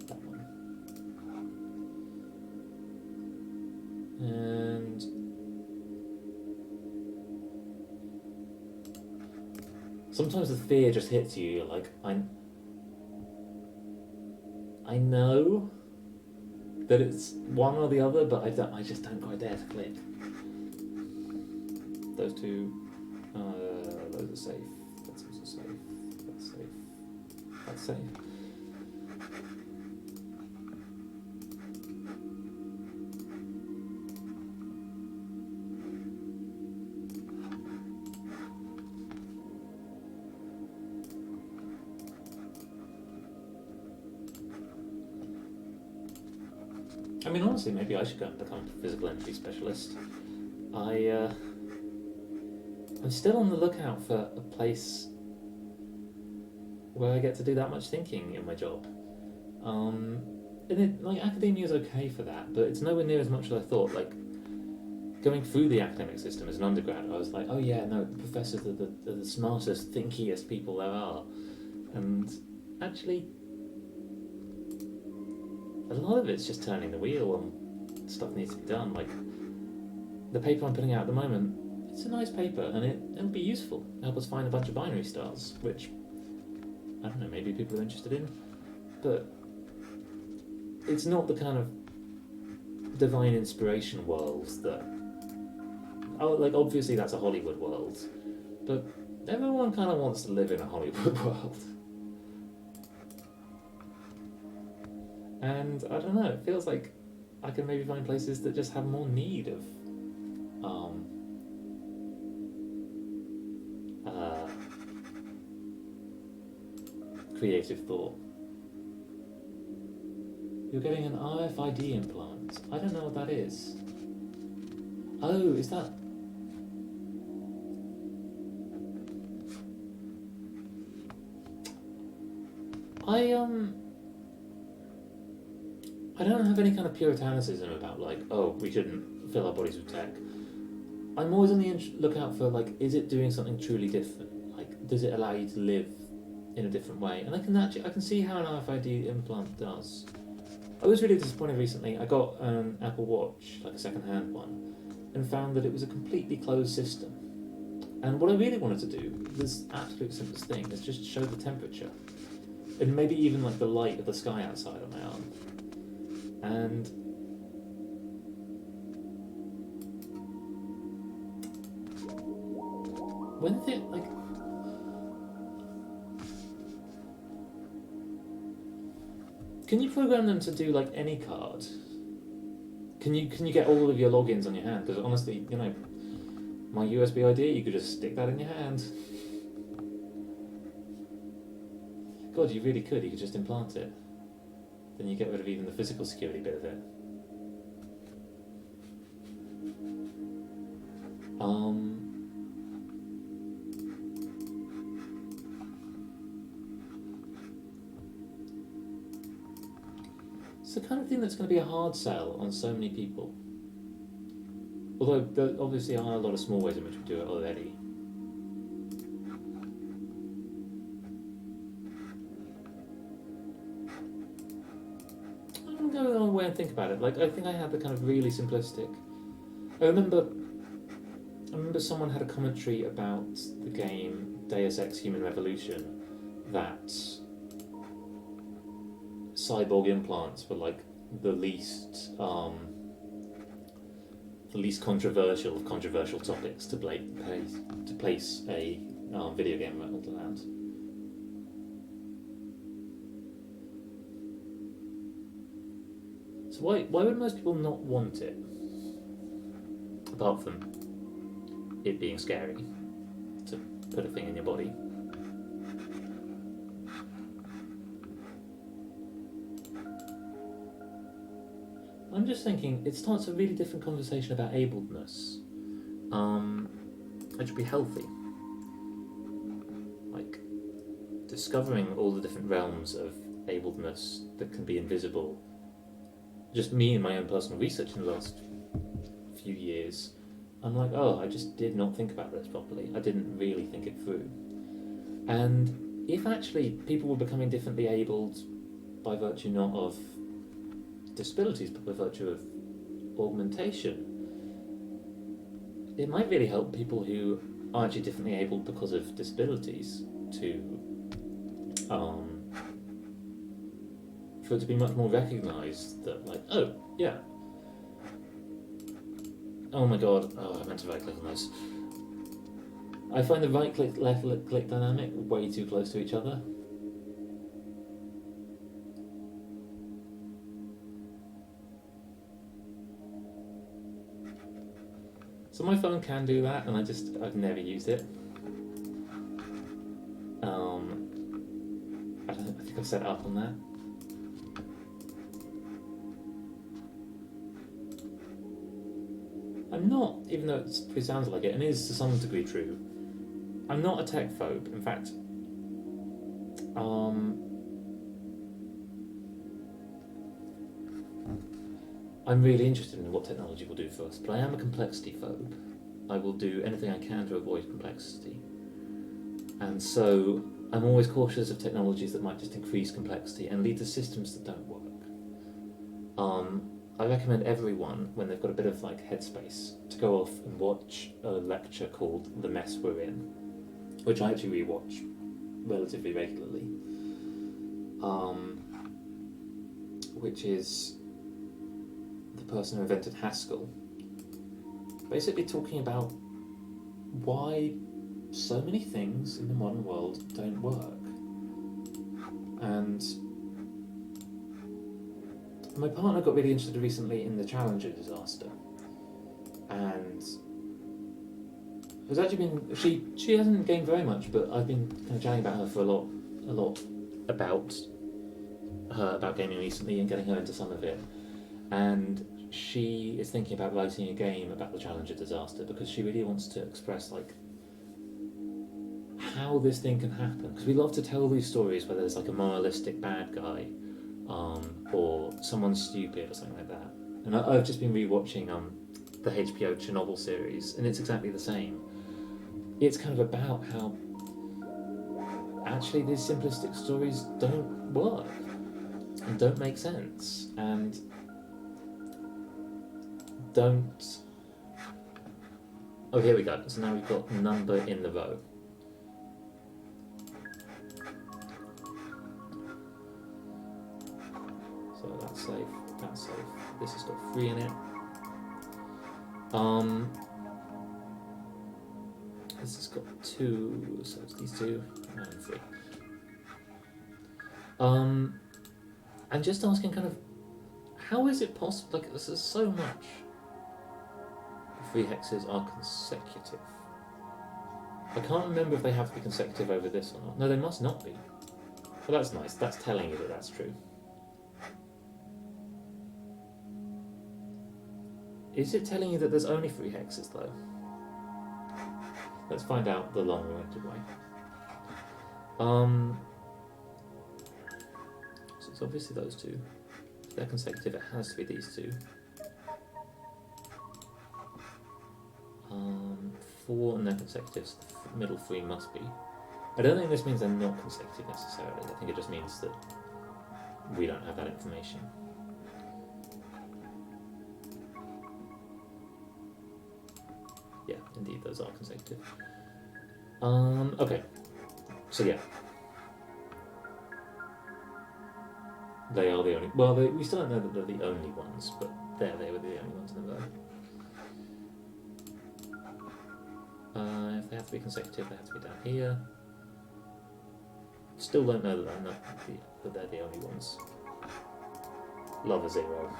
That one. And sometimes the fear just hits you. You're like, I know that it's one or the other, but I just don't quite dare to click. Those two, those are safe. That's also safe. That's safe. That's safe. I mean, honestly, maybe I should go and become a physical entry specialist. I'm still on the lookout for a place where I get to do that much thinking in my job. And academia is okay for that, but it's nowhere near as much as I thought. Like, going through the academic system as an undergrad, I was like, oh yeah, no, the professors are the smartest, thinkiest people there are. And actually, a lot of it's just turning the wheel and stuff needs to be done. Like the paper I'm putting out at the moment, it's a nice paper and it'll be useful. Help us find a bunch of binary stars, which I don't know, maybe people are interested in, but it's not the kind of divine inspiration world that, like obviously that's a Hollywood world, but everyone kind of wants to live in a Hollywood world. And I don't know, it feels like I can maybe find places that just have more need of creative thought. You're getting an RFID implant. I don't know what that is. Oh, is that... I don't have any kind of puritanicism about like, oh, we shouldn't fill our bodies with tech. I'm always on the lookout for like, is it doing something truly different? Like, does it allow you to live in a different way? And I can see how an RFID implant does. I was really disappointed recently. I got an Apple Watch, like a second-hand one, and found that it was a completely closed system. And what I really wanted to do, this absolute simplest thing, is just show the temperature, and maybe even like the light of the sky outside on my arm. And when they like, can you program them to do like any card? Can you get all of your logins on your hand? Because honestly, you know, my USB ID, you could just stick that in your hand. God, you really could. You could just implant it. Then you get rid of even the physical security bit of it. It's the kind of thing that's going to be a hard sell on so many people. Although there obviously are a lot of small ways in which we do it already. I'm going to go away and think about it. Like, I think I had the kind of really simplistic... I remember someone had a commentary about the game Deus Ex Human Revolution that cyborg implants were like the least controversial of controversial topics to place a video game around. So why would most people not want it? Apart from it being scary to put a thing in your body. I'm just thinking it starts a really different conversation about abledness. It should be healthy. Like discovering all the different realms of abledness that can be invisible. Just me and my own personal research in the last few years, I'm like, oh, I just did not think about this properly. I didn't really think it through. And if actually people were becoming differently abled by virtue not of disabilities, but by virtue of augmentation, it might really help people who are actually differently abled because of disabilities to for it to be much more recognised that, like, oh, yeah. Oh my god, oh, I meant to right click on this. I find the right click, left click dynamic way too close to each other. So my phone can do that, and I've never used it. I think I've set it up on that. I'm not, even though it sounds like it, and is to some degree true, I'm not a tech phobe. In fact, I'm really interested in what technology will do for us, but I am a complexity phobe. I will do anything I can to avoid complexity. And so I'm always cautious of technologies that might just increase complexity and lead to systems that don't work. I recommend everyone, when they've got a bit of like headspace, to go off and watch a lecture called The Mess We're In, which I actually rewatch relatively regularly, which is the person who invented Haskell, basically talking about why so many things in the modern world don't work. And my partner got really interested recently in the Challenger disaster, and has actually been she hasn't gained very much, but I've been kind of chatting about her for a lot about gaming recently and getting her into some of it, and she is thinking about writing a game about the Challenger disaster because she really wants to express like how this thing can happen, because we love to tell these stories where there's like a moralistic bad guy, or someone stupid or something like that. And I've just been rewatching the HBO Chernobyl series, and it's exactly the same. It's kind of about how actually these simplistic stories don't work and don't make sense and don't. Oh, here we go. So now we've got number in the row. So that's safe. That's safe. This has got 3 in it. This has got 2, so it's these 2 and 3. And just asking kind of, how is it possible? Like, this is so much. 3 hexes are consecutive. I can't remember if they have to be consecutive over this or not. No, they must not be. Well, that's nice. That's telling you that that's true. Is it telling you that there's only 3 hexes though? Let's find out the long-winded way. So it's obviously those 2. If they're consecutive, it has to be these 2. 4 and they're consecutive, so the middle 3 must be. I don't think this means they're not consecutive necessarily. I think it just means that we don't have that information. Yeah, indeed, those are consecutive. Okay. So yeah. They are the only... Well, we still don't know that they're the only ones, but they were the only ones in the row. If they have to be consecutive, they have to be down here. Still don't know that they're the only ones. Love a 0.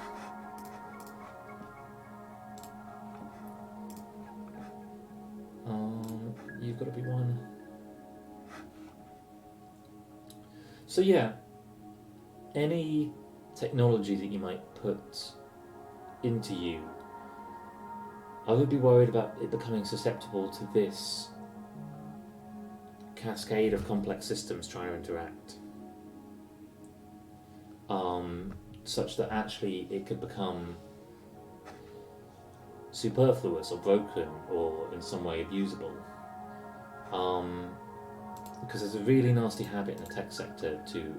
You've got to be 1. So yeah, any technology that you might put into you, I would be worried about it becoming susceptible to this cascade of complex systems trying to interact, such that actually it could become superfluous or broken or in some way abusable. Because there's a really nasty habit in the tech sector to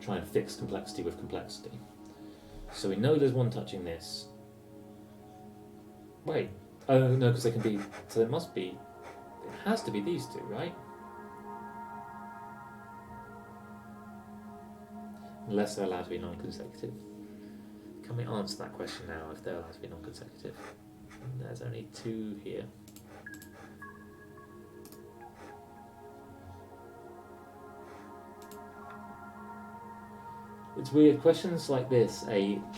try and fix complexity with complexity. So we know there's one touching this. Wait, oh no, because they can be, so it must be, it has to be these 2, right? Unless they're allowed to be non-consecutive. Can we answer that question now, if they're allowed to be non-consecutive? There's only 2 here. It's weird, questions like this,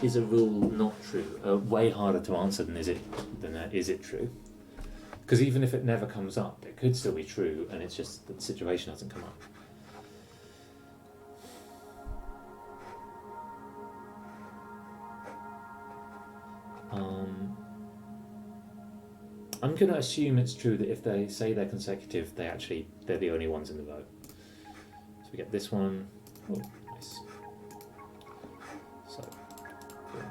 is a rule not true, are way harder to answer than is it true? Because even if it never comes up, it could still be true, and it's just that the situation hasn't come up. I'm going to assume it's true that if they say they're consecutive, they're the only ones in the row. So we get this one. Oh, nice. So, yeah.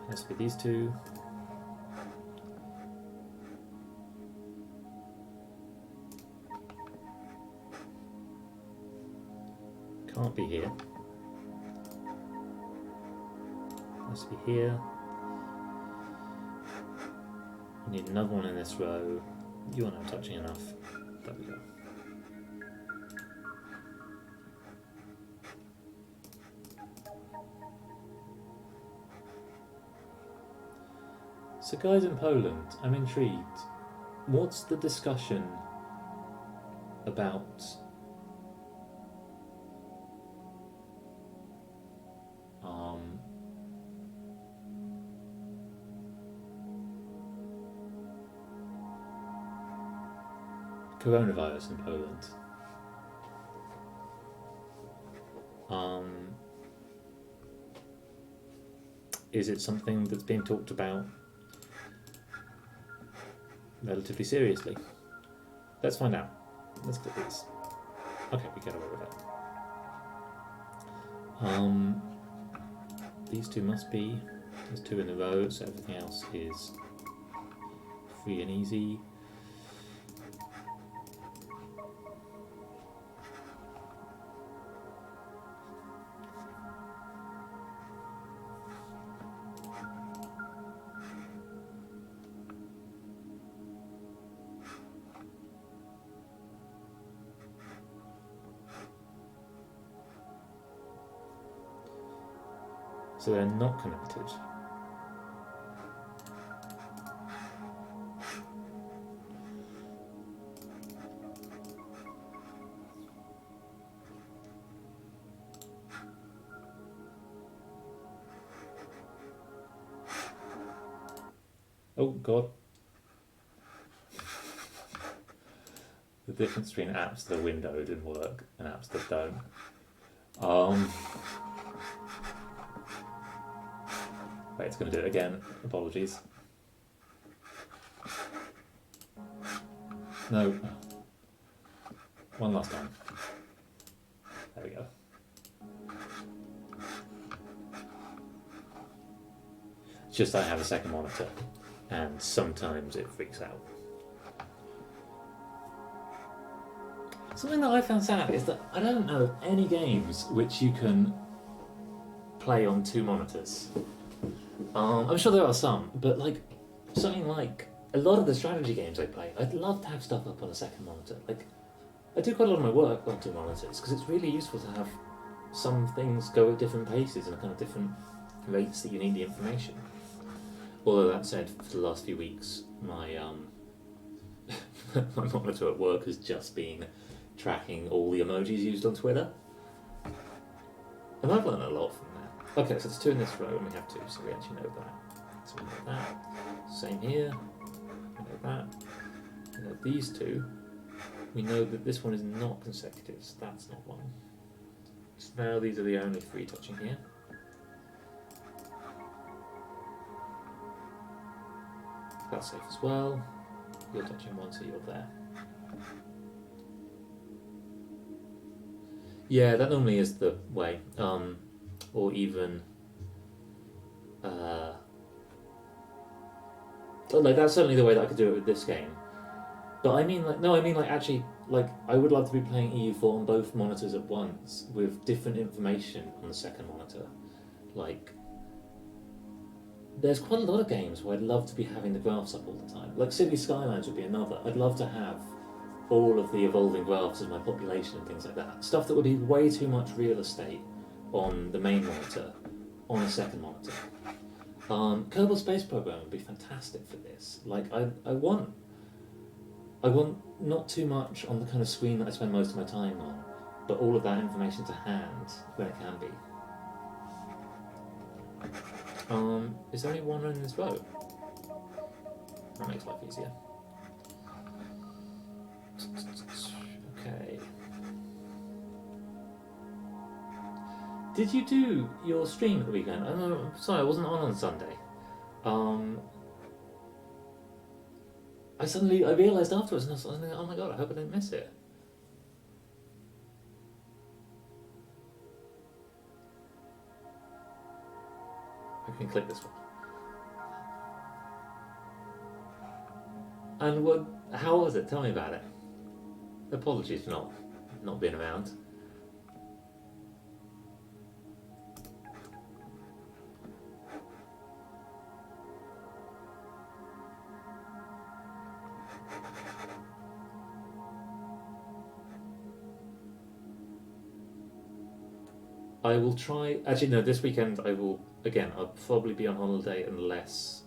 Has to be these 2. can't be here. Has to be here. We need another one in this row. You are not touching enough. There we go. So guys in Poland, I'm intrigued. What's the discussion about coronavirus in Poland? Is it something that's being talked about relatively seriously? Let's find out. Let's click these. Okay, we get away with it. These two must be. There's two in a row, so everything else is free and easy. So they're not connected. Oh God. The difference between apps that are windowed and work and apps that don't. Wait, it's going to do it again. Apologies. No. One last time. There we go. It's just I have a second monitor, and sometimes it freaks out. Something that I found sad is that I don't know of any games which you can play on two monitors. I'm sure there are some, but like something like a lot of the strategy games I play, I'd love to have stuff up on a second monitor. Like I do quite a lot of my work on two monitors because it's really useful to have some things go at different paces and kind of different rates that you need the information. Although that said, for the last few weeks, my my monitor at work has just been tracking all the emojis used on Twitter, and I've learned a lot from that. Okay, so there's two in this row, and we have two, so we actually know that. So we know that. Same here. We know that. We know these two. We know that this one is not consecutive, so that's not one. So now these are the only three touching here. That's safe as well. You're touching one, so you're there. Yeah, that normally is the way. Or even... like, that's certainly the way that I could do it with this game. But I mean, actually, I would love to be playing EU4 on both monitors at once with different information on the second monitor. Like, there's quite a lot of games where I'd love to be having the graphs up all the time. Like City Skylines would be another. I'd love to have all of the evolving graphs of my population and things like that. Stuff that would be way too much real estate on the main monitor, on a second monitor. Kerbal Space Program would be fantastic for this. Like, I want not too much on the kind of screen that I spend most of my time on, but all of that information to hand when it can be. Is there only one in this row? That makes life easier. Okay. Did you do your stream at the weekend? I'm sorry, I wasn't on Sunday. I realised afterwards, and I was thinking, oh my god, I hope I didn't miss it. I can click this one. And how was it? Tell me about it. Apologies for not being around. I will try. Actually, no. This weekend I will. Again, I'll probably be on holiday unless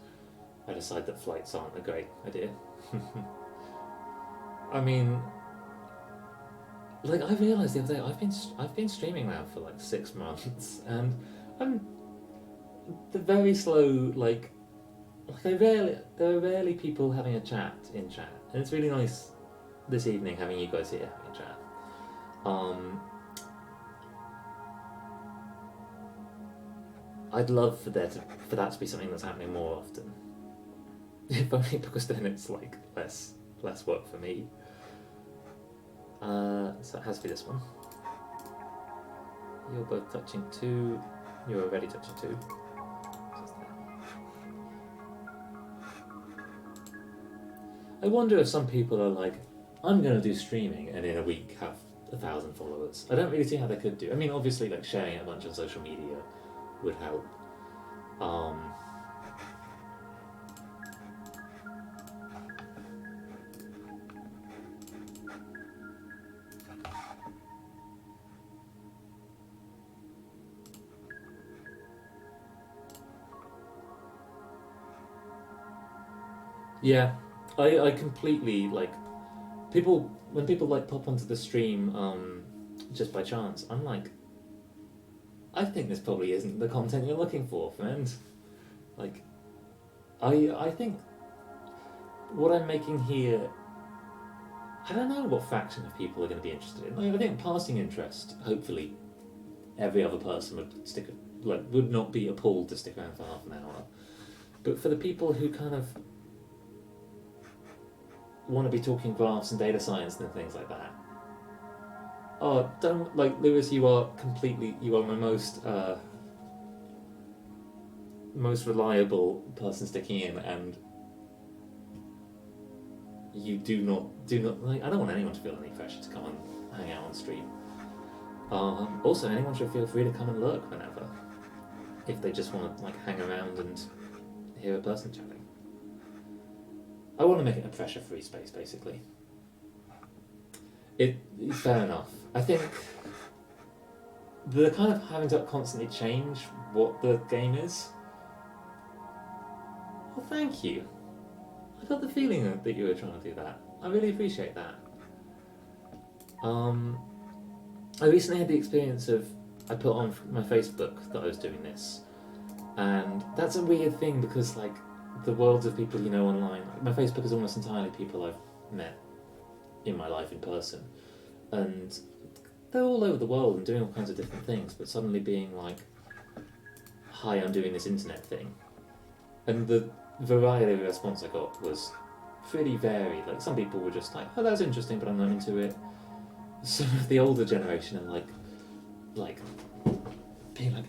I decide that flights aren't a great idea. I mean, like I realized the other day, I've been streaming now for like 6 months, and I'm the very slow. There are rarely people having a chat in chat, and it's really nice this evening having you guys here having a chat. Um, I'd love for that to be something that's happening more often. If only because then it's like less work for me. So it has to be this one. You're both touching 2. You're already touching 2. I wonder if some people are like, I'm going to do streaming and in a week have 1,000 followers. I don't really see how they could do. I mean, obviously, like sharing it a bunch on social media would help. Yeah, I completely like people when people like pop onto the stream just by chance. I'm like, I think this probably isn't the content you're looking for, friend. Like, I think what I'm making here. I don't know what fraction of people are going to be interested in. Like, I think passing interest. Hopefully, every other person would not be appalled to stick around for half an hour. But for the people who kind of want to be talking graphs and data science and things like that. Oh, don't like Lewis. You are my most reliable person sticking in, and you do not like. I don't want anyone to feel any pressure to come and hang out on stream. Also, anyone should feel free to come and lurk whenever, if they just want to like hang around and hear a person chatting. I want to make it a pressure-free space, basically. Fair enough. I think the kind of having to constantly change what the game is. Well, thank you. I got the feeling that you were trying to do that. I really appreciate that. I recently had the experience of I put on my Facebook that I was doing this, and that's a weird thing because like the worlds of people you know online. My Facebook is almost entirely people I've met in my life in person, and they're all over the world and doing all kinds of different things. But suddenly being like, "Hi, I'm doing this internet thing," and the variety of response I got was pretty varied. Like some people were just like, "Oh, that's interesting," but I'm not into it. Some of the older generation are like being like,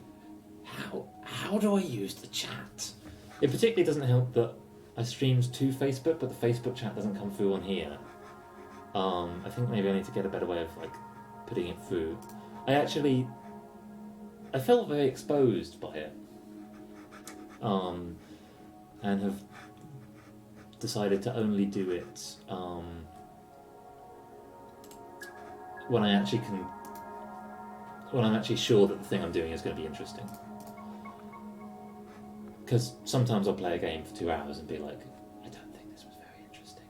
how do I use the chat? It particularly doesn't help that I streamed to Facebook, but the Facebook chat doesn't come through on here. I think maybe I need to get a better way of like putting it through. I felt very exposed by it, and have decided to only do it when I'm actually sure that the thing I'm doing is going to be interesting. Because sometimes I'll play a game for 2 hours and be like, I don't think this was very interesting.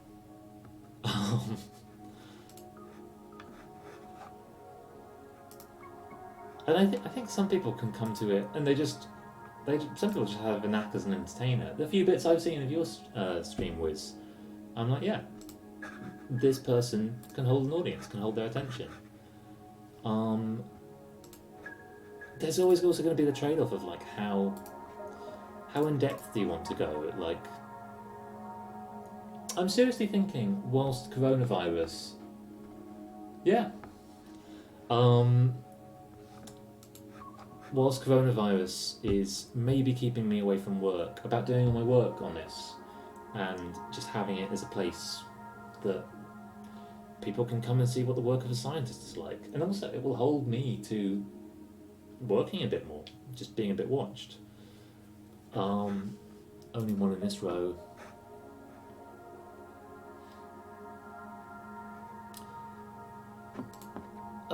And I think some people can come to it and some people just have a knack as an entertainer. The few bits I've seen of your stream, Wiz, I'm like, yeah, this person can hold an audience, can hold their attention. There's always also going to be the trade-off of like how in depth do you want to go? Like, I'm seriously thinking whilst coronavirus, yeah, whilst coronavirus is maybe keeping me away from work, about doing all my work on this and just having it as a place that people can come and see what the work of a scientist is like. And also it will hold me to working a bit more, just being a bit watched. Only one in this row.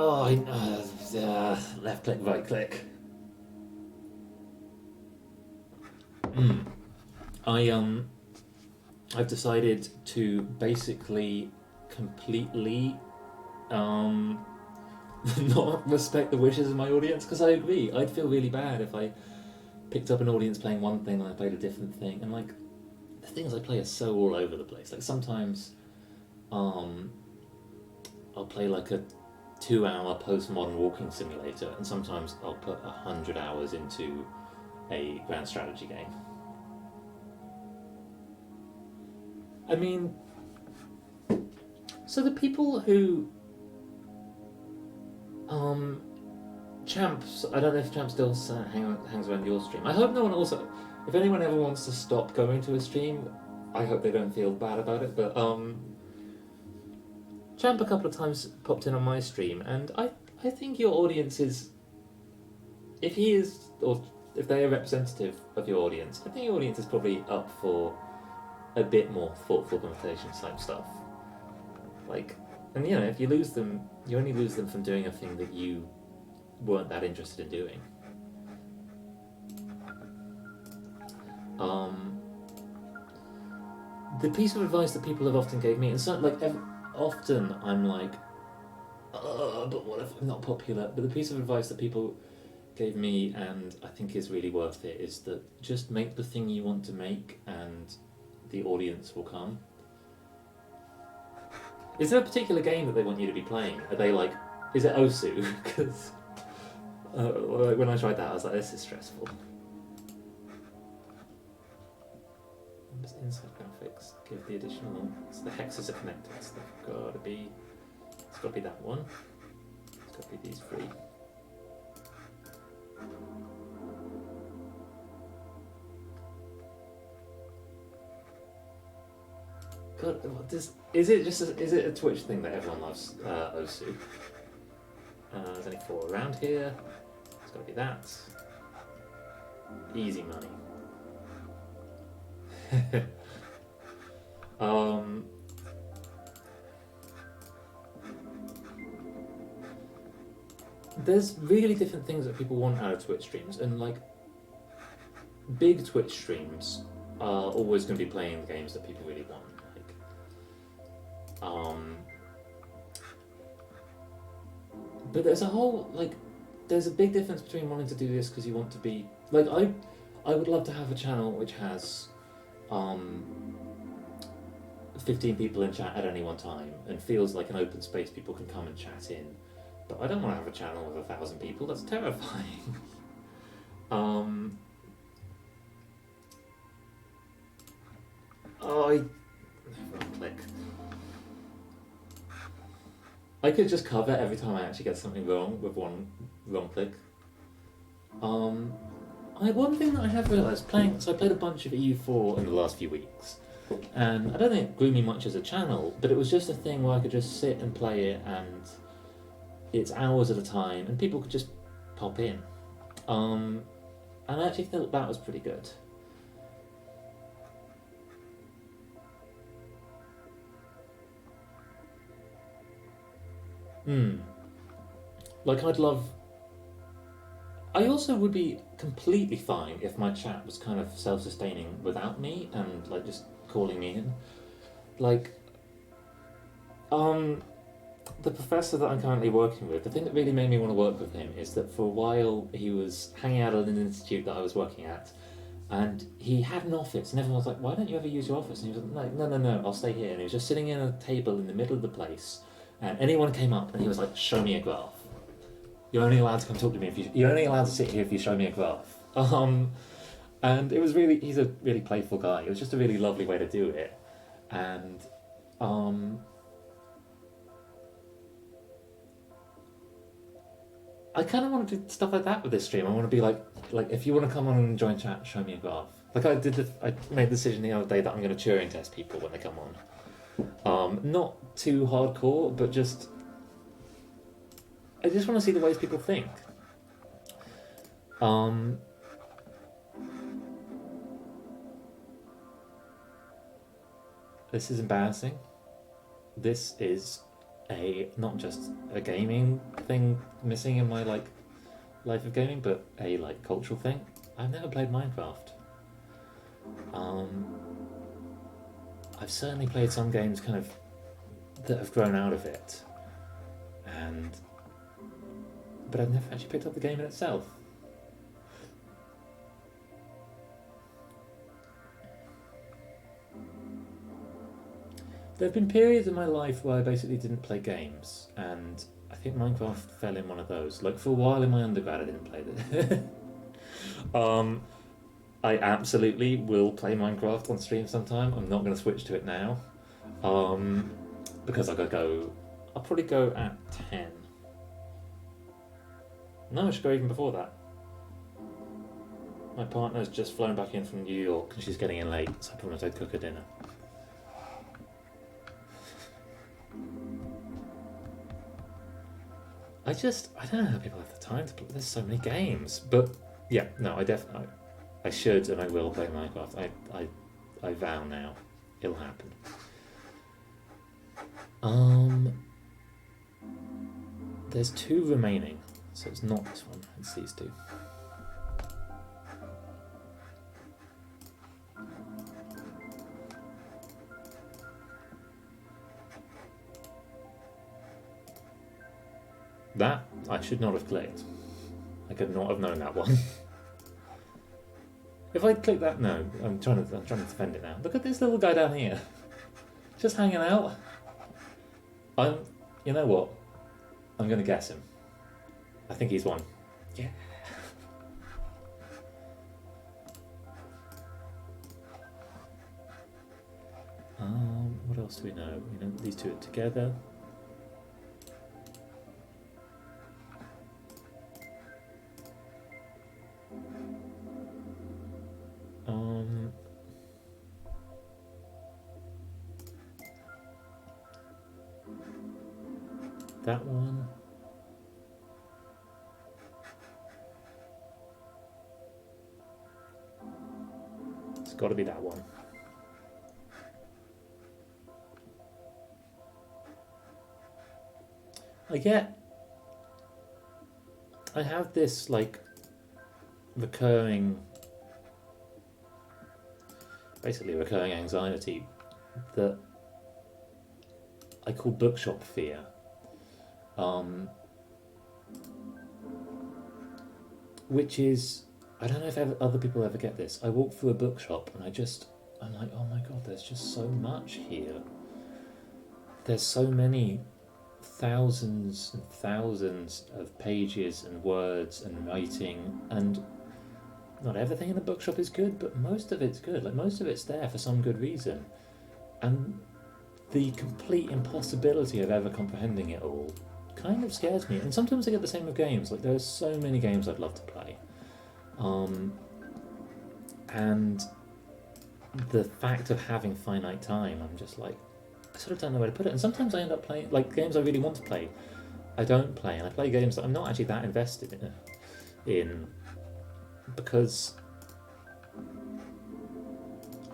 Oh, left click, right click. I I've decided to basically completely not respect the wishes of my audience, because I agree, I'd feel really bad if I picked up an audience playing one thing and I played a different thing, and like the things I play are so all over the place. Like sometimes I'll play like a 2 hour postmodern walking simulator, and sometimes I'll put 100 hours into a grand strategy game. I mean, so the people who Champs, I don't know if Champ still hangs around your stream. I hope no one also, if anyone ever wants to stop going to a stream, I hope they don't feel bad about it. But Champ a couple of times popped in on my stream, and I think your audience is, if he is, or if they are representative of your audience, I think your audience is probably up for a bit more thoughtful conversation type stuff. Like, and you know, if you lose them, you only lose them from doing a thing that you weren't that interested in doing. The piece of advice that people have often gave me, and so like often I'm like, but what if I'm not popular? But the piece of advice that people gave me, and I think is really worth it, is that just make the thing you want to make, and the audience will come. Is there a particular game that they want you to be playing? Are they like, is it Osu? Because when I tried that, I was like, this is stressful. Just inside graphics give the additional. So the hexes are connected. So they've got to be. It's got to be that one. It's got to be these three. God, is it just is it a Twitch thing that everyone loves Osu? There's only 4 around here. It's got to be that. Easy money. There's really different things that people want out of Twitch streams, and like big Twitch streams are always going to be playing the games that people really want. But there's a whole there's a big difference between wanting to do this because you want to be like I would love to have a channel which has 15 people in chat at any one time and feels like an open space people can come and chat in. But I don't want to have a channel with 1,000 people. That's terrifying. Wrong click. I could just cover every time I actually get something wrong with one wrong click. One thing that I have realised so I played a bunch of EU4 in the last few weeks, and I don't think it grew me much as a channel, but it was just a thing where I could just sit and play it, and it's hours at a time, and people could just pop in. And I actually thought that was pretty good. Like I also would be completely fine if my chat was kind of self-sustaining without me and like just calling me in. Like, the professor that I'm currently working with, the thing that really made me want to work with him is that for a while he was hanging out at an institute that I was working at, and he had an office, and everyone was like, why don't you ever use your office? And he was like, no, I'll stay here. And he was just sitting in a table in the middle of the place, and anyone came up and he was like, show me a graph. You're only allowed to come talk to me you're only allowed to sit here if you show me a graph. And it was really, he's a really playful guy. It was just a really lovely way to do it. And I kind of want to do stuff like that with this stream. I want to be like if you want to come on and join chat, show me a graph. Like I made the decision the other day that I'm going to Turing test people when they come on. Not too hardcore, but just I just want to see the ways people think. This is embarrassing. This is not just a gaming thing missing in my like life of gaming, but a like cultural thing. I've never played Minecraft. I've certainly played some games kind of that have grown out of it, but I've never actually picked up the game in itself. There have been periods in my life where I basically didn't play games, and I think Minecraft fell in one of those. Like for a while in my undergrad, I didn't play it. I absolutely will play Minecraft on stream sometime. I'm not going to switch to it now, because I'll probably go at 10. No, I should go even before that. My partner's just flown back in from New York and she's getting in late, so I probably have to cook her dinner. I don't know how people have the time to play. There's so many games, but yeah, no, I should and I will play Minecraft. I vow now, it'll happen. There's 2 remaining, so it's not this one. It's these 2. That I should not have clicked. I could not have known that one. If I'd clicked that, no, I'm trying to defend it now. Look at this little guy down here, just hanging out. You know what? I'm gonna guess him. I think he's one. Yeah. What else do we know? We know these 2 are together. That one. It's got to be that one. I have this like recurring anxiety that I call bookshop fear. Which is, I don't know if other people ever get this. I walk through a bookshop and I'm like, oh my god, there's just so much here. There's so many thousands and thousands of pages and words and writing, and not everything in the bookshop is good, but most of it's good. Like most of it's there for some good reason, and the complete impossibility of ever comprehending it all kind of scares me. And sometimes I get the same with games. Like there are so many games I'd love to play, and the fact of having finite time, I'm just like, I sort of don't know where to put it. And sometimes I end up playing like games I really want to play, I don't play, and I play games that I'm not actually that invested in because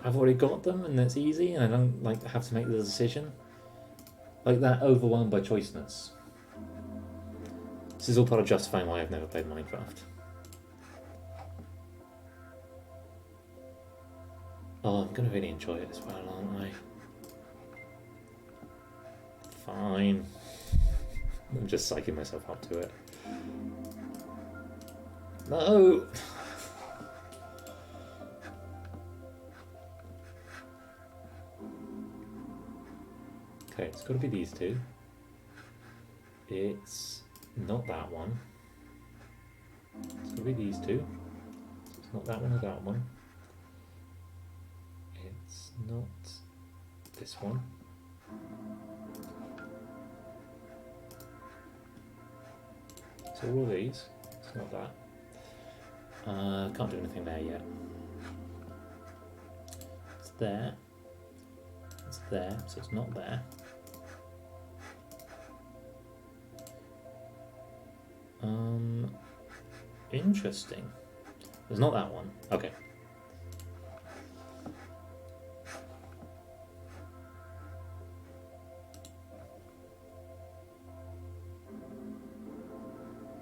I've already got them and it's easy and I don't like have to make the decision. Like that overwhelmed by choiceness. This is all part of justifying why I've never played Minecraft. Oh, I'm gonna really enjoy it as well, aren't I? Fine. I'm just psyching myself up to it. No! Okay, it's got to be these 2. It's not that one. It's got to be these 2. It's not that one or that one. It's not this one. So all of these. It's not that. Can't do anything there yet. It's there. It's there, so it's not there. Interesting. There's not that one. Okay.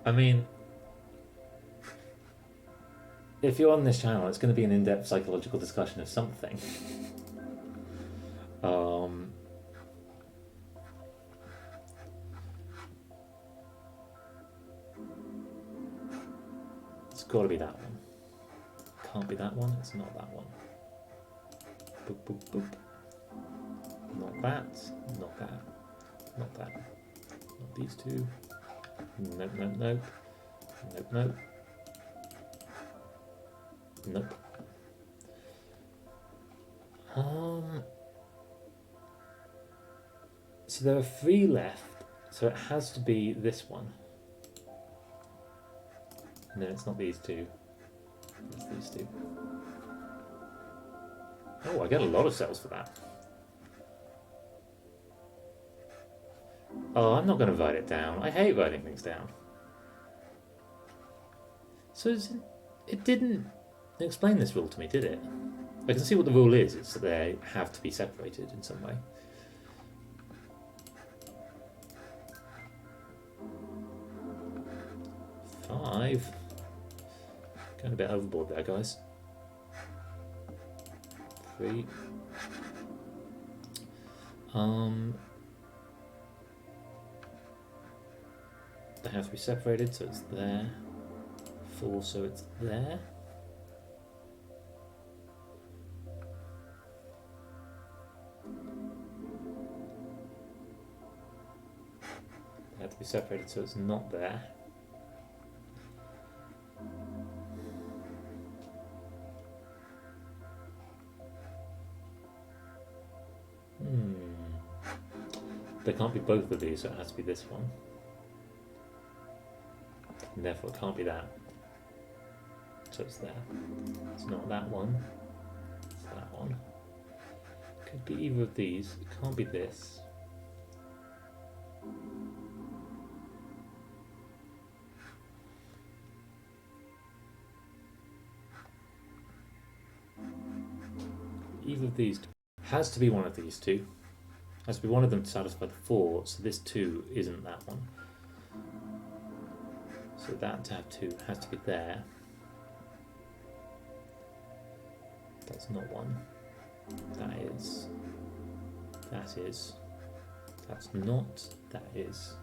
I mean, if you're on this channel, it's going to be an in-depth psychological discussion of something. um, it's got to be that one. Can't be that one. It's not that one. Boop, boop, boop. Not that. Not that. Not that. Not these two. Nope, nope, nope. Nope, nope. Nope. So there are 3 left, so it has to be this one. And then it's not these 2. It's these 2. Oh, I get a lot of cells for that. Oh, I'm not going to write it down. I hate writing things down. So it didn't explain this rule to me, did it? I can see what the rule is. It's that they have to be separated in some way. Five. Going a bit overboard there, guys. 3. They have to be separated, so it's there. 4, so it's there. They have to be separated, so it's not there. They can't be both of these, so it has to be this one. And therefore it can't be that. So it's there. It's not that one. It's that one. Could be either of these. It can't be this. Either of these has to be one of these 2. Has to be one of them to satisfy the 4, so this 2 isn't that one. So that to have 2 has to be there. That's not one. That is. That is. That's not. That is.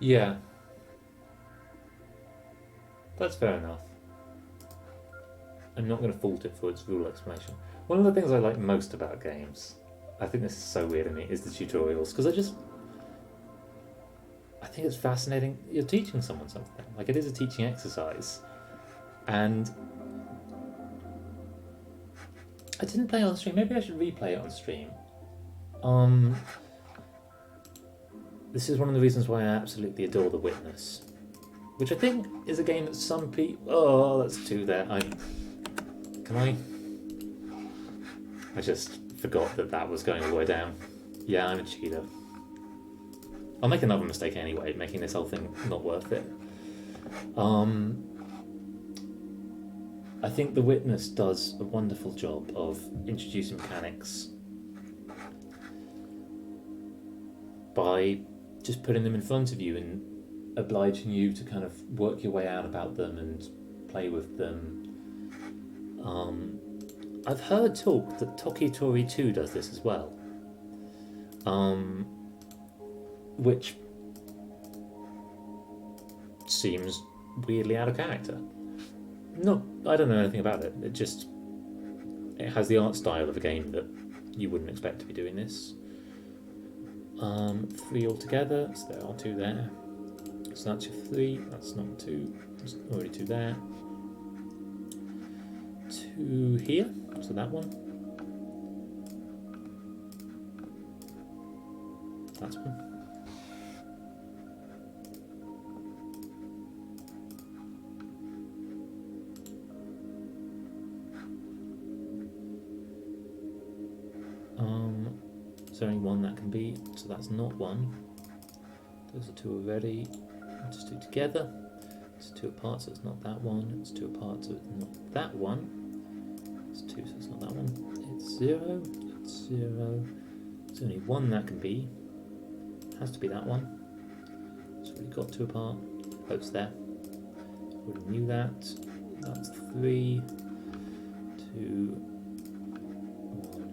Yeah. That's fair enough. I'm not going to fault it for its rule explanation. One of the things I like most about games, I think this is so weird to me, is the tutorials, because I think it's fascinating. You're teaching someone something. Like, it is a teaching exercise. And I didn't play it on stream. Maybe I should replay it on stream. This is one of the reasons why I absolutely adore The Witness, which I think is a game that some people... Oh, that's 2 there. I just forgot that was going all the way down. Yeah, I'm a cheater. I'll make another mistake anyway, making this whole thing not worth it. I think The Witness does a wonderful job of introducing mechanics by just putting them in front of you and obliging you to kind of work your way out about them and play with them. I've heard talk that Toki Tori 2 does this as well, which seems weirdly out of character. No, I don't know anything about it. It has the art style of a game that you wouldn't expect to be doing this. 3 altogether, so there are 2 there. So that's your 3, that's not 2, there's already 2 there. 2 here, so that one. That's one. Is there only one that can be? So that's not 1. Those are 2 already. Just 2 together. It's 2 apart, so it's not that one. It's 2 apart, so it's not that one. It's 2, so it's not that one. It's 0. 0. There's only one that can be. Has to be that one. So we've got 2 apart. Hope's there. Already knew that. That's 3, 2, 1.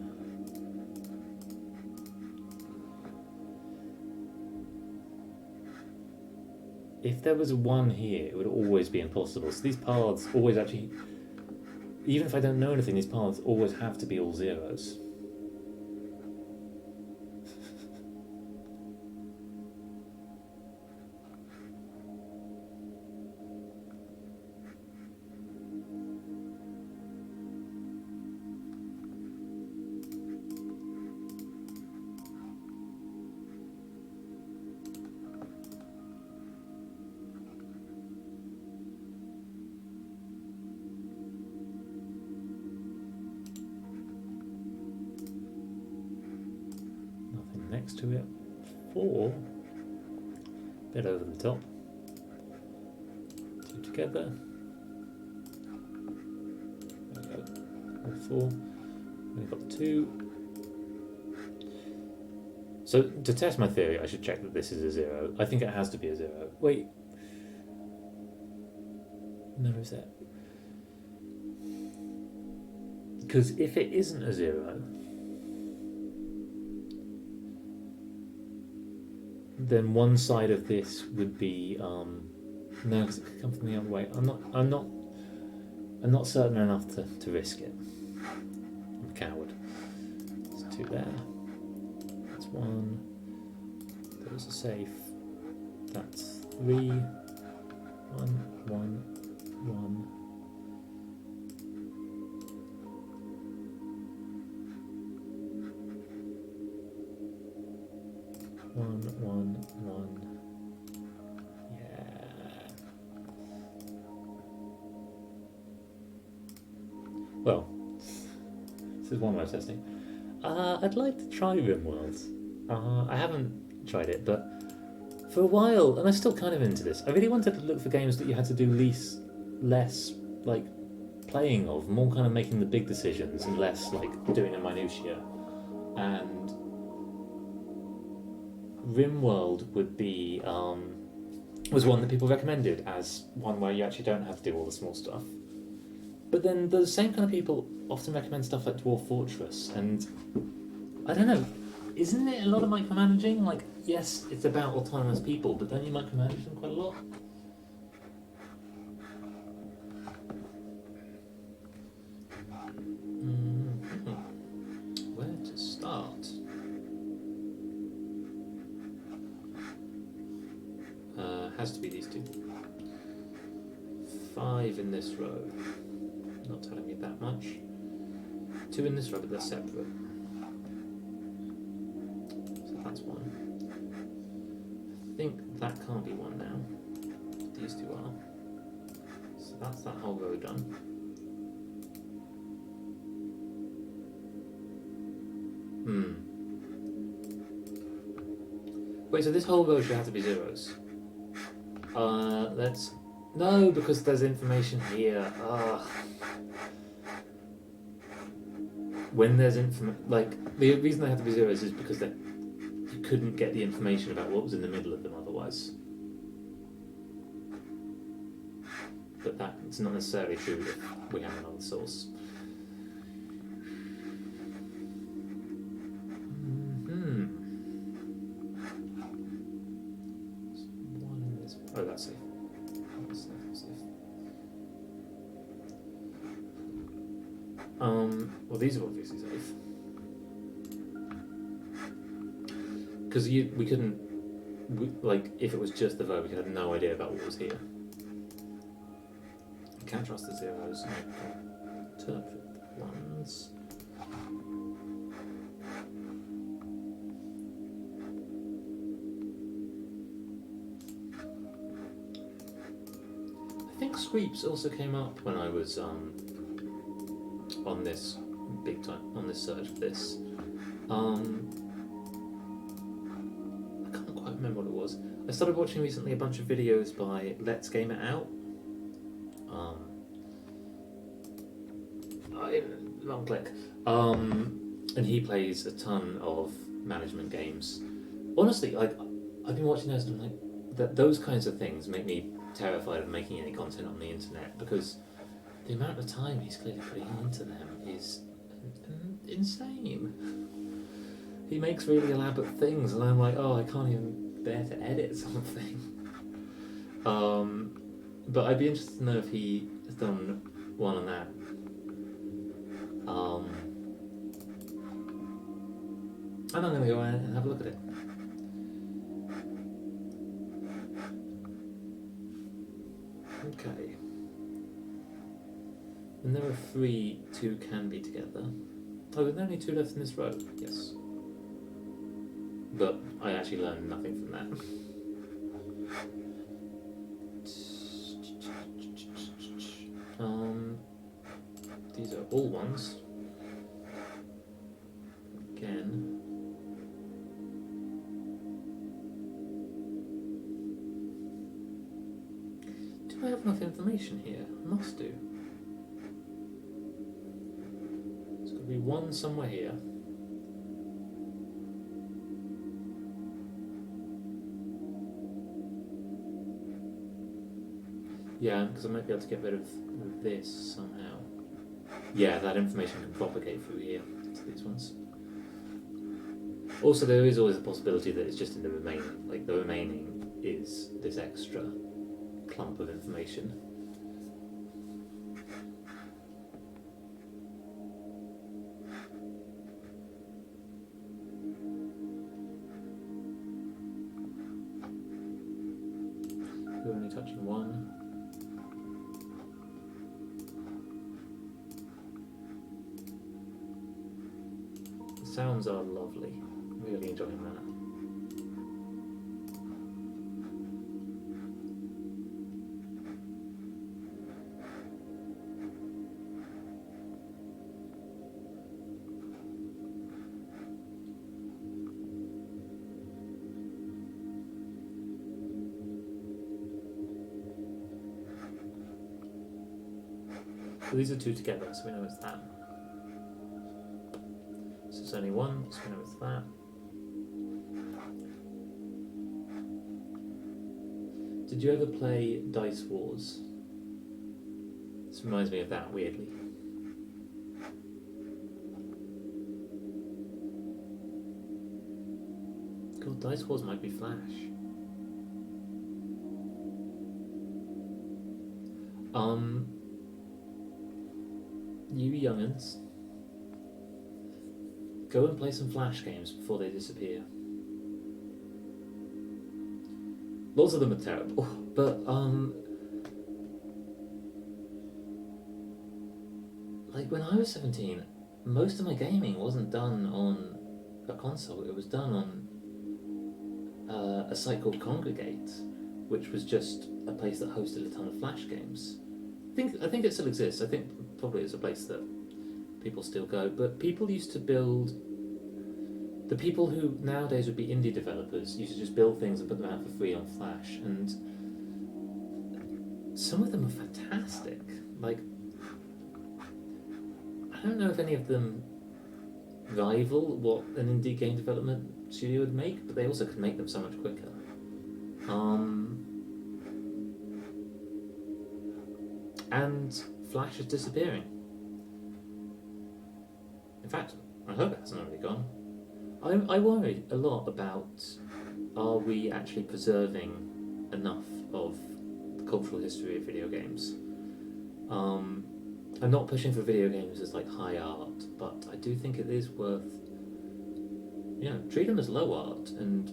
If there was a 1 here, it would always be impossible. So these paths always actually, even if I don't know anything, these paths always have to be all 0s. Next to it, 4, bit over the top, 2 together, there we go, 4, we've got 2. So to test my theory, I should check that this is a 0. I think it has to be a 0. Wait, no, is that? Because if it isn't a 0, then one side of this would be no, because it could come from the other way. I'm not certain enough to risk it. I'm a coward. There's 2 there. That's 1. Those are safe. That's 3. 1, 1, 1. One. Yeah. Well, this is one way of testing. I'd like to try RimWorld. I haven't tried it, but for a while, and I'm still kind of into this, I really wanted to look for games that you had to do less like playing of, more kind of making the big decisions and less like doing a minutiae. And RimWorld would be was one that people recommended as one where you actually don't have to do all the small stuff. But then the same kind of people often recommend stuff like Dwarf Fortress, and I don't know, isn't it a lot of micromanaging? Like, yes, it's about autonomous people, but don't you micromanage them quite a lot? Where to start? Has to be these 2. 5 in this row. Not telling me that much. 2 in this row, but they're separate. So that's 1. I think that can't be 1 now. These 2 are. So that's that whole row done. Wait, so this whole row should have to be 0s. No, because there's information here. When there's like, the reason they have to be 0s is because you couldn't get the information about what was in the middle of them otherwise. But that's not necessarily true if we have another source. Oh, that's safe. That's safe. Well, these are obviously safe. Because we couldn't, like, if it was just the vote, we could have no idea about what was here. I can't trust the 0s. I can interpret the 1s. I think Screeps also came up when I was on this on this search for this. I can't quite remember what it was. I started watching recently a bunch of videos by Let's Game It Out. Wrong click. and he plays a ton of management games. Honestly, like I've been watching those and I'm like, those kinds of things make me terrified of making any content on the internet because the amount of time he's clearly putting into them is insane. He makes really elaborate things, and I'm like, oh, I can't even bear to edit something. But I'd be interested to know if he has done one on that. And I'm going to go ahead and have a look at it. Okay. And there are 3, 2 can be together. Oh, there are only 2 left in this row. Yes. But I actually learned nothing from that. These are all ones. Again. Do I have enough information here? I must do. There's got to be 1 somewhere here. Yeah, because I might be able to get rid of this somehow. Yeah, that information can propagate through here to these ones. Also, there is always a possibility that it's just in the remaining. Like, the remaining is this extra clump of information. We're only touching 1. The sounds are lovely. Really enjoying that. So these are 2 together, so we know it's that. So it's only 1, so we know it's that. Did you ever play Dice Wars? This reminds me of that, weirdly. God, Dice Wars might be Flash. You young'uns, go and play some Flash games before they disappear. Lots of them are terrible, but like when I was 17, most of my gaming wasn't done on a console. It was done on a site called Congregate, which was just a place that hosted a ton of Flash games. I think it still exists. I think probably it's a place that people still go. But people used to build. The people who nowadays would be indie developers used to just build things and put them out for free on Flash, and some of them are fantastic. Like, I don't know if any of them rival what an indie game development studio would make, but they also could make them so much quicker. And Flash is disappearing. In fact, I hope it hasn't already gone. I worry a lot about, are we actually preserving enough of the cultural history of video games? I'm not pushing for video games as like high art, but I do think it is worth, treat them as low art and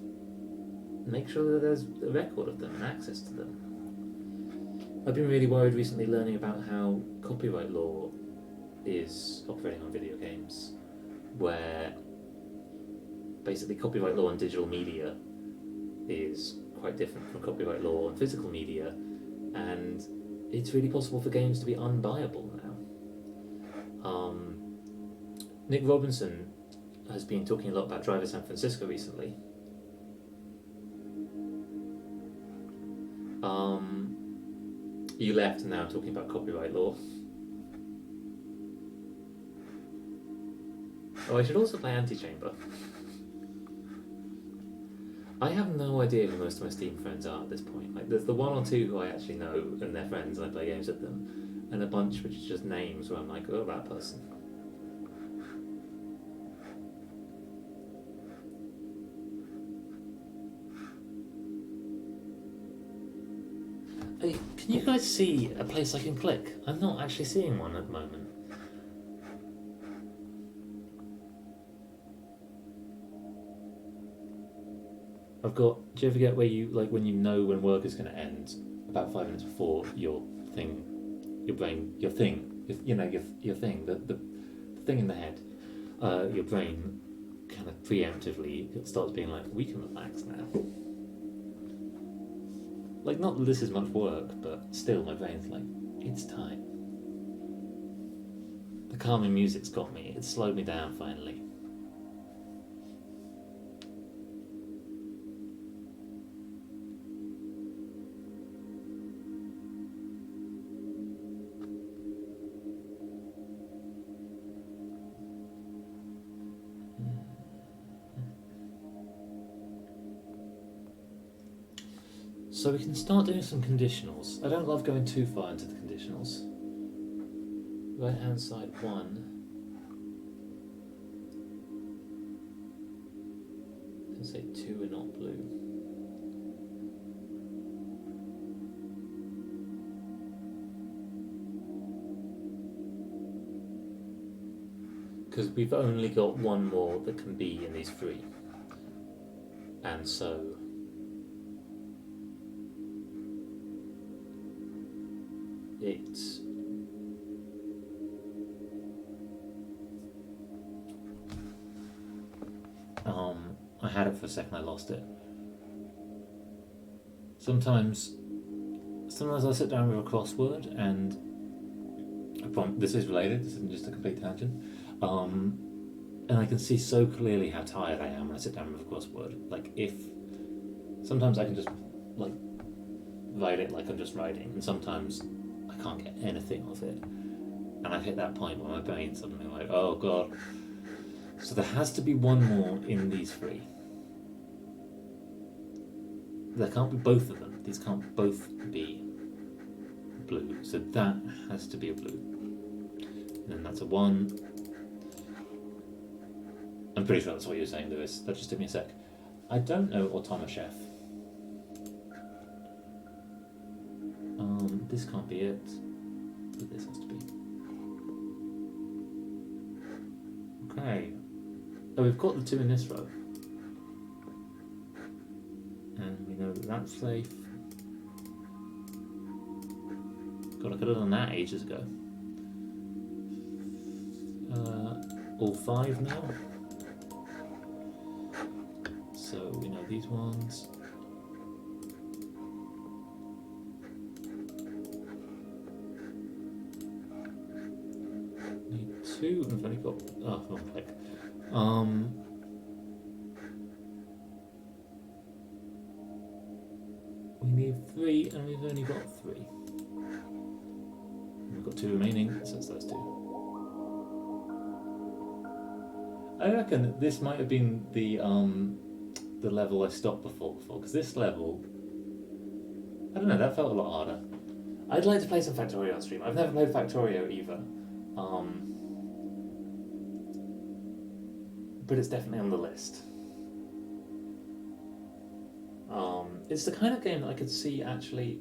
make sure that there's a record of them and access to them. I've been really worried recently learning about how copyright law is operating on video games, where basically copyright law on digital media is quite different from copyright law on physical media, and it's really possible for games to be unbuyable now. Nick Robinson has been talking a lot about Driver San Francisco recently. You left and now I'm talking about copyright law. Oh, I should also play Antichamber. I have no idea who most of my Steam friends are at this point. Like, there's the one or two who I actually know and they're friends and I play games with them, and a bunch which is just names where I'm like, oh, that person. Hey, can you guys see a place I can click? I'm not actually seeing one at the moment. I've got. Do you ever get where you like when you know when work is going to end about 5 minutes before your thing, your brain, your thing, your thing, the thing in the head, your brain kind of preemptively starts being like, we can relax now. Like, not that this is much work, but still, my brain's like, it's time. The calming music's got me. It's slowed me down finally. So we can start doing some conditionals. I don't love going too far into the conditionals. Right hand side 1. I can say 2 are not blue. Because we've only got one more that can be in these 3. And so it's I had it for a second, I lost it. Sometimes I sit down with a crossword and this is related, this isn't just a complete tangent. And I can see so clearly how tired I am when I sit down with a crossword. Like, if sometimes I can just like write it like I'm just writing, and sometimes I can't get anything of it, and I've hit that point where my brain's suddenly like, oh god. So there has to be one more in these 3. There can't be both of them. These can't both be blue. So that has to be a blue. And then that's a 1. I'm pretty sure that's what you're saying, Lewis. That just took me a sec. I don't know Automachef. This can't be it. But this has to be. Okay. Oh, we've got the 2 in this row. And we know that that's safe. God, I could have done that ages ago. All 5 now. So we know these ones. Need 2, and I've only got one click. We need 3, and we've only got 3. We've got 2 remaining, so it's those 2. I reckon this might have been the level I stopped before, because this level, I don't know, that felt a lot harder. I'd like to play some Factorio on stream. I've never played Factorio either, but it's definitely on the list. It's the kind of game that I could see actually.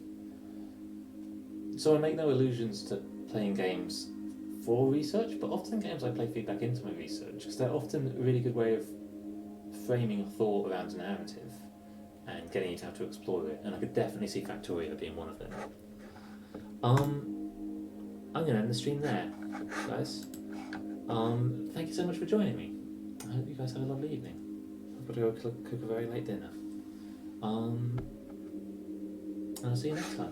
So I make no allusions to playing games for research, but often games I play feedback into my research, because they're often a really good way of framing a thought around a narrative and getting you to have to explore it, and I could definitely see Factorio being one of them. I'm going to end the stream there, guys. Thank you so much for joining me. I hope you guys have a lovely evening. I've got to go cook a very late dinner. And I'll see you next time.